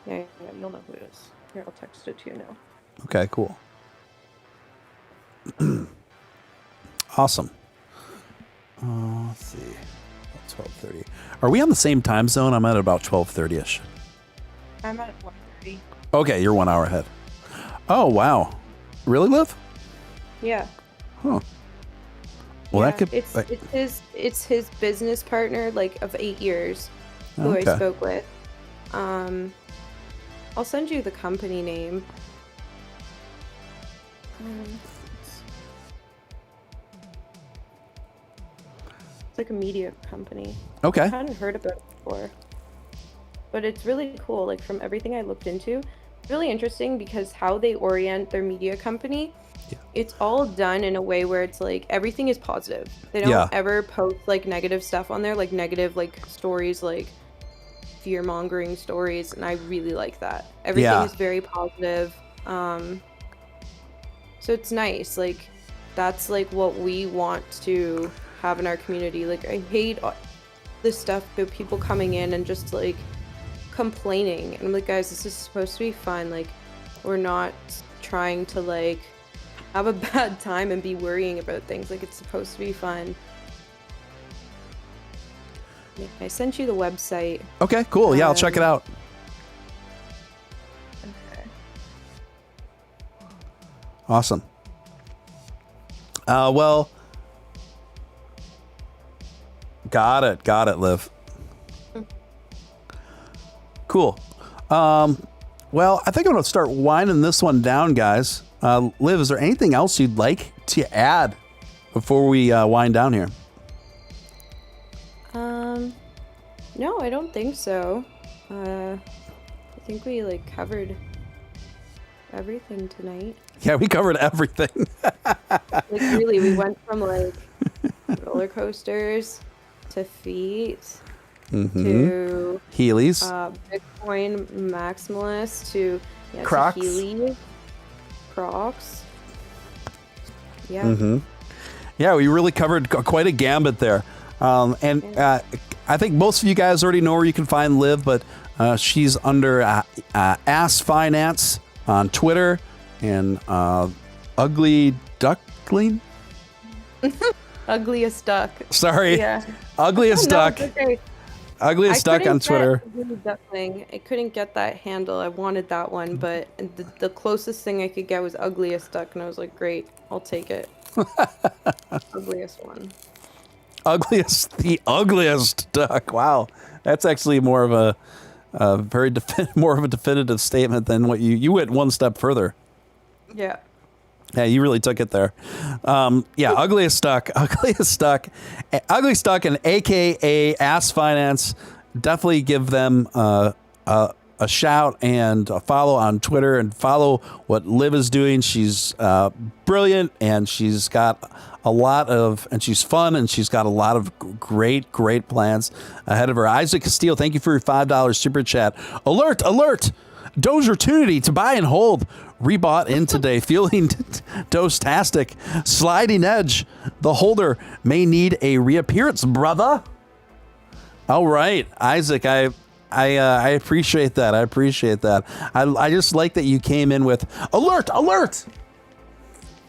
Yeah, you'll know who it is. Here, I'll text it to you now. Okay, cool. Awesome. Let's see. 12:30. Are we on the same time zone? I'm at about 12:30ish. I'm at 1:30. Okay, you're 1 hour ahead. Oh, wow. Really, Liv? Yeah. Huh. Well, yeah, that could... It's his business partner, of 8 years, who I spoke with. I'll send you the company name. It's like a media company. Okay. I hadn't heard about it before. But it's really cool. Like from everything I looked into, it's really interesting because how they orient their media company, it's all done in a way where it's like everything is positive. They don't ever post like negative stuff on there, like negative like stories, like fear-mongering stories, and I really like that. Everything is very positive. So it's nice. Like that's like what we want to have in our community. Like I hate this stuff about people coming in and just like complaining, and I'm like, guys, this is supposed to be fun. Like we're not trying to like have a bad time and be worrying about things. Like it's supposed to be fun. I sent you the website. Okay, cool. Yeah, I'll check it out. Okay. Awesome. Well, got it, Liv. Cool. Well, I think I'm going to start winding this one down, guys. Liv, is there anything else you'd like to add before we wind down here? No, I don't think so. I think we like covered everything tonight. Yeah, we covered everything. Like really, we went from like roller coasters to feet to Heelys, Bitcoin maximalist to Crocs. to Heelys, Crocs. Yeah. Yeah, we really covered quite a gambit there. I think most of you guys already know where you can find Liv, but she's under Ass Finance on Twitter and Ugly Duckling. Ugliest duck. Sorry. Yeah. Ugliest duck. Okay. Ugliest duck on Twitter. I couldn't get that handle. I wanted that one, but the closest thing I could get was ugliest duck, and I was like, great, I'll take it. Ugliest one. The ugliest duck. Wow, that's actually more of a more of a definitive statement than what you went one step further. Yeah. Yeah, you really took it there. Yeah, ugliest duck, and AKA Ass Finance. Definitely give them a shout and a follow on Twitter and follow what Liv is doing. She's brilliant, and she's got and she's fun, and she's got a lot of great plans ahead of her. Isaac Steele, thank you for your $5 super chat. Alert! Doge opportunity to buy and hold. Rebought in today. Feeling Doge-tastic. Sliding edge. The holder may need a reappearance, brother. All right, Isaac, I appreciate that. I just like that you came in with alert.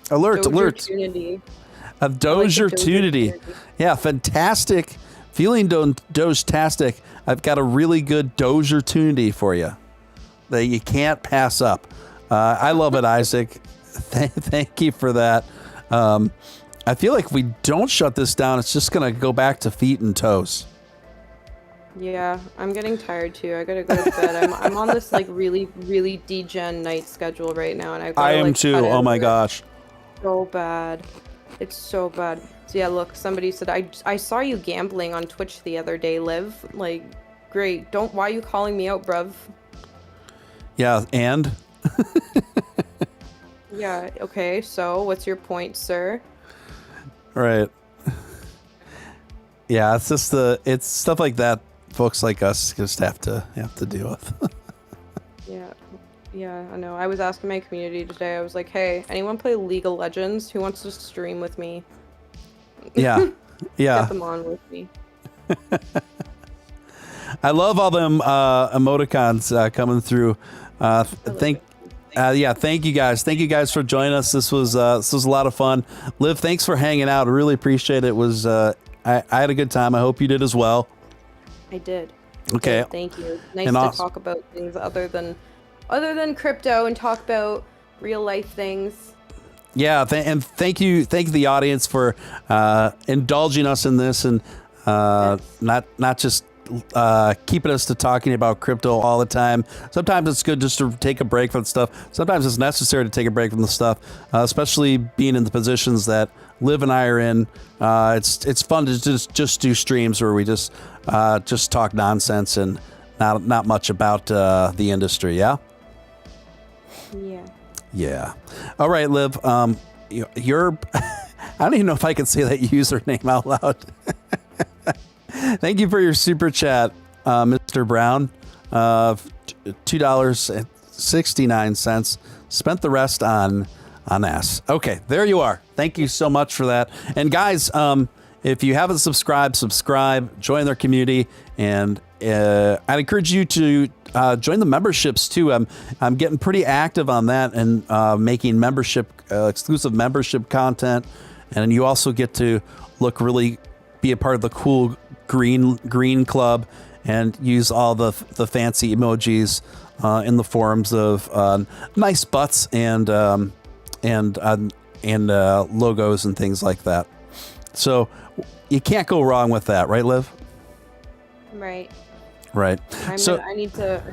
Doge-ertunity. A Doge-ertunity. Yeah, fantastic. Feeling Doge-tastic. I've got a really good Doge-ertunity for you that you can't pass up. I love it, Isaac. Thank you for that. I feel like if we don't shut this down, it's just going to go back to feet and toes. Yeah, I'm getting tired too. I gotta go to bed. I'm on this like really degen night schedule right now, and I am too. Oh my gosh. So bad. It's so bad. So yeah, look, somebody said I saw you gambling on Twitch the other day, Liv. Like, great. Why are you calling me out, bruv? Yeah, and? Yeah, okay, so what's your point, sir? Right. Yeah, it's just it's stuff like that folks like us just have to deal with. Yeah, I know. I was asking my community today, I was like, hey, anyone play League of Legends? Who wants to stream with me? Yeah. Get them on with me. I love all them emoticons coming through. Thank you guys. Thank you guys for joining us. This was a lot of fun. Liv, thanks for hanging out. I really appreciate it. It was I had a good time. I hope you did as well. I did. Okay. Thank you. Nice to talk about things other than crypto and talk about real life things. Yeah, and thank you the audience for indulging us in this and not just keeping us to talking about crypto all the time. Sometimes it's good just to take a break from stuff. Sometimes it's necessary to take a break from the stuff, especially being in the positions that Liv and I are in. It's fun to just do streams where we just talk nonsense and not much about the industry. Yeah. Yeah. Yeah. All right, Liv. You're. I don't even know if I can say that username out loud. Thank you for your super chat, Mr. Brown. $2.69. Spent the rest on ass. Okay, there you are. Thank you so much for that. And guys, if you haven't subscribe, join their community, and I'd encourage you to join the memberships too. I'm getting pretty active on that and making exclusive membership content, and you also get to be a part of the cool green club and use all the fancy emojis in the forums of nice butts and logos and things like that. So you can't go wrong with that, right, Liv? Right. Right. I need to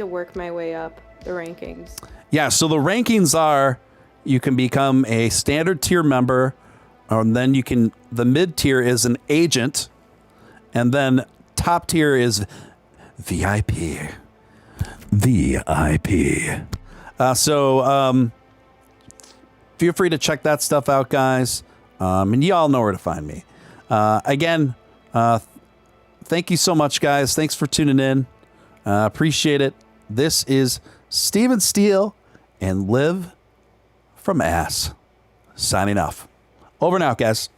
work my way up the rankings. Yeah. So the rankings are, you can become a standard tier member, and then the mid tier is an agent, and then top tier is VIP. So feel free to check that stuff out, guys. And you all know where to find me. Again, thank you so much, guys. Thanks for tuning in. Appreciate it. This is Steven Steele and Liv from Ass signing off. Over and out, guys.